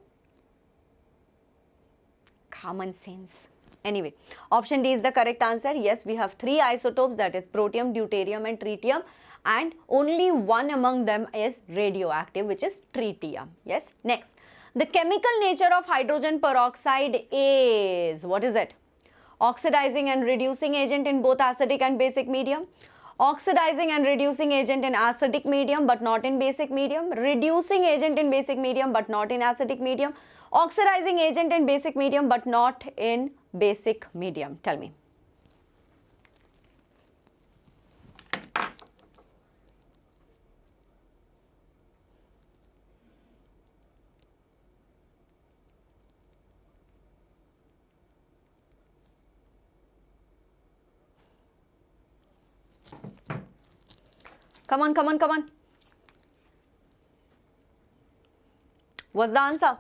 Speaker 1: Common sense. Anyway, option D is the correct answer. Yes, we have 3 isotopes, that is protium, deuterium and tritium, and only one among them is radioactive, which is tritium. Yes, next. The chemical nature of hydrogen peroxide is, what is it? Oxidizing and reducing agent in both acidic and basic medium. Oxidizing and reducing agent in acidic medium but not in basic medium. Reducing agent in basic medium but not in acidic medium. Oxidizing agent in basic medium but not in basic medium. Tell me. Come on, come on, come on. What's the answer?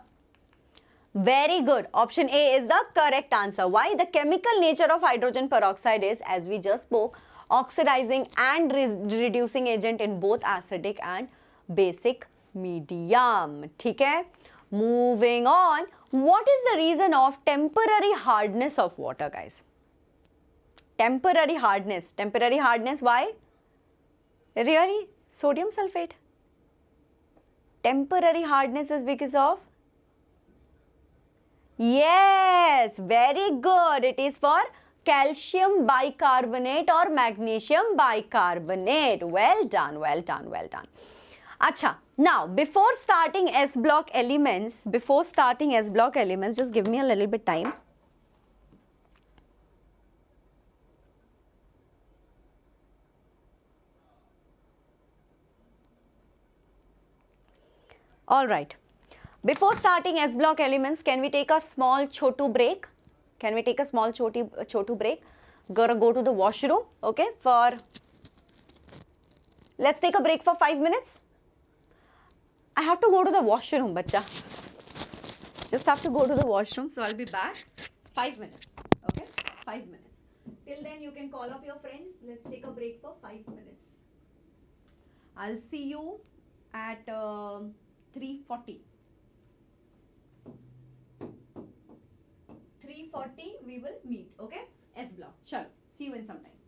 Speaker 1: Very good. Option A is the correct answer. Why? The chemical nature of hydrogen peroxide is, as we just spoke, oxidizing and reducing agent in both acidic and basic medium. Okay? Moving on. What is the reason of temporary hardness of water, guys? Temporary hardness. Temporary hardness, why? Really? Sodium sulfate. Temporary hardness is because of? Yes, very good. It is for calcium bicarbonate or magnesium bicarbonate. Well done, well done, well done. Acha, now before starting S block elements, just give me a little bit time. All right. Before starting S block elements, can we take a small chotu break? Can we take a small chotu break? Gotta go to the washroom, okay? Let's take a break for 5 minutes. I have to go to the washroom, bacha. Just have to go to the washroom, so I'll be back. 5 minutes, okay? 5 minutes. Till then, you can call up your friends. Let's take a break for 5 minutes. I'll see you at 3:40. 3:40 we will meet, okay? S block. Chalo. See you in some time.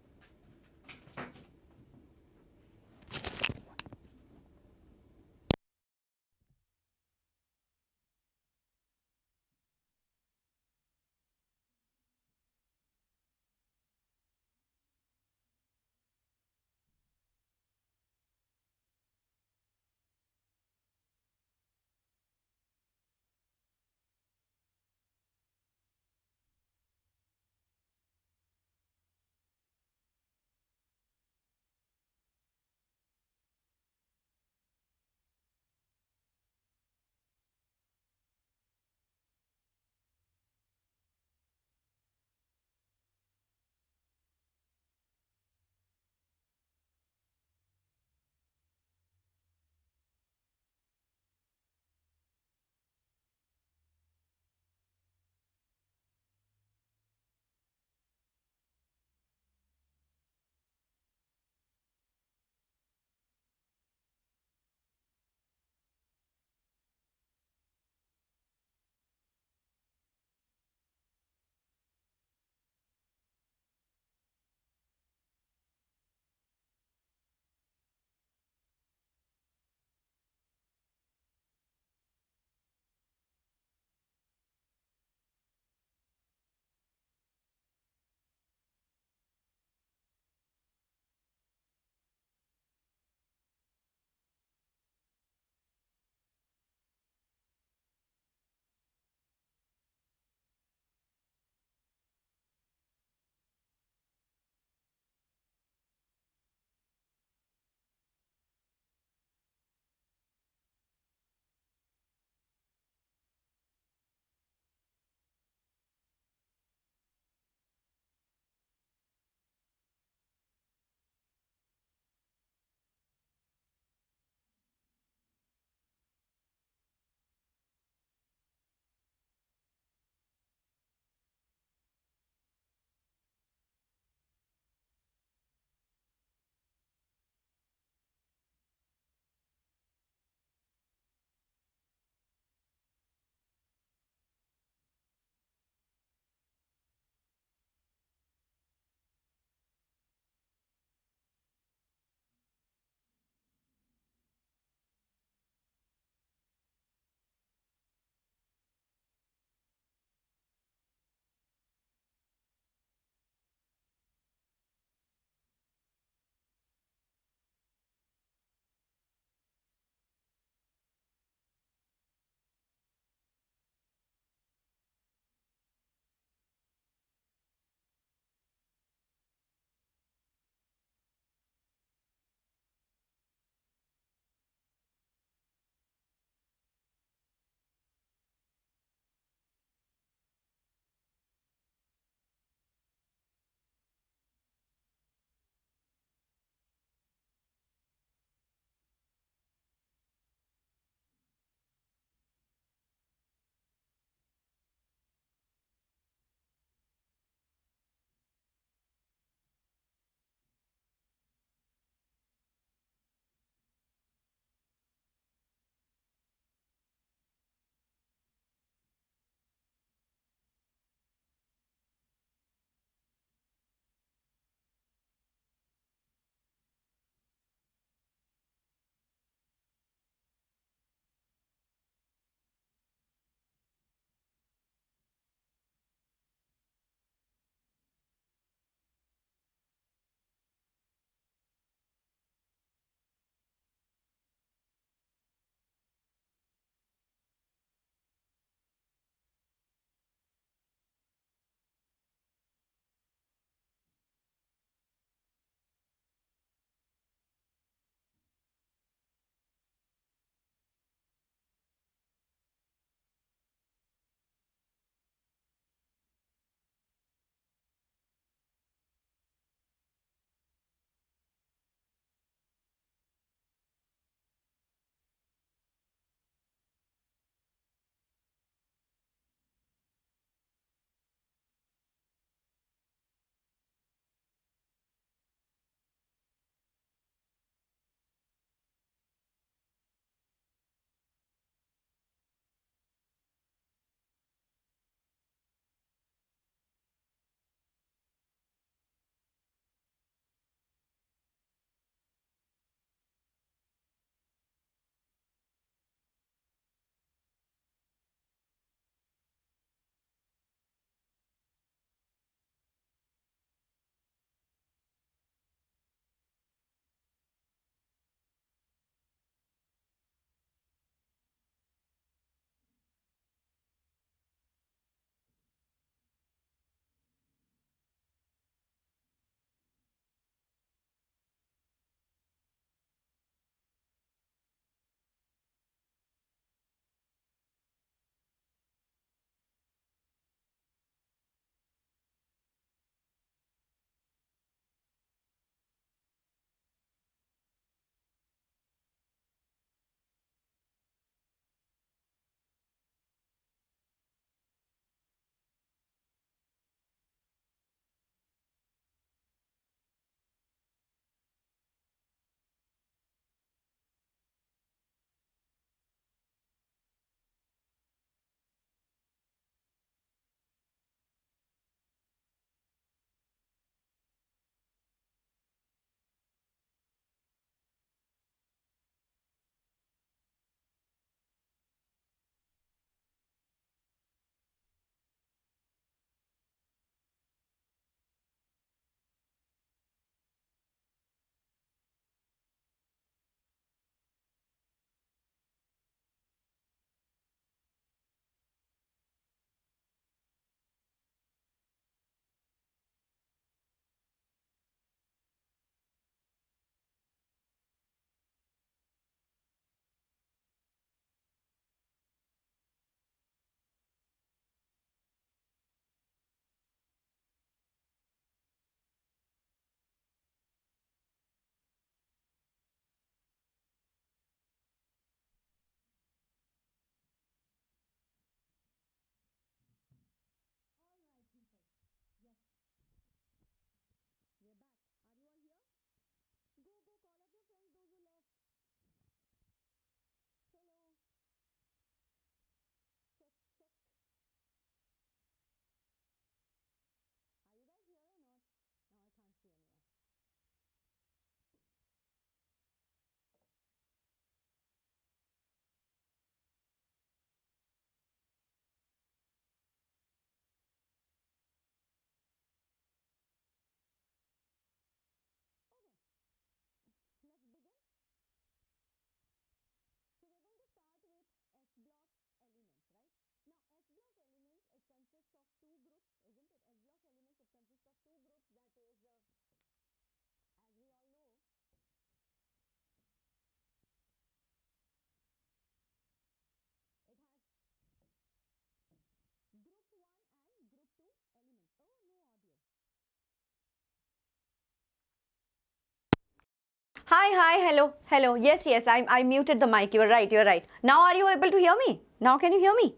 Speaker 1: Hello. Yes, I muted the mic. You're right. Now are you able to hear me? Now can you hear me?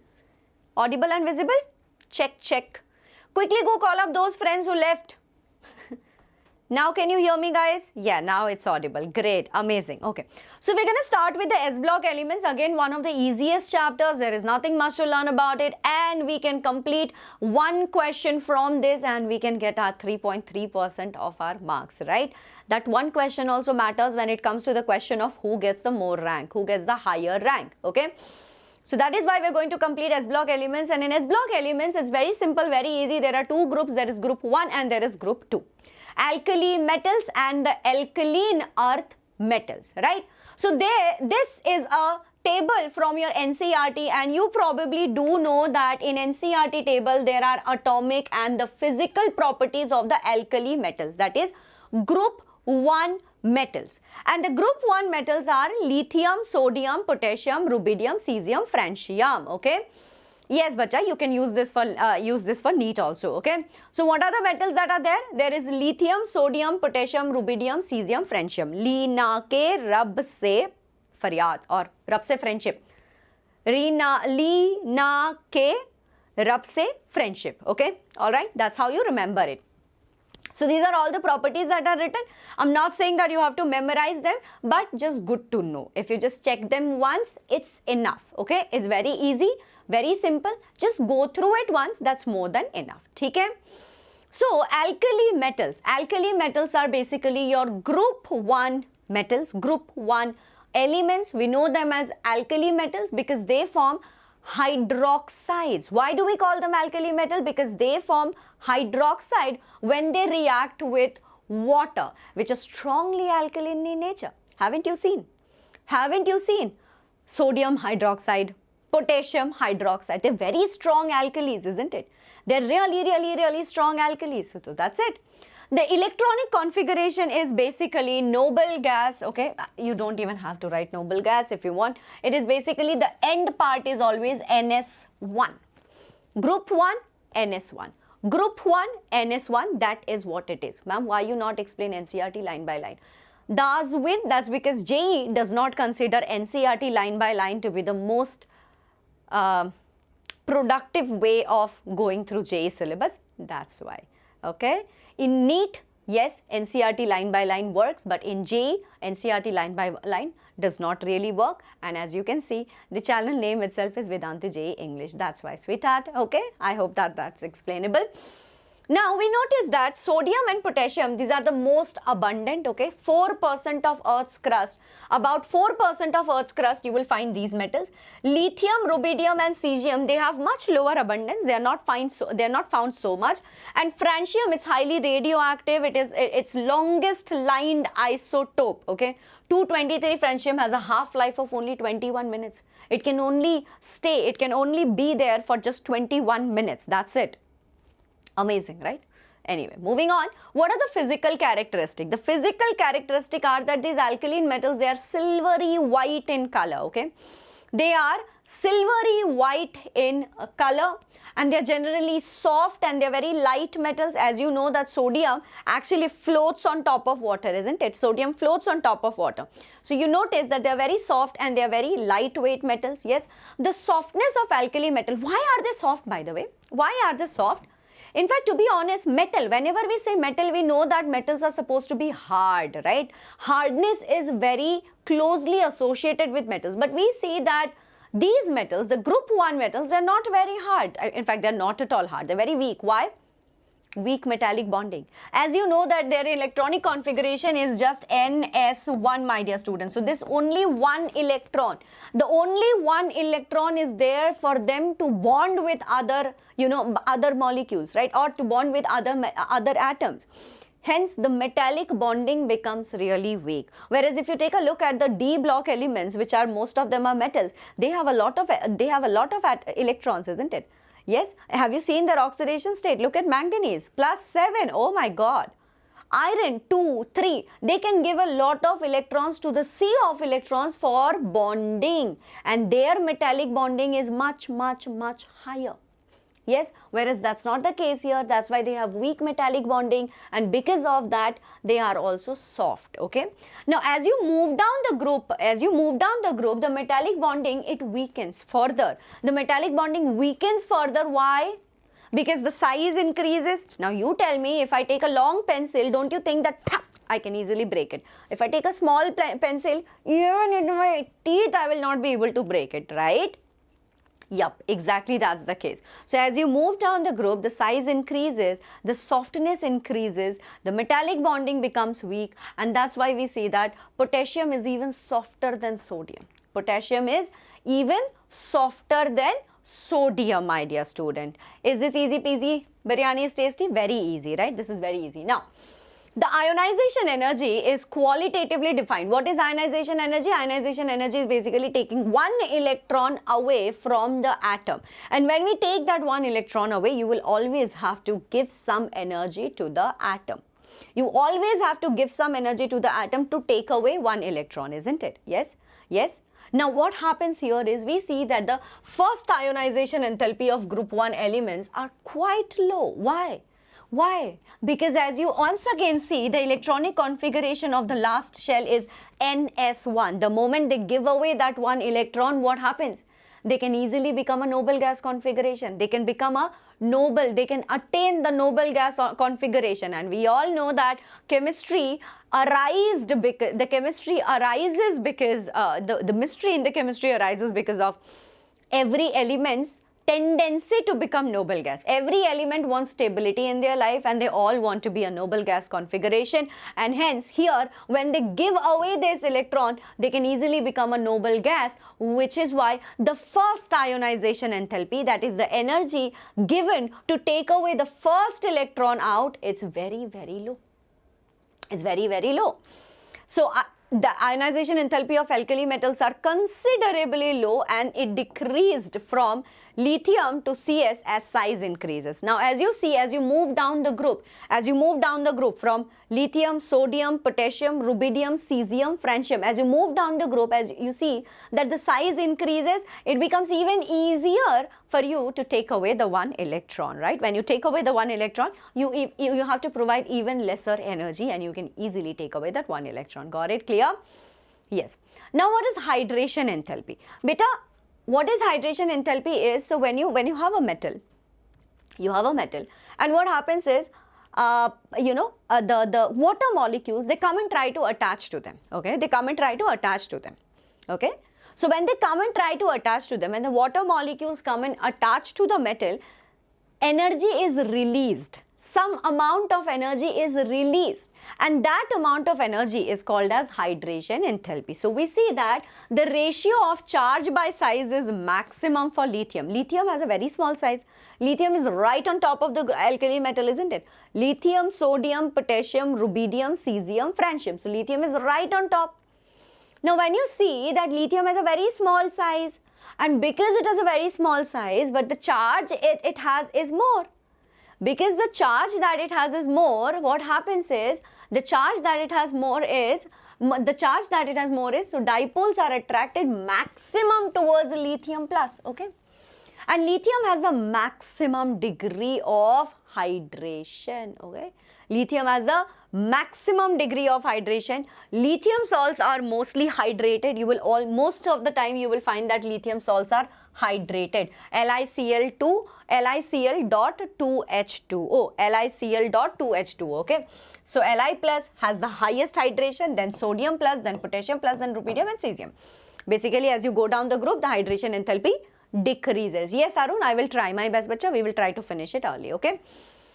Speaker 1: Audible and visible? Check. Quickly go call up those friends who left. Now can you hear me, guys? Yeah, now it's audible. Great, amazing. Okay, so we're going to start with the S block elements. Again, one of the easiest chapters. There is nothing much to learn about it, and we can complete one question from this and we can get our 3.3% of our marks, right? That one question also matters when it comes to the question of who gets the more rank, who gets the higher rank, okay? So that is why we're going to complete S block elements, and in S block elements, it's very simple, very easy. There are two groups. There is group 1 and there is group 2. Alkali metals and the alkaline earth metals, right? So this is a table from your NCERT, and you probably do know that in NCERT table there are atomic and the physical properties of the alkali metals, that is group 1 metals. And the group 1 metals are lithium, sodium, potassium, rubidium, cesium, francium, okay? Yes, bacha, you can use this for NEET also, okay? So what are the metals that are there? There is lithium, sodium, potassium, rubidium, cesium, francium. Leena के रब से फरियाद और रब से friendship. Leena के रब से friendship, okay? All right, that's how you remember it. So these are all the properties that are written. I'm not saying that you have to memorize them, but just good to know. If you just check them once, it's enough, okay? It's very easy. Very simple. Just go through it once. That's more than enough. Okay? So, alkali metals are basically your group 1 metals, group 1 elements. We know them as alkali metals because they form hydroxides. Why do we call them alkali metal? Because they form hydroxide when they react with water, which is strongly alkaline in nature. Haven't you seen? Sodium hydroxide, potassium hydroxide. They're very strong alkalis, isn't it? They're really strong alkalis. So that's it. The electronic configuration is basically noble gas, okay? You don't even have to write noble gas if you want. It is basically the end part is always NS1. Group 1, NS1. Group 1, NS1, that is what it is. Ma'am, why you not explain NCERT line by line? That's because JEE does not consider NCERT line by line to be the most productive way of going through JEE syllabus. That's why, okay? In NEET, yes, NCERT line by line works, but in JEE, NCERT line by line does not really work. And as you can see, the channel name itself is Vedanti JEE English. That's why, sweetheart, okay? I hope that's explainable. Now, we notice that sodium and potassium, these are the most abundant, okay? 4% of Earth's crust, about 4% of Earth's crust, you will find these metals. Lithium, rubidium and cesium, they have much lower abundance. They are not found so much. And francium, it's highly radioactive. It is its longest lined isotope, okay? 223 francium has a half-life of only 21 minutes. It can only be there for just 21 minutes. That's it. Amazing, right? Anyway, moving on. What are the physical characteristics? The physical characteristics are that these alkaline metals, they are silvery white in color, okay? They are silvery white in color, and they are generally soft and they are very light metals. As you know that sodium actually floats on top of water, isn't it? Sodium floats on top of water. So you notice that they are very soft and they are very lightweight metals. Yes, the softness of alkali metal. Why are they soft, by the way? Why are they soft? In fact, to be honest, metal, whenever we say metal, we know that metals are supposed to be hard, right? Hardness is very closely associated with metals. But we see that these metals, the group 1 metals, they're not very hard. In fact, they're not at all hard. They're very weak. Why? Weak metallic bonding. As you know that their electronic configuration is just NS1, my dear students. So this only one electron. The only one electron is there for them to bond with other, other molecules, right? Or to bond with other atoms. Hence, the metallic bonding becomes really weak. Whereas if you take a look at the D block elements, which are most of them are metals, they have a lot of electrons, isn't it? Yes, have you seen their oxidation state? Look at manganese, +7, oh my god. Iron, 2, 3, they can give a lot of electrons to the sea of electrons for bonding, and their metallic bonding is much higher.
Speaker 2: Yes, whereas that's not the case here. That's why they have weak metallic bonding, and because of that they are also soft. Okay, now as you move down the group, the metallic bonding, it weakens further. The metallic bonding weakens further. Why? Because the size increases. Now you tell me, if I take a long pencil, don't you think that I can easily break it? If I take a small pencil, even in my teeth I will not be able to break it, right? Yup, exactly, that's the case. So as you move down the group, the size increases, the softness increases, the metallic bonding becomes weak, and that's why we see that potassium is even softer than sodium. Potassium is even softer than sodium, my dear student. Is this easy peasy? Biryani is tasty? Very easy, right? This is very easy. Now, the ionization energy is qualitatively defined. What is ionization energy? Ionization energy is basically taking one electron away from the atom. And when we take that one electron away, you will always have to give some energy to the atom. You always have to give some energy to the atom to take away one electron, isn't it? Yes? Yes? Now what happens here is we see that the first ionization enthalpy of group 1 elements are quite low. Why? Why? Because as you once again see, the electronic configuration of the last shell is NS1. The moment they give away that one electron, what happens? They can easily become a noble gas configuration. They can become a noble, they can attain the noble gas configuration. And we all know that chemistry arises because the mystery in the chemistry arises because of every element's tendency to become noble gas. Every element wants stability in their life, and they all want to be a noble gas configuration, and hence here when they give away this electron, they can easily become a noble gas, which is why the first ionization enthalpy, that is the energy given to take away the first electron out, it's very, very low. It's very, very low. So the ionization enthalpy of alkali metals are considerably low, and it decreased from lithium to Cs as size increases. Now as you see, as you move down the group from lithium, sodium, potassium, rubidium, cesium, francium, as you move down the group, as you see that the size increases, it becomes even easier for you to take away the one electron, right? When you take away the one electron, you have to provide even lesser energy, and you can easily take away that one electron. Got it? Clear? Yes. Now what is hydration enthalpy? Beta, what is hydration enthalpy is, so when you have a metal, and what happens is, the water molecules, they come and try to attach to them, okay? They come and try to attach to them, okay? So when they come and try to attach to them, when the water molecules come and attach to the metal, energy is released. Some amount of energy is released, and that amount of energy is called as hydration enthalpy. So we see that the ratio of charge by size is maximum for lithium. Lithium has a very small size. Lithium is right on top of the alkali metal, isn't it? Lithium, sodium, potassium, rubidium, cesium, francium. So lithium is right on top. Now when you see that lithium has a very small size, and because it has a very small size, but the charge it has is more. Because the charge that it has is more, what happens is, so dipoles are attracted maximum towards lithium plus, okay? And lithium has the maximum degree of hydration, okay? Lithium has the maximum degree of hydration. Lithium salts are mostly hydrated. Most of the time you will find that lithium salts are hydrated. LiCl2, LiCl.2H2O, LiCl.2H2O, okay? So Li plus has the highest hydration, then sodium plus, then potassium plus, then rubidium and cesium. Basically, as you go down the group, the hydration enthalpy decreases. Yes, Arun, I will try my best, bacha. We will try to finish it early, okay?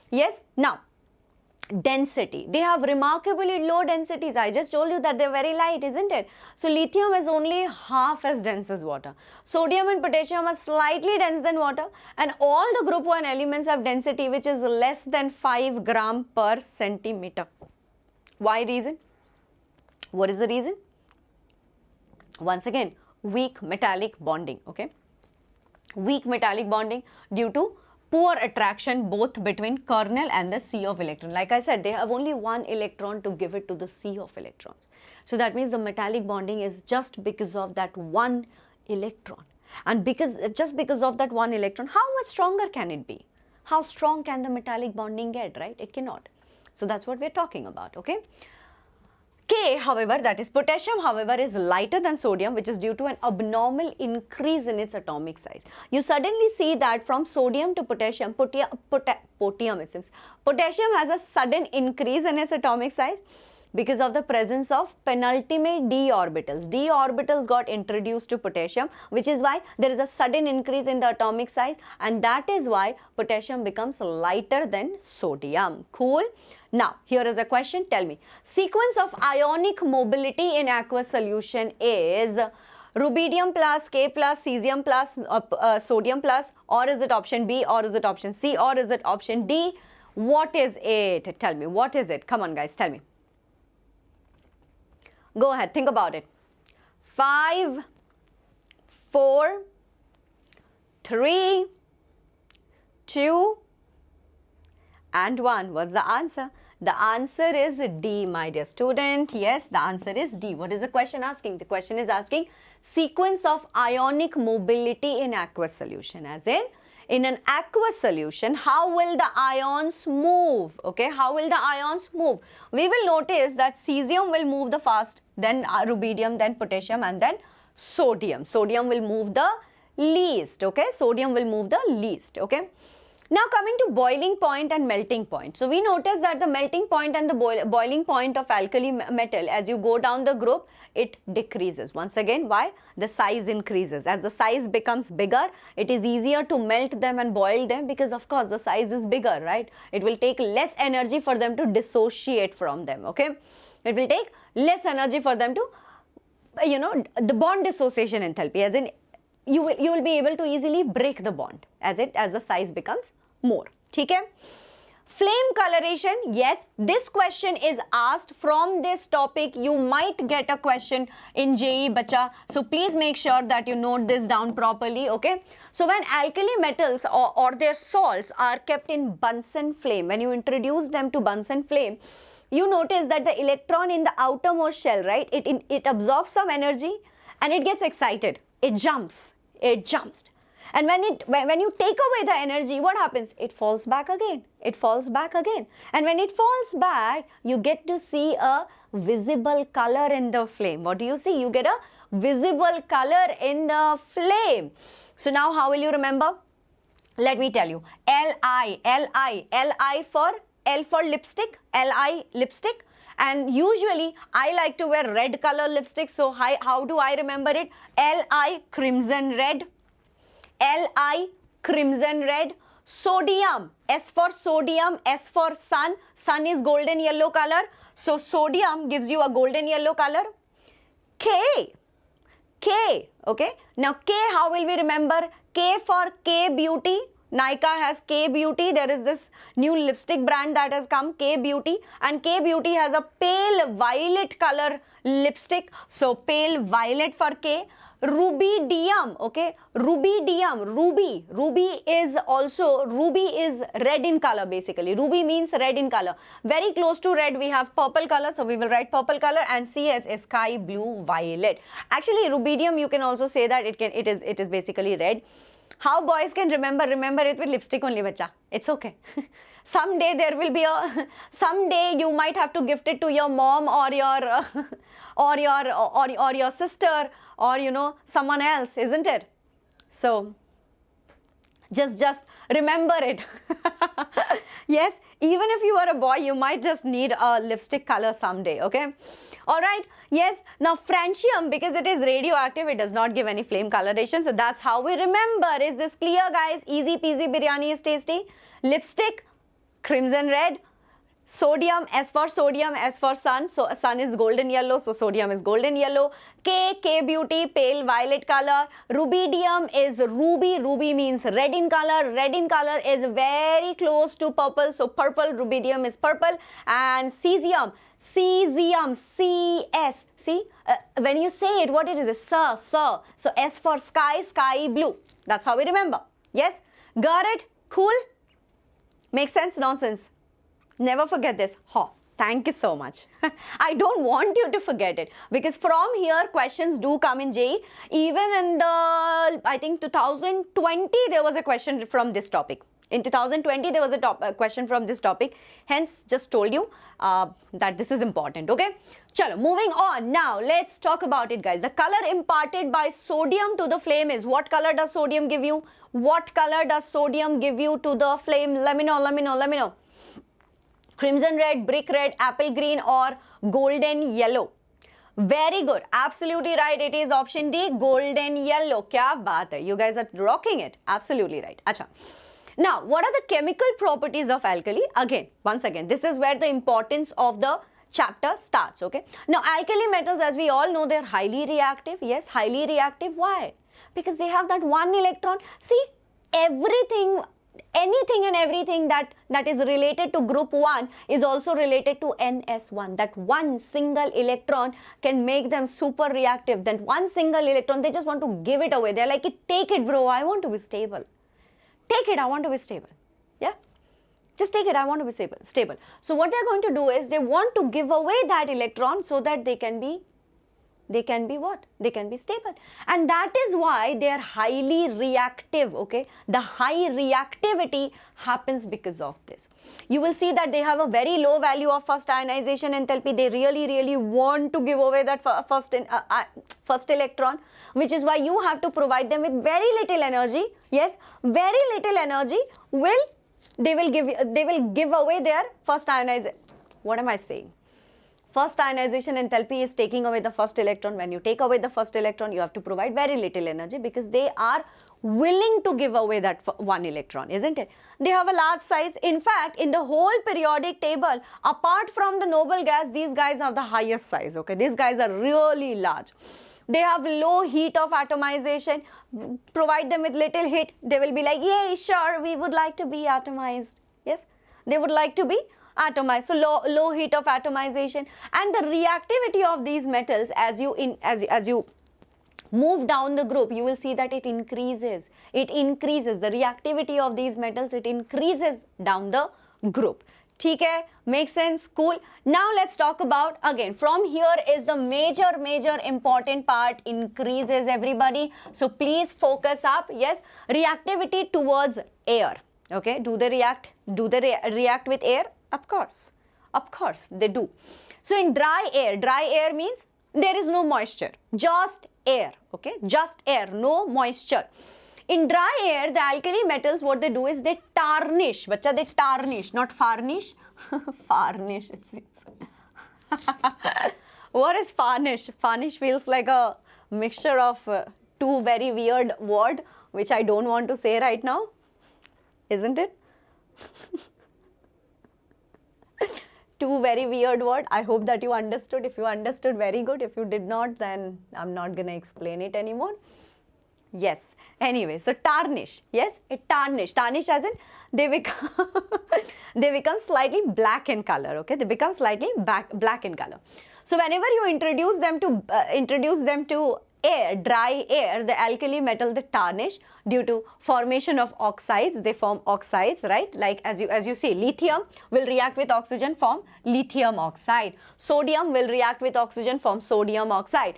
Speaker 2: Yes, now, density. They have remarkably low densities. I just told you that they're very light, isn't it? So lithium is only half as dense as water. Sodium and potassium are slightly dense than water, and all the group 1 elements have density which is less than 5 gram per centimeter. Why reason? What is the reason? Once again, weak metallic bonding, okay? Weak metallic bonding due to poor attraction both between kernel and the sea of electron. Like I said, they have only one electron to give it to the sea of electrons. So that means the metallic bonding is just because of that one electron. And just because of that one electron, how much stronger can it be? How strong can the metallic bonding get, right? It cannot. So that's what we're talking about, okay? K, however, that is potassium, however, is lighter than sodium, which is due to an abnormal increase in its atomic size. You suddenly see that from sodium to potassium, it seems, potassium has a sudden increase in its atomic size because of the presence of penultimate d orbitals. D orbitals got introduced to potassium, which is why there is a sudden increase in the atomic size, and that is why potassium becomes lighter than sodium. Cool? Now, here is a question. Tell me, sequence of ionic mobility in aqueous solution is rubidium plus, K plus, cesium plus, sodium plus, or is it option B, or is it option C, or is it option D? What is it? Tell me, what is it? Come on guys, tell me. Go ahead, think about it. 5, 4, 3, 2, and 1. What's the answer? The answer is D, my dear student. Yes, the answer is D. What is the question asking? The question is asking sequence of ionic mobility in aqueous solution, as in an aqueous solution, how will the ions move? Okay, how will the ions move? We will notice that cesium will move the fast, then rubidium, then potassium, and then sodium. Sodium will move the least, okay? Sodium will move the least, okay? Now coming to boiling point and melting point. So we notice that the melting point and the boiling point of alkali metal, as you go down the group, it decreases. Once again, why? The size increases. As the size becomes bigger, it is easier to melt them and boil them because of course the size is bigger, right? It will take less energy for them to dissociate from them, okay? It will take less energy for them to, you know, the bond dissociation enthalpy, as in you will be able to easily break the bond as the size becomes more. Okay? Flame coloration, yes, this question is asked from this topic. You might get a question in JEE, bacha. So please make sure that you note this down properly, okay? So when alkali metals or their salts are kept in Bunsen flame, when you introduce them to Bunsen flame, you notice that the electron in the outermost shell, right, it absorbs some energy and it gets excited. It jumps. And when you take away the energy, what happens? It falls back again. It falls back again. And when it falls back, you get to see a visible color in the flame. What do you see? You get a visible color in the flame. So now how will you remember? Let me tell you. Li for L for lipstick. Li, lipstick. And usually I like to wear red color lipstick. So how do I remember it? Li, crimson red. Li, crimson red. Sodium, S for sodium, S for sun. Sun is golden yellow color. So sodium gives you a golden yellow color. K, okay. Now K, how will we remember? K for K beauty. Nykaa has K Beauty. There is this new lipstick brand that has come, K Beauty, and K Beauty has a pale violet color lipstick. So pale violet for K. Rubidium, okay, rubidium, ruby is red in color basically. Ruby means red in color. Very close to red we have purple color, so we will write purple color, and CS is sky blue violet. Actually rubidium, you can also say that it is basically red. How boys can remember it with lipstick only, bacha. It's okay. Someday there will be someday you might have to gift it to your mom or your sister or you know someone else, isn't it? So just remember it. Yes, even if you are a boy, you might just need a lipstick color someday, okay? Alright, yes, now francium, because it is radioactive, it does not give any flame coloration. So that's how we remember. Is this clear, guys? Easy peasy, biryani is tasty. Lipstick, crimson red. Sodium, S for sodium, S for sun. So sun is golden yellow, so sodium is golden yellow. K beauty, pale violet color. Rubidium is ruby. Ruby means red in color. Red in color is very close to purple, so purple, rubidium is purple. And cesium, CS. See, when you say it, what it is? Sir. So S for sky, sky blue. That's how we remember. Yes? Got it? Cool? Makes sense? Nonsense? Never forget this. Thank you so much. I don't want you to forget it, because from here questions do come in JEE. Even in the, I think 2020, there was a question from this topic. In 2020, there was a question from this topic. Hence, just told you that this is important, okay? Chalo, moving on. Now, let's talk about it, guys. The color imparted by sodium to the flame is, what color does sodium give you? What color does sodium give you to the flame? Let me know, let me know, let me know. Crimson red, brick red, apple green, or golden yellow? Very good. Absolutely right. It is option D, golden yellow. Kya baat hai? You guys are rocking it. Absolutely right. Acha. Now, what are the chemical properties of alkali? Again, once again, this is where the importance of the chapter starts, okay? Now, alkali metals, as we all know, they're highly reactive. Yes, highly reactive. Why? Because they have that one electron. See, everything, anything and everything that is related to group 1 is also related to NS1. That one single electron can make them super reactive. That one single electron, they just want to give it away. They're like, take it, bro. I want to be stable. Take it, I want to be stable. Yeah? Just take it, I want to be stable. So what they're going to do is they want to give away that electron so that they can be what? They can be stable. And that is why they are highly reactive, okay? The high reactivity happens because of this. You will see that they have a very low value of first ionization enthalpy. They really want to give away that first electron, which is why you have to provide them with very little energy. Yes, very little energy they will give away their first ionization. What am I saying? First ionization enthalpy is taking away the first electron. When you take away the first electron, you have to provide very little energy because they are willing to give away that one electron, isn't it? They have a large size. In fact, in the whole periodic table, apart from the noble gas, these guys have the highest size, okay? These guys are really large. They have low heat of atomization. Provide them with little heat, they will be like, yay, sure, we would like to be atomized. Yes, they would like to be atomized. So low heat of atomization, and the reactivity of these metals as you move down the group, you will see that it increases. It increases the reactivity of these metals. It increases down the group. ठीक है, makes sense, cool. Now let's talk about, again, from here is the major important part, increases, everybody. So please focus up. Yes, reactivity towards air. Okay, do they react? Do they react with air? Of course they do. So in dry air means there is no moisture, just air, okay, just air, no moisture. In dry air, the alkali metals, what they do is they tarnish. Bacha, they tarnish, not varnish. Varnish, it seems. What is varnish? Varnish feels like a mixture of two very weird words, which I don't want to say right now. Isn't it? Two very weird words. I hope that you understood. If you understood, very good. If you did not, then I'm not going to explain it anymore. Yes. Anyway, so tarnish. Yes, it tarnish. Tarnish as in they become slightly black in color. Okay, they become slightly black in color. So whenever you introduce them to air, dry air, the alkali metal, they tarnish due to formation of oxides. They form oxides, right? Like as you see, lithium will react with oxygen, form lithium oxide. Sodium will react with oxygen, form sodium oxide.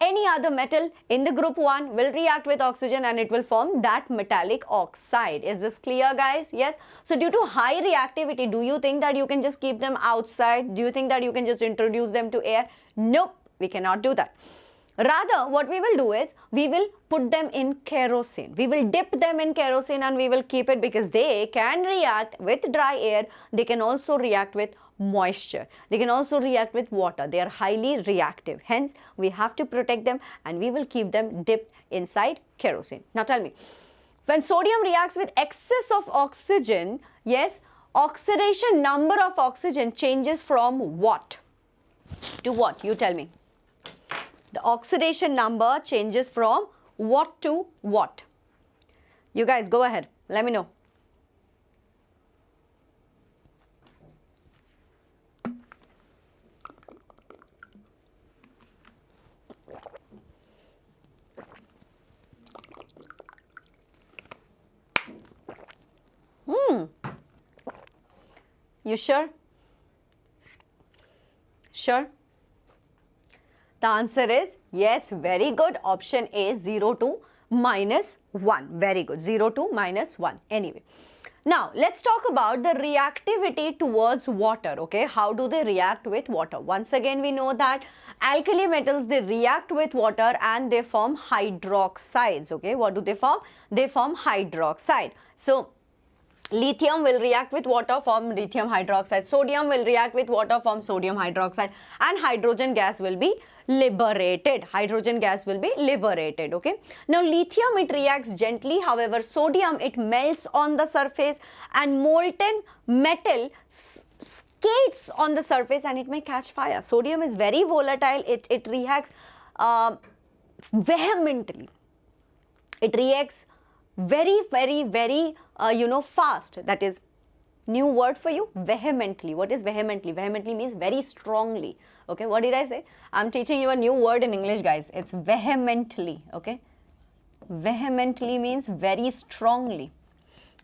Speaker 2: Any other metal in the group 1 will react with oxygen and it will form that metallic oxide. Is this clear, guys? Yes. So due to high reactivity, do you think that you can just keep them outside? Do you think that you can just introduce them to air? Nope, we cannot do that. Rather, what we will do is, we will put them in kerosene. We will dip them in kerosene and we will keep it because they can react with dry air. They can also react with moisture. They can also react with water. They are highly reactive. Hence, we have to protect them and we will keep them dipped inside kerosene. Now tell me, when sodium reacts with excess of oxygen, yes, oxidation number of oxygen changes from what to what? You tell me. The oxidation number changes from what to what? You guys go ahead. Let me know. You sure? Sure? The answer is yes, very good. Option A, 0 to -1. Very good. 0 to -1. Anyway. Now, let's talk about the reactivity towards water, okay? How do they react with water? Once again, we know that alkali metals, they react with water and they form hydroxides, okay? What do they form? They form hydroxide. So, lithium will react with water, form lithium hydroxide. Sodium will react with water, form sodium hydroxide. And hydrogen gas will be liberated. Hydrogen gas will be liberated, okay? Now, lithium, it reacts gently. However, sodium, it melts on the surface and molten metal skates on the surface and it may catch fire. Sodium is very volatile. It reacts vehemently. It reacts very fast. That is new word for you, vehemently. What is vehemently? Vehemently means very strongly. Okay, what did I say? I'm teaching you a new word in English, guys. It's vehemently. Okay, vehemently means very strongly.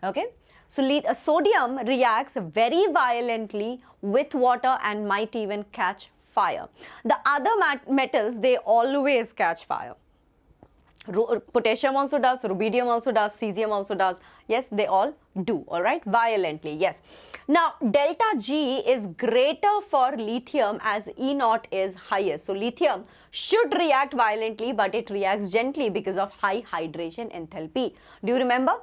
Speaker 2: Okay, so sodium reacts very violently with water and might even catch fire. The other metals, they always catch fire. Potassium also does, rubidium also does, cesium also does. Yes, they all do, all right, violently, yes. Now, delta G is greater for lithium as E0 is highest. So, lithium should react violently, but it reacts gently because of high hydration enthalpy. Do you remember?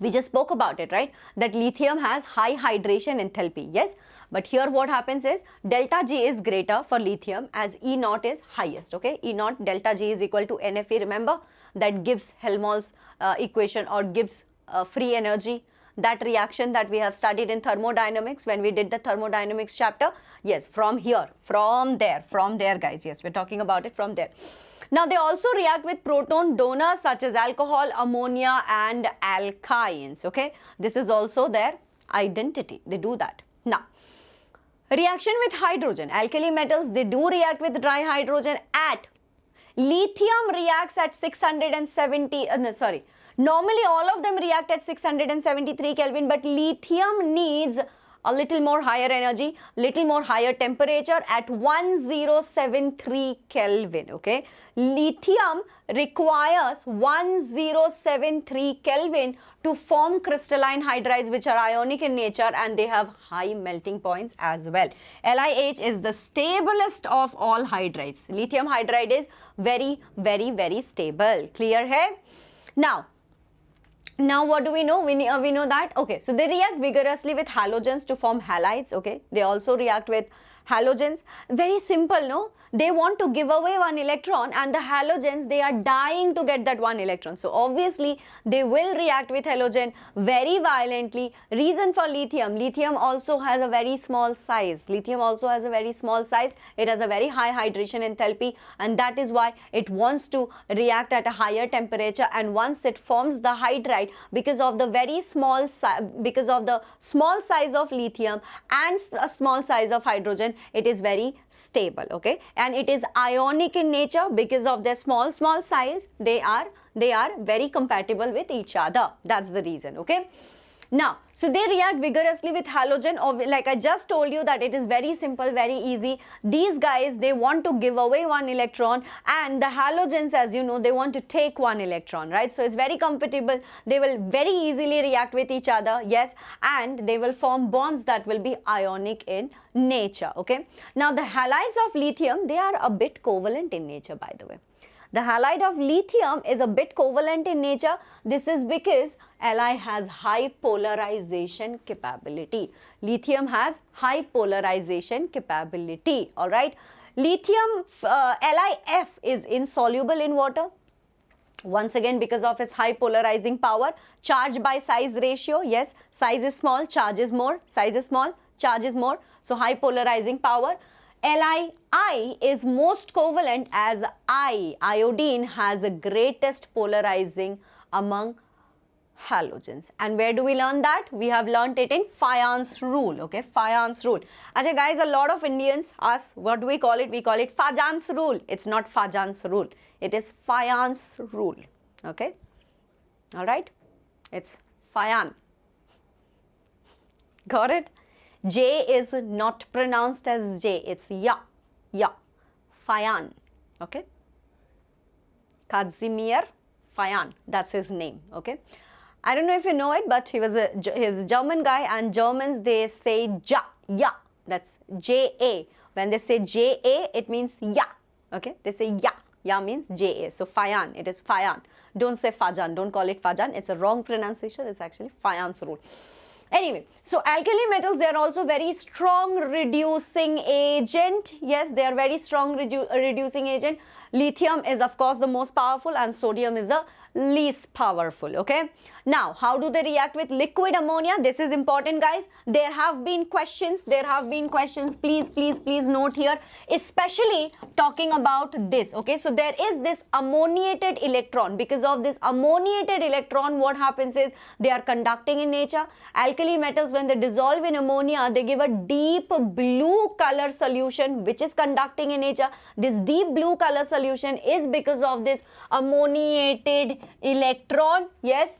Speaker 2: We just spoke about it, right? That lithium has high hydration enthalpy, yes? But here what happens is delta G is greater for lithium as E0 is highest, okay? E0 delta G is equal to NFE, remember? That gives Helmholtz equation or gives free energy. That reaction that we have studied in thermodynamics when we did the thermodynamics chapter. Yes, from here, from there guys. Yes, we're talking about it from there. Now, they also react with proton donors such as alcohol, ammonia and alkynes, okay? This is also their identity. They do that. Now, reaction with hydrogen. Alkali metals, they do react with dry hydrogen at lithium reacts at 670, normally all of them react at 673 Kelvin, but lithium needs a little more higher energy, little more higher temperature at 1073 Kelvin, okay? Lithium requires 1073 Kelvin to form crystalline hydrides which are ionic in nature and they have high melting points as well. LiH is the stablest of all hydrides. Lithium hydride is very stable. Clear hai? Now what do we know? We know that, okay, so they react vigorously with halogens to form halides, okay? They also react with halogens. Very simple, no? They want to give away one electron and the halogens, they are dying to get that one electron. So obviously, they will react with halogen very violently. Reason for lithium, lithium also has a very small size. Lithium also has a very small size. It has a very high hydration enthalpy and that is why it wants to react at a higher temperature, and once it forms the hydride, because of the very small because of the small size of lithium and a small size of hydrogen, it is very stable, okay? And it is ionic in nature because of their small size. They are very compatible with each other. That's the reason, okay? Now, so they react vigorously with halogen, or like I just told you that it is very simple, very easy. These guys, they want to give away one electron, and the halogens, as you know, they want to take one electron, right? So it's very compatible. They will very easily react with each other, yes, and they will form bonds that will be ionic in nature, okay? Now, the halides of lithium, they are a bit covalent in nature, by the way. The halide of lithium is a bit covalent in nature. This is because Li has high polarization capability. Lithium has high polarization capability, all right? Lithium, LiF is insoluble in water. Once again, because of its high polarizing power. Charge by size ratio, yes, size is small, charge is more, size is small, charge is more. So, high polarizing power. Li is most covalent as iodine has the greatest polarizing among halogens. And where do we learn that? We have learnt it in Fajans rule, okay? Fajans rule. Achha guys, a lot of Indians ask, what do we call it? We call it Fajans rule. It's not Fajans rule. It is Fajans rule, okay? All right? It's Fajan. Got it? J is not pronounced as J, it's ya, ya, Fayan, okay. Kazimir Fayan, that's his name, okay. I don't know if you know it, but he's a German guy, and Germans, they say ja, ya, that's J-A. When they say J-A, it means ya, okay. They say ya, ya means J-A. So Fayan, it is Fayan. Don't say Fajan, don't call it Fajan. It's a wrong pronunciation. It's actually Fayan's rule. Anyway, so alkali metals, they are also very strong reducing agent. Yes, they are very strong reducing agent. Lithium is of course the most powerful, and sodium is the least powerful, okay. Now, how do they react with liquid ammonia? This is important, guys. There have been questions, please note here, especially talking about this, okay. So there is this ammoniated electron. Because of this ammoniated electron, what happens is they are conducting in nature. Alkali metals, when they dissolve in ammonia, they give a deep blue color solution which is conducting in nature. This deep blue color solution is because of this ammoniated electron, yes.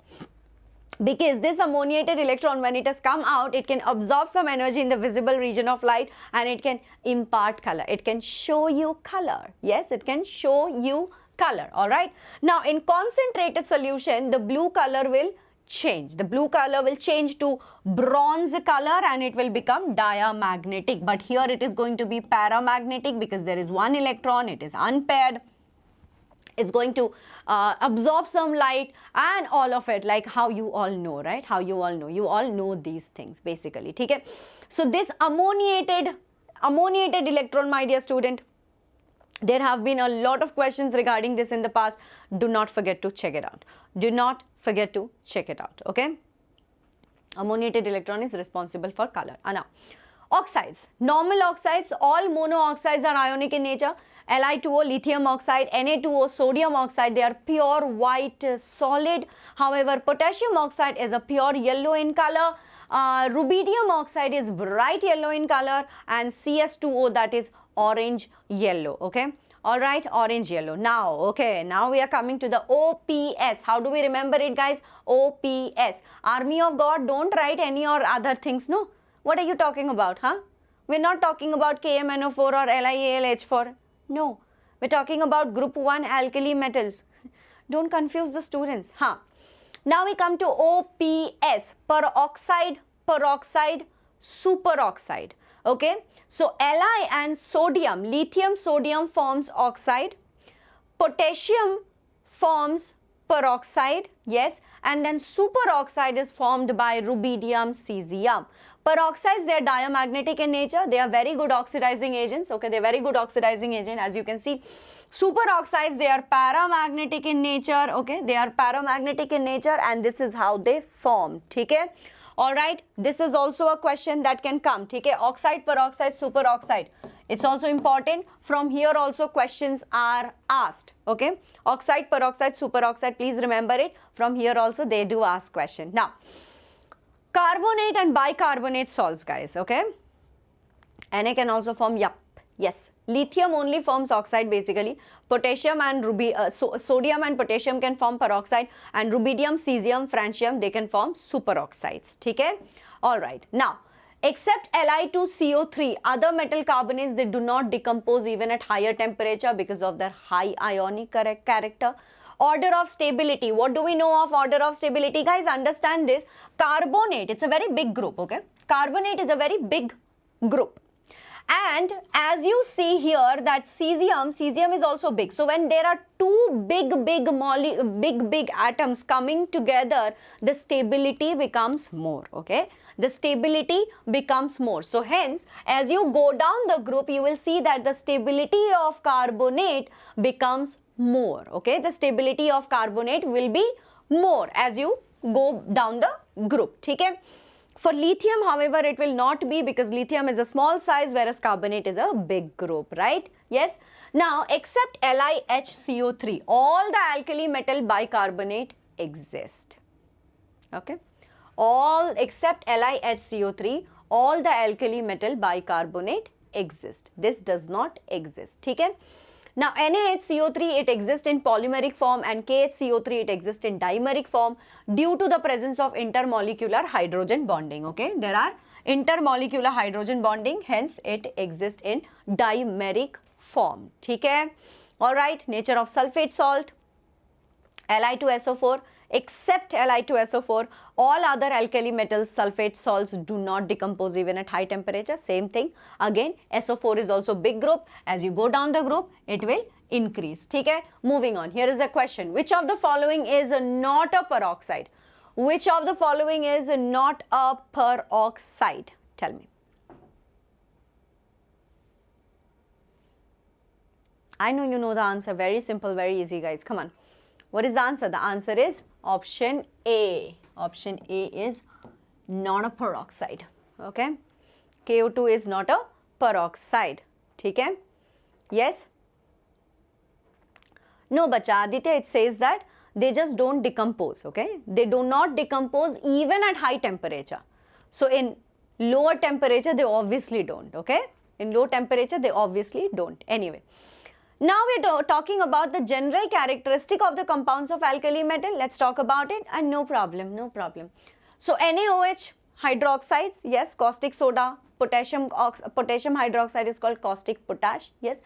Speaker 2: Because this ammoniated electron, when it has come out, it can absorb some energy in the visible region of light, and it can impart color. It can show you color. Yes, it can show you color. All right. Now, in concentrated solution, the blue color will change. The blue color will change to bronze color, and it will become diamagnetic. But here it is going to be paramagnetic because there is one electron. It is unpaired. It's going to absorb some light and all of it, like how you all know, right? How you all know these things basically. Okay? So this ammoniated electron, my dear student, there have been a lot of questions regarding this in the past. Do not forget to check it out. Do not forget to check it out. Okay? Ammoniated electron is responsible for color. Now, oxides. Normal oxides, all mono oxides are ionic in nature. Li2O, lithium oxide, Na2O, sodium oxide, they are pure white solid. However, potassium oxide is a pure yellow in color. Rubidium oxide is bright yellow in color, and CS2O, that is orange yellow. Okay. All right, orange yellow. Now, okay, now we are coming to the OPS. How do we remember it, guys? OPS. Army of God, don't write any or other things, no? What are you talking about, huh? We're not talking about KMNO4 or LiAlH4. No, we're talking about group 1 alkali metals. Don't confuse the students, huh? Now we come to OPS, peroxide, superoxide. Okay, so Li and sodium, lithium sodium forms oxide, potassium forms peroxide, yes, and then superoxide is formed by rubidium cesium. Peroxides, they are diamagnetic in nature. They are very good oxidizing agents. Okay, they are very good oxidizing agent, as you can see. Superoxides, they are paramagnetic in nature. Okay, they are paramagnetic in nature, and this is how they form. Okay. All right, this is also a question that can come. Okay, oxide, peroxide, superoxide. It's also important. From here also questions are asked. Okay, oxide, peroxide, superoxide. Please remember it. From here also they do ask question. Now, carbonate and bicarbonate salts, guys. Okay, Na can also form. Yes. Lithium only forms oxide basically. Potassium and sodium and potassium can form peroxide, and rubidium, cesium, francium, they can form superoxides. Okay? Alright. Now, except Li2CO3, other metal carbonates, they do not decompose even at higher temperature because of their high ionic character. Order of stability. What do we know of order of stability? Guys, understand this. Carbonate, it's a very big group. Okay? Carbonate is a very big group. And as you see here that cesium is also big. So when there are two big atoms coming together, the stability becomes more. Okay, the stability becomes more. So hence, as you go down the group, you will see that the stability of carbonate becomes more. Okay, the stability of carbonate will be more as you go down the group. Okay. For lithium, however, it will not be, because lithium is a small size, whereas carbonate is a big group, right? Yes. Now, except LiHCO3, all the alkali metal bicarbonate exist. Okay. All except LiHCO3, all the alkali metal bicarbonate exist. This does not exist. Okay. Now, NaHCO3, it exists in polymeric form, and KHCO3, it exists in dimeric form due to the presence of intermolecular hydrogen bonding. Okay, there are intermolecular hydrogen bonding, hence it exists in dimeric form. ठीक है? All right, nature of sulfate salt, Li2SO4, except Li2SO4, all other alkali metals, sulfate salts do not decompose even at high temperature. Same thing. Again, SO4 is also big group. As you go down the group, it will increase. ठीक है? Moving on. Here is the question. Which of the following is not a peroxide? Which of the following is not a peroxide? Tell me. I know you know the answer. Very simple, very easy, guys. Come on. What is the answer? The answer is option A. Option A is not a peroxide. Okay. KO2 is not a peroxide. ठीक है? Yes? No, bacha. Aditya, it says that they just don't decompose. Okay. They do not decompose even at high temperature. So in lower temperature, they obviously don't. Okay. In low temperature, they obviously don't. Anyway. Now we're talking about the general characteristic of the compounds of alkali metal. Let's talk about it, and no problem, no problem. So NaOH, hydroxides, yes, caustic soda, potassium hydroxide is called caustic potash, yes.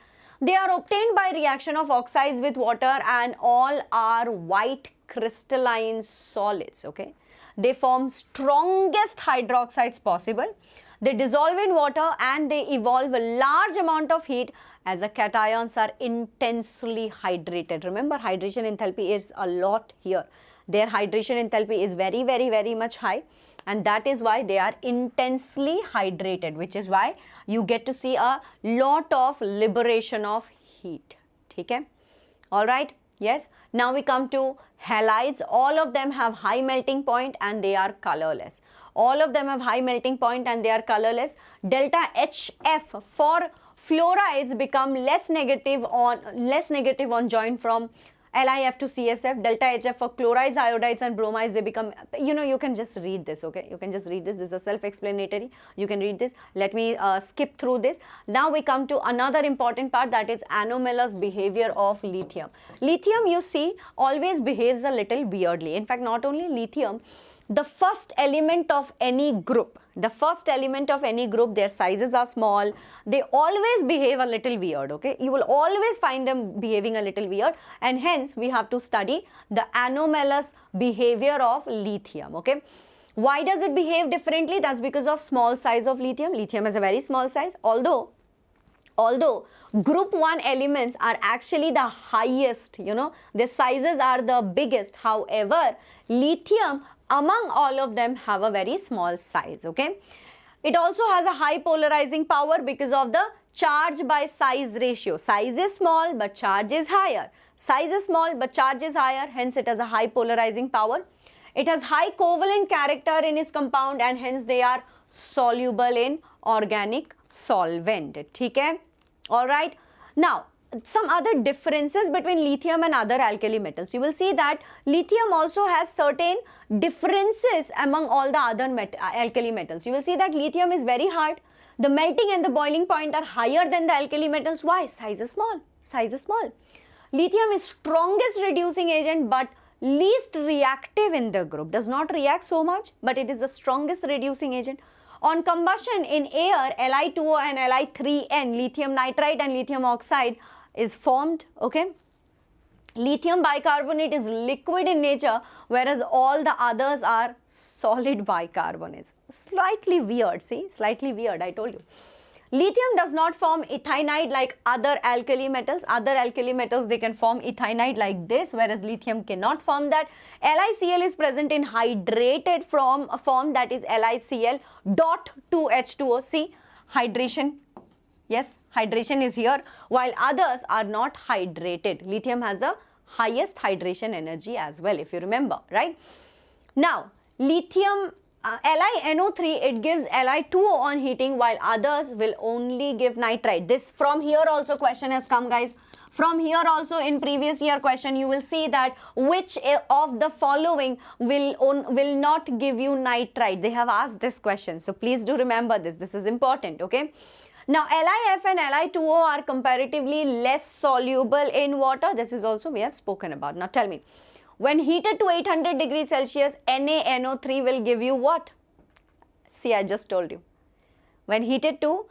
Speaker 2: They are obtained by reaction of oxides with water and all are white crystalline solids, okay. They form strongest hydroxides possible. They dissolve in water and they evolve a large amount of heat as the cations are intensely hydrated. Remember, hydration enthalpy is a lot here. Their hydration enthalpy is very, very, very much high, and that is why they are intensely hydrated, which is why you get to see a lot of liberation of heat. Okay? All right? Yes. Now we come to halides. All of them have high melting point and they are colorless. All of them have high melting point and they are colorless. Delta HF for fluorides become less negative on joint from LiF to CSF. Delta HF for chlorides, iodides and bromides, they become, you can just read this, okay? You can just read this. This is a self-explanatory. You can read this. Let me skip through this. Now we come to another important part, that is anomalous behavior of lithium. Lithium, you see, always behaves a little weirdly. In fact, not only lithium, the first element of any group, their sizes are small, they always behave a little weird, okay? You will always find them behaving a little weird, and hence we have to study the anomalous behavior of lithium, okay? Why does it behave differently? That's because of small size of lithium. Lithium has a very small size, although group 1 elements are actually the highest, their sizes are the biggest. However, lithium among all of them have a very small size, okay? It also has a high polarizing power because of the charge by size ratio. Size is small but charge is higher. Size is small but charge is higher, hence it has a high polarizing power. It has high covalent character in its compound and hence they are soluble in organic solvent. Okay? Alright. Now, some other differences between lithium and other alkali metals. You will see that lithium also has certain differences among all the other alkali metals. You will see that lithium is very hard. The melting and the boiling point are higher than the alkali metals. Why? Size is small. Size is small. Lithium is strongest reducing agent but least reactive in the group. Does not react so much, but it is the strongest reducing agent. On combustion in air, Li2O and Li3N, lithium nitride and lithium oxide, is formed, okay? Lithium bicarbonate is liquid in nature, whereas all the others are solid bicarbonates. Slightly weird, see? Slightly weird, I told you. Lithium does not form ethynide like other alkali metals. Other alkali metals, they can form ethynide like this, whereas lithium cannot form that. LiCl is present in hydrated form, that is LiCl dot 2H2O. See, hydration. Yes, hydration is here, while others are not hydrated. Lithium has the highest hydration energy as well, if you remember, right? Now, lithium, LiNO3, it gives Li2O on heating, while others will only give nitride. This from here also question has come, guys. From here also in previous year question, you will see that which of the following will not give you nitride. They have asked this question. So please do remember this. This is important, okay? Now, LiF and Li2O are comparatively less soluble in water. This is also we have spoken about. Now, tell me, when heated to 800 degrees Celsius, NaNO3 will give you what? See, I just told you. When heated to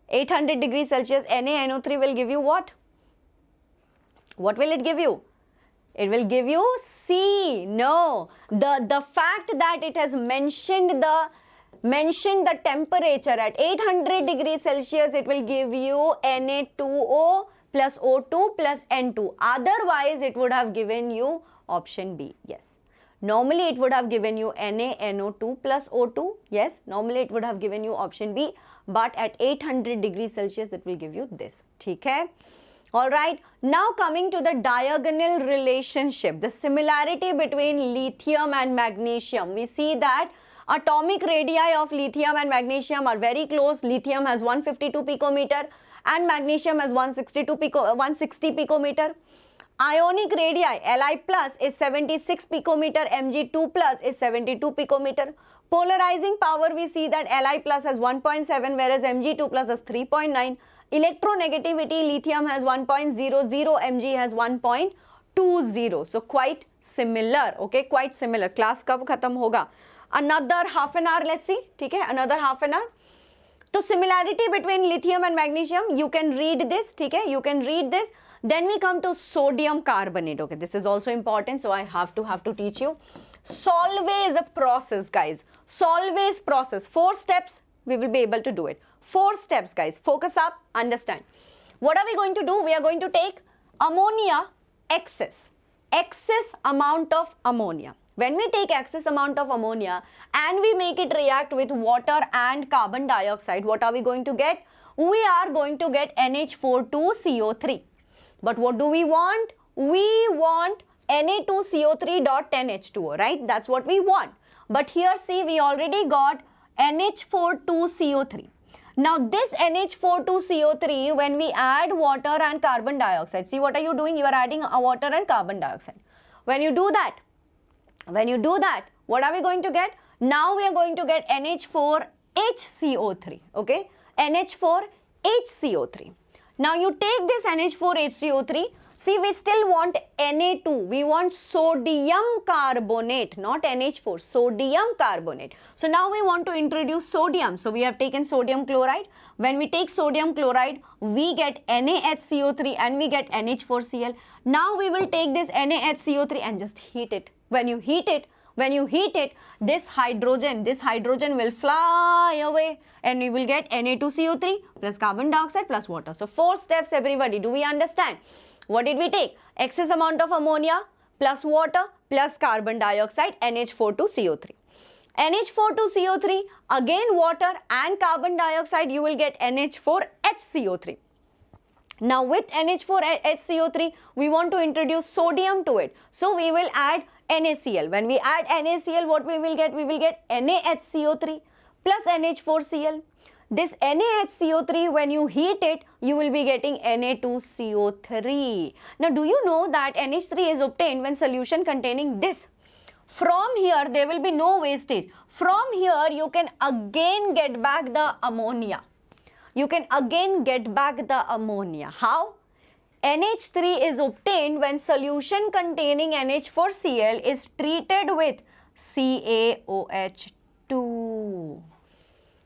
Speaker 2: 800 degrees Celsius, NaNO3 will give you what? What will it give you? It will give you C. No. The fact that it has mentioned the temperature at 800 degrees Celsius, it will give you Na2O plus O2 plus N2. Otherwise, it would have given you option B. Yes. Normally, it would have given you NaNO2 plus O2. Yes. Normally, it would have given you option B. But at 800 degrees Celsius, it will give you this. Okay? Alright. Now coming to the diagonal relationship, the similarity between lithium and magnesium. We see that atomic radii of lithium and magnesium are very close. Lithium has 152 picometer and magnesium has 160 picometer. Ionic radii, Li plus is 76 picometer, Mg2 plus is 72 picometer. Polarizing power, we see that Li plus has 1.7 whereas Mg2 plus has 3.9. Electronegativity, lithium has 1.00, Mg has 1.20. So quite similar, okay, quite similar. Class kab khatam hoga? Another half an hour, let's see, okay, another half an hour. So similarity between lithium and magnesium, you can read this, okay, you can read this. Then we come to sodium carbonate, okay, this is also important, so I have to teach you. Solvay's process, guys, Solvay's process, 4 steps, we will be able to do it. 4 steps, guys, focus up, understand. What are we going to do? We are going to take ammonia, excess amount of ammonia. When we take excess amount of ammonia and we make it react with water and carbon dioxide, what are we going to get? We are going to get NH4,2CO3. But what do we want? We want Na2CO3.10H2O, right? That's what we want. But here, see, we already got NH4,2CO3. Now, this NH4,2CO3, when we add water and carbon dioxide, see what are you doing? You are adding water and carbon dioxide. When you do that, what are we going to get? Now we are going to get NH4HCO3, okay? NH4HCO3. Now you take this NH4HCO3, see we still want Na2, we want sodium carbonate, not NH4, sodium carbonate. So now we want to introduce sodium, so we have taken sodium chloride. When we take sodium chloride, we get NaHCO3 and we get NH4Cl. Now we will take this NaHCO3 and just heat it. When you heat it, this hydrogen will fly away and we will get Na2CO3 plus carbon dioxide plus water. So 4 steps, everybody. Do we understand? What did we take? Excess amount of ammonia plus water plus carbon dioxide, NH4,2CO3. NH4,2CO3, again water and carbon dioxide, you will get NH4HCO3. Now with NH4HCO3, we want to introduce sodium to it. So we will add NaCl. When we add NaCl, what we will get? We will get NaHCO3 plus NH4Cl. This NaHCO3, when you heat it, you will be getting Na2CO3. Now, do you know that NH3 is obtained when solution containing this? From here, there will be no wastage. From here, you can again get back the ammonia. How? NH3 is obtained when solution containing NH4Cl is treated with CaOH2.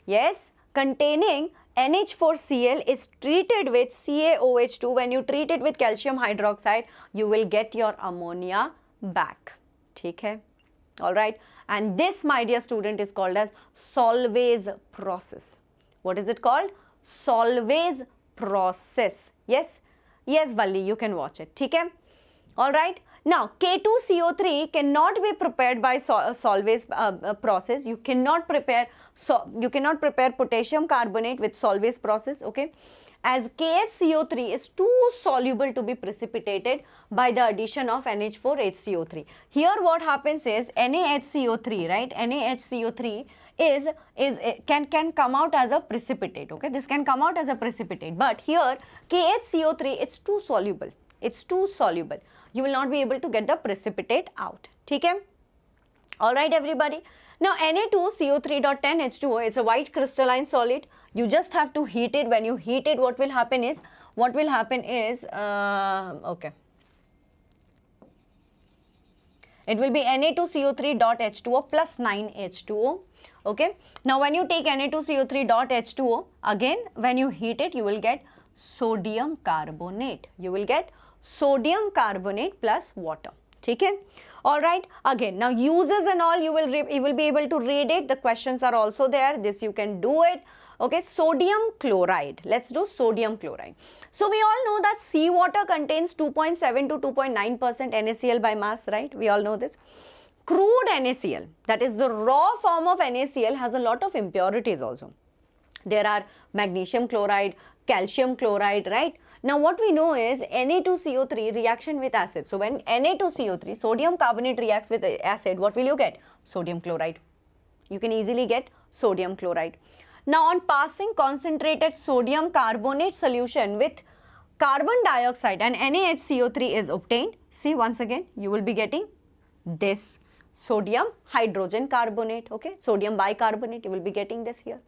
Speaker 2: Yes, containing NH4Cl is treated with CaOH2. When you treat it with calcium hydroxide, you will get your ammonia back. Okay? Alright. And this, my dear student, is called as Solvay's process. What is it called? Solvay's process. Yes? Yes, Valli, you can watch it. Okay? Alright. Now, K2CO3 cannot be prepared by Solvay's process. You cannot prepare potassium carbonate with Solvay's process, okay? As KHCO3 is too soluble to be precipitated by the addition of NH4HCO3. Here what happens is NaHCO3, right? NaHCO3 can come out as a precipitate, okay? This can come out as a precipitate, but here KHCO3, it's too soluble. It's too soluble. You will not be able to get the precipitate out. Okay? Alright, everybody. Now, Na2CO3.10H2O is a white crystalline solid. You just have to heat it. When you heat it, what will happen is, okay. It will be Na2CO3.H2O plus 9H2O. Okay. Now when you take Na2CO3 dot H2O, again when you heat it, you will get sodium carbonate. You will get sodium carbonate plus water. Okay. All right. Again, now uses and all you will be able to read it. The questions are also there. This you can do it. Okay. Sodium chloride. Let's do sodium chloride. So we all know that seawater contains 2.7 to 2.9% NaCl by mass, right? We all know this. Crude NaCl, that is the raw form of NaCl, has a lot of impurities also. There are magnesium chloride, calcium chloride, right? Now what we know is Na2CO3 reaction with acid. So when Na2CO3, sodium carbonate reacts with acid, what will you get? Sodium chloride. You can easily get sodium chloride. Now on passing concentrated sodium carbonate solution with carbon dioxide and NaHCO3 is obtained, see once again you will be getting this sodium hydrogen carbonate, okay? Sodium bicarbonate, you will be getting this here.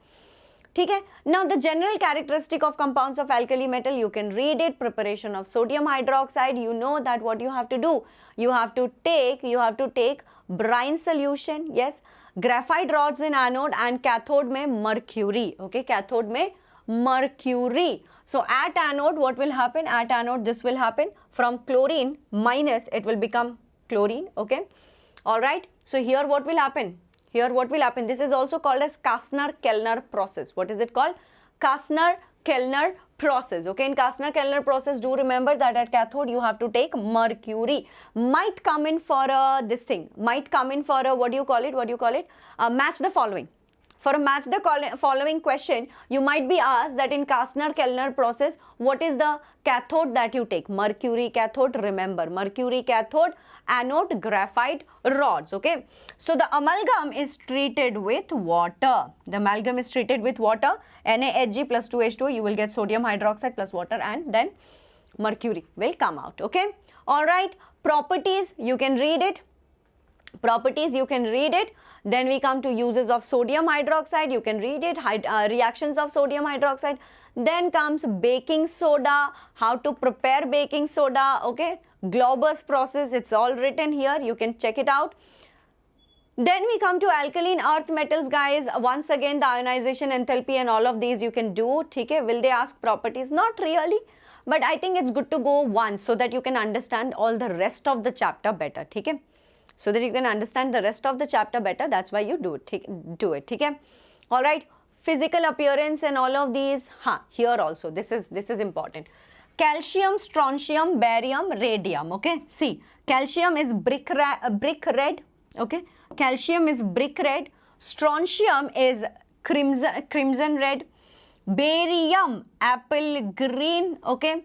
Speaker 2: Okay. Now the general characteristic of compounds of alkali metal, you can read it. Preparation of sodium hydroxide, you know that what you have to do, you have to take brine solution, yes, graphite rods in anode and cathode mein mercury, okay, cathode mein mercury. So at anode what will happen? At anode this will happen, from chlorine minus it will become chlorine, okay. All right. So here what will happen? Here what will happen? This is also called as Kastner-Kellner process. What is it called? Kastner-Kellner process. Okay, in Kastner-Kellner process, do remember that at cathode you have to take mercury. Might come in for this thing. Might come in for a, what do you call it? Match the following. For a match the following question, you might be asked that in Kastner-Kellner process, what is the cathode that you take? Mercury cathode, remember, mercury cathode, anode, graphite rods, okay. So the amalgam is treated with water. The amalgam is treated with water, NaHg plus 2H2O, you will get sodium hydroxide plus water and then mercury will come out, okay. All right, properties, you can read it. Properties, you can read it. Then we come to uses of sodium hydroxide, you can read it, reactions of sodium hydroxide. Then comes baking soda, how to prepare baking soda, okay. Globus process, it's all written here, you can check it out. Then we come to alkaline earth metals, guys. Once again, the ionization enthalpy and all of these you can do, okay. Will they ask properties? Not really. But I think it's good to go once so that you can understand all the rest of the chapter better, okay. So that you can understand the rest of the chapter better, that's why you do it, okay. All right, physical appearance and all of these, here also, this is important. Calcium, strontium, barium, radium, okay. See, calcium is brick red, okay. Calcium is brick red, strontium is crimson red, barium, apple green, okay.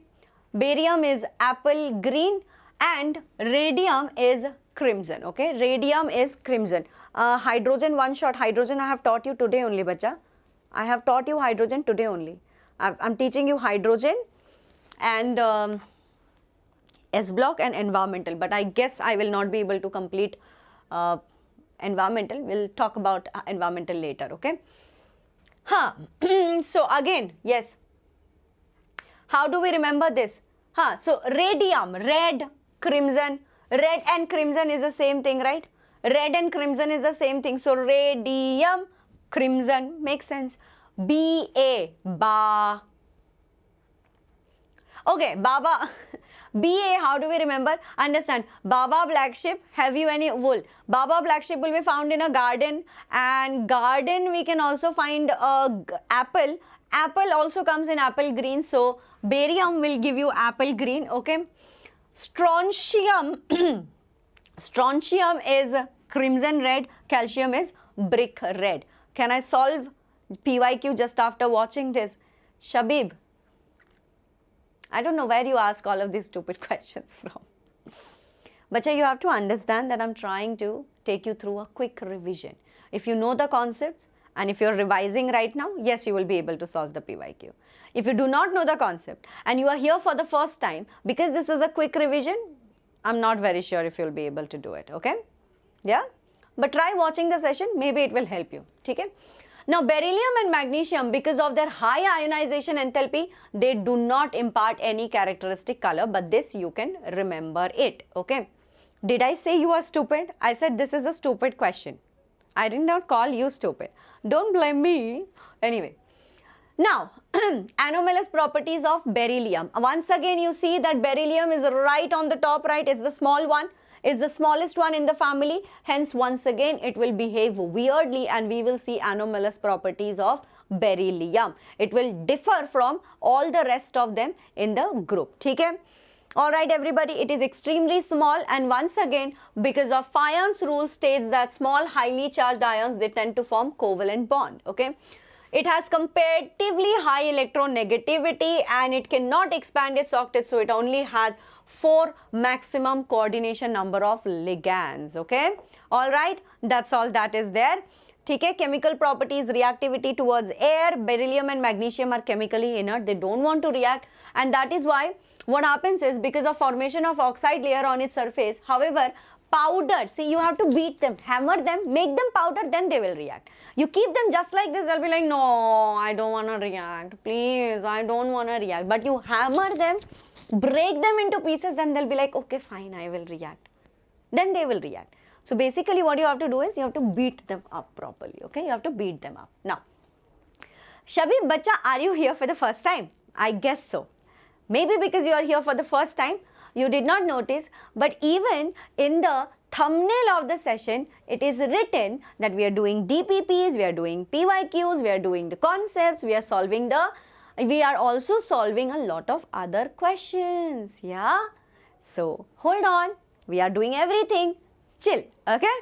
Speaker 2: Barium is apple green and radium is crimson, okay. Radium is crimson. Hydrogen, one shot. Hydrogen I have taught you today only, bacha. I have taught you hydrogen today only. I'm teaching you hydrogen and S block and environmental, but I guess I will not be able to complete environmental. We'll talk about environmental later, okay. So again, yes. How do we remember this? So radium, red, crimson. Red and crimson is the same thing, right? Red and crimson is the same thing. So radium, crimson, makes sense. Ba, ba. Okay, Baba. Ba, how do we remember? Understand, Baba black sheep, have you any wool? Baba black sheep will be found in a garden, and garden we can also find apple. Apple also comes in apple green, so barium will give you apple green, okay. Strontium, strontium is crimson red, calcium is brick red. Can I solve PYQ just after watching this? Shabib, I don't know where you ask all of these stupid questions from. But you have to understand that I'm trying to take you through a quick revision. If you know the concepts and if you're revising right now, yes, you will be able to solve the PYQ. If you do not know the concept and you are here for the first time, because this is a quick revision, I'm not very sure if you'll be able to do it, okay? Yeah? But try watching the session, maybe it will help you, okay? Now, beryllium and magnesium, because of their high ionization enthalpy, they do not impart any characteristic color, but this you can remember it, okay? Did I say you are stupid? I said this is a stupid question. I did not call you stupid. Don't blame me. Anyway. Now, anomalous properties of beryllium. Once again, you see that beryllium is right on the top, right? It's the small one. It's the smallest one in the family. Hence, once again, it will behave weirdly and we will see anomalous properties of beryllium. It will differ from all the rest of them in the group. Okay? Alright everybody, it is extremely small and once again, because of Fion's rule states that small highly charged ions, they tend to form covalent bond. Okay? It has comparatively high electronegativity and it cannot expand its octet, so it only has 4 maximum coordination number of ligands. Okay, all right, that's all that is there. Okay, chemical properties, reactivity towards air. Beryllium and magnesium are chemically inert, they don't want to react, and that is why what happens is, because of formation of oxide layer on its surface, however, powdered, see, you have to beat them, hammer them, make them powder, then they will react. You keep them just like this, they'll be like, no, I don't want to react, please, I don't want to react. But you hammer them, break them into pieces, then they'll be like, okay, fine, I will react. Then they will react. So basically what you have to do is, you have to beat them up properly, okay? You have to beat them up. Now, Shabib Bacha, are you here for the first time? I guess so. Maybe because you are here for the first time, you did not notice, but even in the thumbnail of the session, it is written that we are doing DPPs, we are doing PYQs, we are doing the concepts, we are also solving a lot of other questions, yeah? So, hold on, we are doing everything, chill, okay?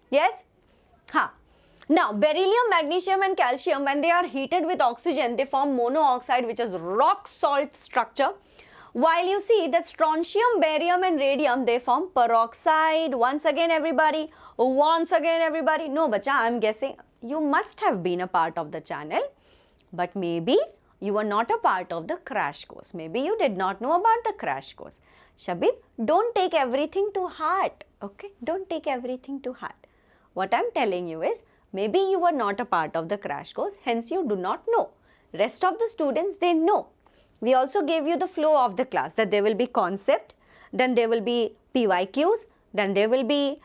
Speaker 2: Yes? Now, beryllium, magnesium and calcium, when they are heated with oxygen, they form monooxide, which is rock salt structure. While you see that strontium, barium and radium, they form peroxide. Once again everybody, no bacha, I am guessing you must have been a part of the channel, but maybe you were not a part of the crash course. Maybe you did not know about the crash course. Shabib, don't take everything to heart, okay? Don't take everything to heart. What I am telling you is, maybe you were not a part of the crash course, hence you do not know. Rest of the students, they know. We also gave you the flow of the class, that there will be concept, then there will be PYQs, then there will be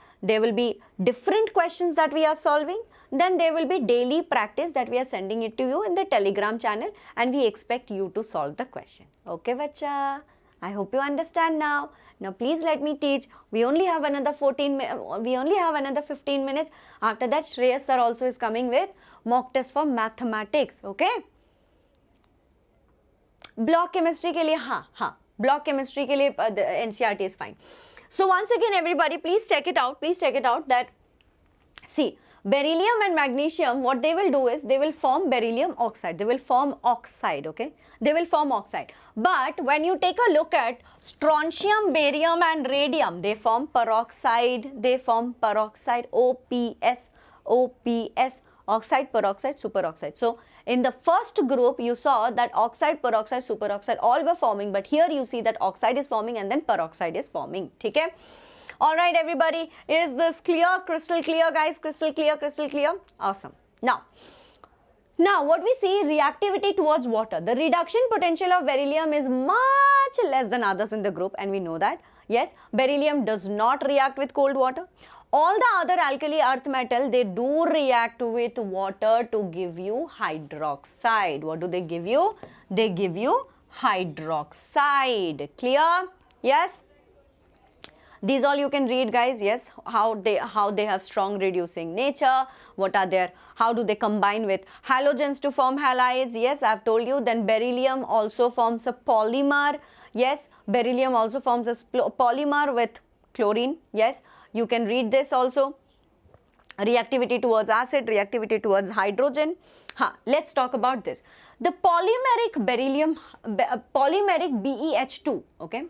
Speaker 2: different questions that we are solving, then there will be daily practice that we are sending it to you in the Telegram channel, and we expect you to solve the question. Okay, bacha? I hope you understand now. Now please let me teach. We only have another 15 minutes. After that, Shreyas sir also is coming with mock test for mathematics. Okay? Block chemistry के लिए block chemistry के लिए the NCERT is fine. So once again everybody, please check it out that, see, beryllium and magnesium, what they will do is, they will form beryllium oxide, they will form oxide, okay? They will form oxide. But when you take a look at strontium, barium and radium, they form peroxide, OPS, oxide, peroxide, superoxide. So in the first group, you saw that oxide, peroxide, superoxide all were forming, but here you see that oxide is forming and then peroxide is forming. Okay? Alright everybody, is this clear? Crystal clear guys? Crystal clear? Awesome. Now what we see, reactivity towards water. The reduction potential of beryllium is much less than others in the group, and we know that. Yes, beryllium does not react with cold water. All the other alkali earth metal, they do react with water to give you hydroxide. What do they give you? They give you hydroxide. Clear? Yes? These all you can read guys, yes, how they have strong reducing nature, how do they combine with halogens to form halides. Yes, I have told you. Then beryllium also forms a polymer. Yes, beryllium also forms a polymer with chlorine. Yes, you can read this also. Reactivity towards acid, reactivity towards hydrogen. Let's talk about this. The polymeric beryllium, polymeric BeH2, okay,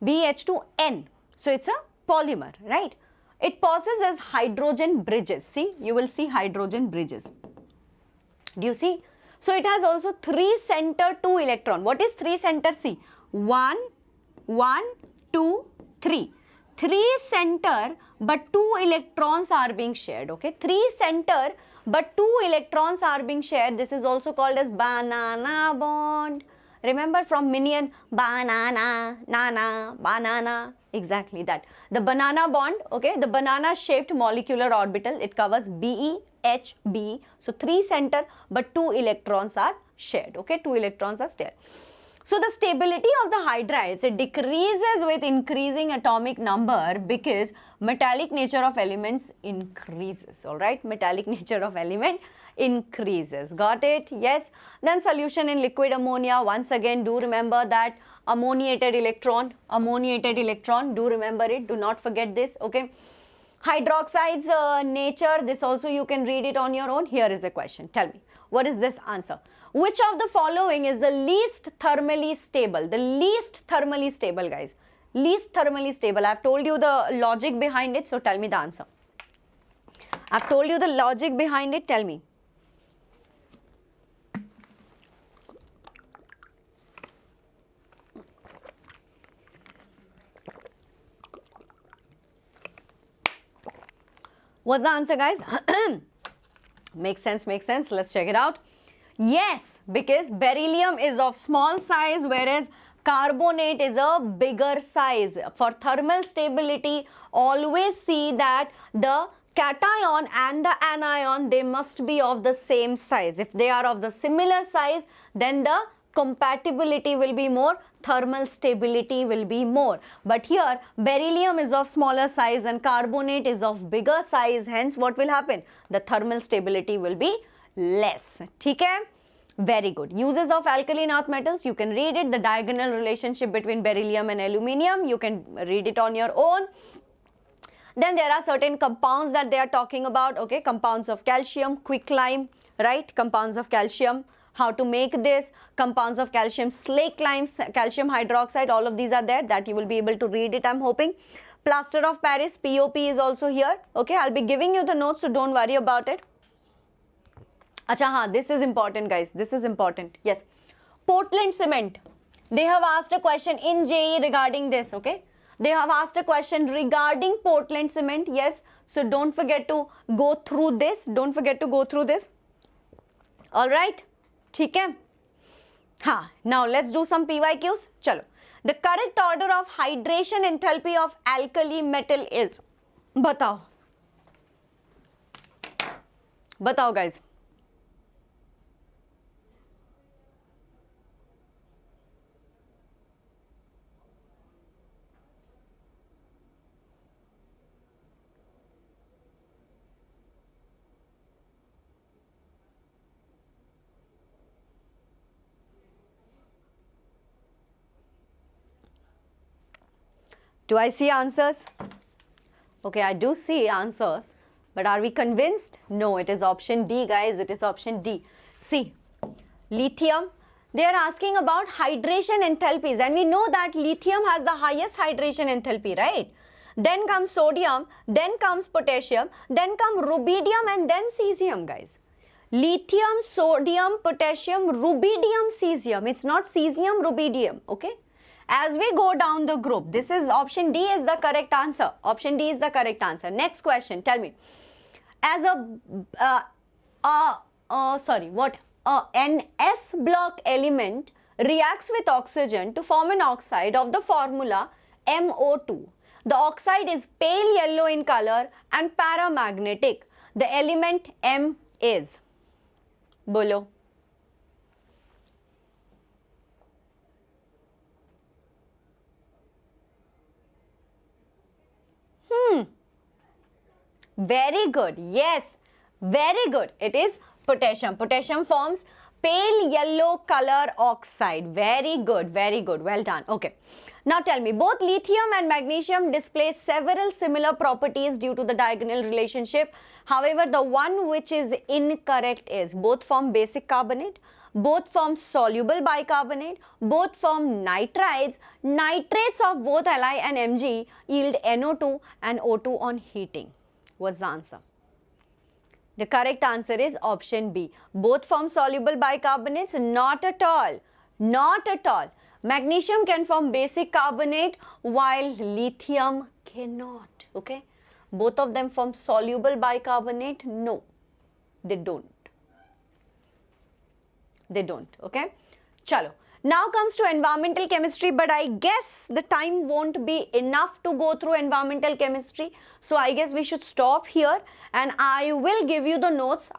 Speaker 2: BeH2N. So it's a polymer, right? It possesses hydrogen bridges. See, you will see hydrogen bridges. Do you see? So it has also 3 center 2 electron. What is 3 center? See, 1, 2, 3. 3 center but 2 electrons are being shared. Okay, 3 center but 2 electrons are being shared. This is also called as banana bond. Remember from Minion, banana, nana, banana, exactly that. The banana bond, okay, the banana shaped molecular orbital, it covers BE, H, B. So 3 center, but 2 electrons are shared, okay, 2 electrons are shared. So the stability of the hydrides, it decreases with increasing atomic number because metallic nature of elements increases, alright, metallic nature of element increases, got it? Yes. Then solution in liquid ammonia, once again do remember that ammoniated electron, do remember it, do not forget this, okay. Hydroxides nature, this also you can read it on your own. Here is a question, tell me, what is this answer? Which of the following is the least thermally stable? The least thermally stable, guys. Least thermally stable. I have told you the logic behind it, so tell me the answer. I have told you the logic behind it, tell me. What's the answer, guys? Makes sense, makes sense. Let's check it out. Yes, because beryllium is of small size, whereas carbonate is a bigger size. For thermal stability, always see that the cation and the anion, they must be of the same size. If they are of the similar size, then the compatibility will be more, thermal stability will be more. But here beryllium is of smaller size and carbonate is of bigger size, hence what will happen? The thermal stability will be less. Okay? Very good. Uses of alkaline earth metals, you can read it, the diagonal relationship between beryllium and aluminium, you can read it on your own. Then there are certain compounds that they are talking about, okay, compounds of calcium, quicklime, right, compounds of calcium, how to make this, compounds of calcium, slake lime, calcium hydroxide, all of these are there, that you will be able to read it, I'm hoping. Plaster of Paris, POP is also here, okay, I'll be giving you the notes, so don't worry about it. Acha, haan, this is important, guys, this is important, yes. Portland cement, they have asked a question in JEE regarding this, okay. They have asked a question regarding Portland cement, yes, so don't forget to go through this, alright. ठीक है हाँ now let's do some PYQs चलो the correct order of hydration enthalpy of alkali metal is बताओ guys Do I see answers? Okay, I do see answers, but are we convinced? No, it is option D, guys, it is option D. See, lithium, they are asking about hydration enthalpies, and we know that lithium has the highest hydration enthalpy, right? Then comes sodium, then comes potassium, then come rubidium, and then cesium, guys. Lithium, sodium, potassium, rubidium, cesium. It's not cesium, rubidium, okay? As we go down the group, this is option D is the correct answer. Option D is the correct answer. Next question, tell me. As an S block element reacts with oxygen to form an oxide of the formula MO2. The oxide is pale yellow in color and paramagnetic. The element M is. Bolo. Very good. Yes, very good. It is potassium. Potassium forms pale yellow color oxide. Very good. Very good. Well done. Okay. Now tell me, both lithium and magnesium display several similar properties due to the diagonal relationship. However, the one which is incorrect is both form basic carbonate, both form soluble bicarbonate, both form nitrides. Nitrates of both Li and Mg yield NO2 and O2 on heating. What's the answer? The correct answer is option B. Both form soluble bicarbonates? Not at all. Not at all. Magnesium can form basic carbonate while lithium cannot. Okay. Both of them form soluble bicarbonate? No, they don't. They don't. Okay. Chalo. Now comes to environmental chemistry, but I guess the time won't be enough to go through environmental chemistry. So I guess we should stop here, and I will give you the notes.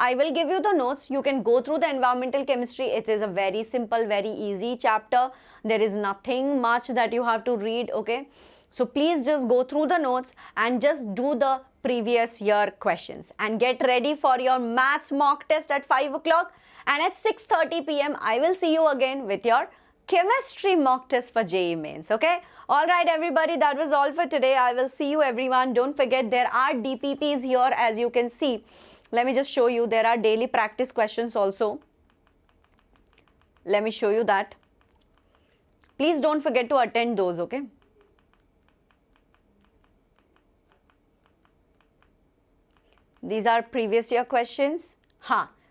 Speaker 2: You can go through the environmental chemistry. It is a very simple, very easy chapter. There is nothing much that you have to read, okay? So please just go through the notes and just do the previous year questions and get ready for your maths mock test at 5 o'clock. And at 6:30 p.m. I will see you again with your chemistry mock test for JEE mains, okay? All right, everybody, that was all for today. I will see you, everyone. Don't forget, there are DPPs here, as you can see. Let me just show you. There are daily practice questions also. Let me show you that. Please don't forget to attend those, okay? These are previous year questions.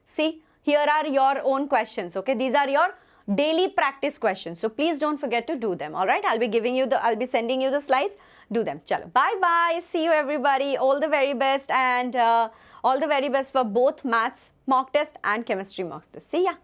Speaker 2: See, here are your own questions, okay? These are your daily practice questions. So please don't forget to do them, all right? I'll be sending you the slides. Do them. Chalo. Bye-bye. See you, everybody. All the very best, and all the very best for both maths mock test and chemistry mock test. See ya.